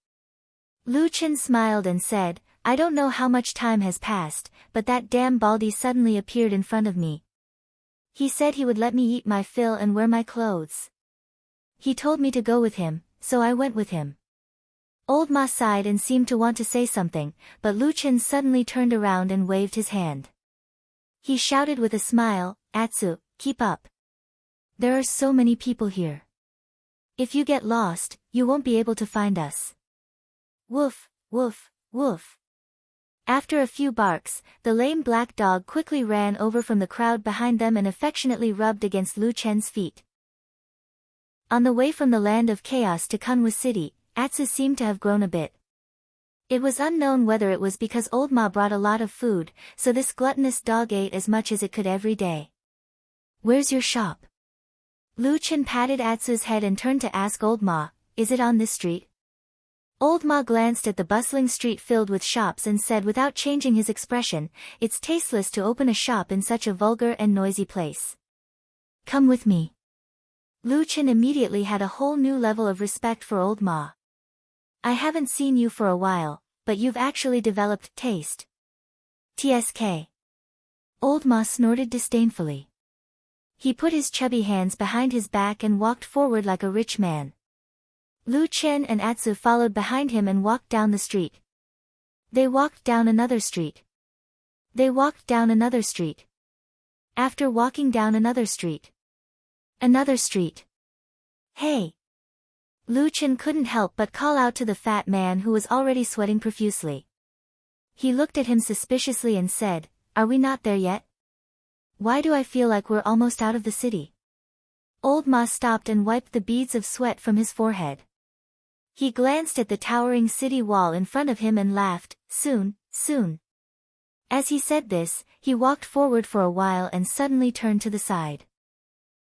Lu Chen smiled and said, I don't know how much time has passed, but that damn Baldy suddenly appeared in front of me. He said he would let me eat my fill and wear my clothes. He told me to go with him, so I went with him. Old Ma sighed and seemed to want to say something, but Lu Chen suddenly turned around and waved his hand. He shouted with a smile, Atsu, keep up. There are so many people here. If you get lost, you won't be able to find us. Woof, woof, woof. After a few barks, the lame black dog quickly ran over from the crowd behind them and affectionately rubbed against Lu Chen's feet. On the way from the land of chaos to Kunwa city, Atsu seemed to have grown a bit. It was unknown whether it was because Old Ma brought a lot of food, so this gluttonous dog ate as much as it could every day. Where's your shop? Lu Chen patted Atsu's head and turned to ask Old Ma, is it on this street? Old Ma glanced at the bustling street filled with shops and said without changing his expression, it's tasteless to open a shop in such a vulgar and noisy place. Come with me. Lu Chen immediately had a whole new level of respect for Old Ma. I haven't seen you for a while, but you've actually developed taste. TSK. Old Ma snorted disdainfully. He put his chubby hands behind his back and walked forward like a rich man. Lu Chen and Atsu followed behind him and walked down the street. They walked down another street. They walked down another street. After walking down another street. Another street. Hey! Lu Chen couldn't help but call out to the fat man who was already sweating profusely. He looked at him suspiciously and said, Are we not there yet? Why do I feel like we're almost out of the city? Old Ma stopped and wiped the beads of sweat from his forehead. He glanced at the towering city wall in front of him and laughed, soon, soon. As he said this, he walked forward for a while and suddenly turned to the side.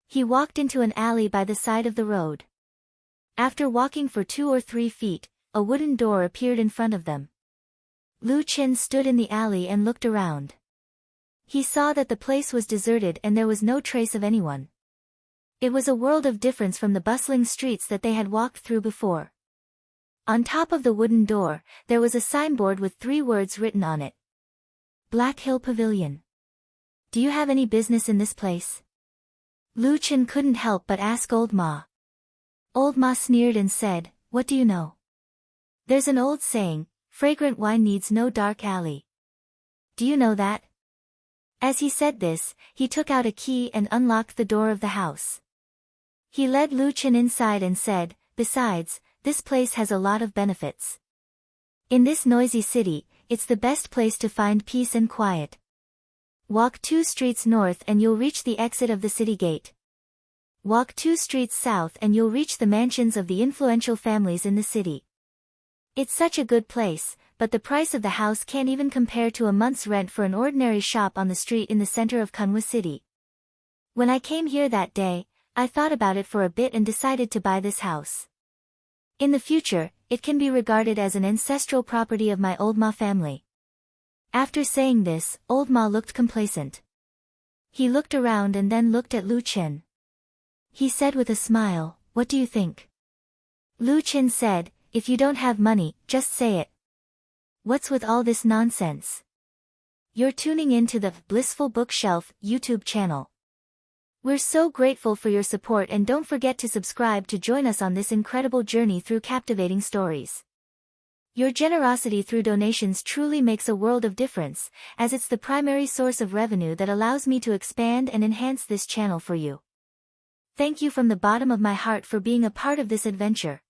He walked into an alley by the side of the road. After walking for 2 or 3 feet, a wooden door appeared in front of them. Lu Chen stood in the alley and looked around. He saw that the place was deserted and there was no trace of anyone. It was a world of difference from the bustling streets that they had walked through before. On top of the wooden door, there was a signboard with 3 words written on it. Black Hill Pavilion. Do you have any business in this place? Lu Chen couldn't help but ask Old Ma. Old Ma sneered and said, What do you know? There's an old saying, fragrant wine needs no dark alley. Do you know that? As he said this, he took out a key and unlocked the door of the house. He led Lu Chen inside and said, Besides, this place has a lot of benefits. In this noisy city, it's the best place to find peace and quiet. Walk 2 streets north and you'll reach the exit of the city gate. Walk 2 streets south and you'll reach the mansions of the influential families in the city. It's such a good place, but the price of the house can't even compare to a month's rent for an ordinary shop on the street in the center of Kunwa city. When I came here that day, I thought about it for a bit and decided to buy this house. In the future, it can be regarded as an ancestral property of my Old Ma family. After saying this, Old Ma looked complacent. He looked around and then looked at Lu Chen. He said with a smile, What do you think? Lu Chen said, If you don't have money, just say it. What's with all this nonsense? You're tuning in to the Blissful Bookshelf YouTube channel. We're so grateful for your support, and don't forget to subscribe to join us on this incredible journey through captivating stories. Your generosity through donations truly makes a world of difference, as it's the primary source of revenue that allows me to expand and enhance this channel for you. Thank you from the bottom of my heart for being a part of this adventure.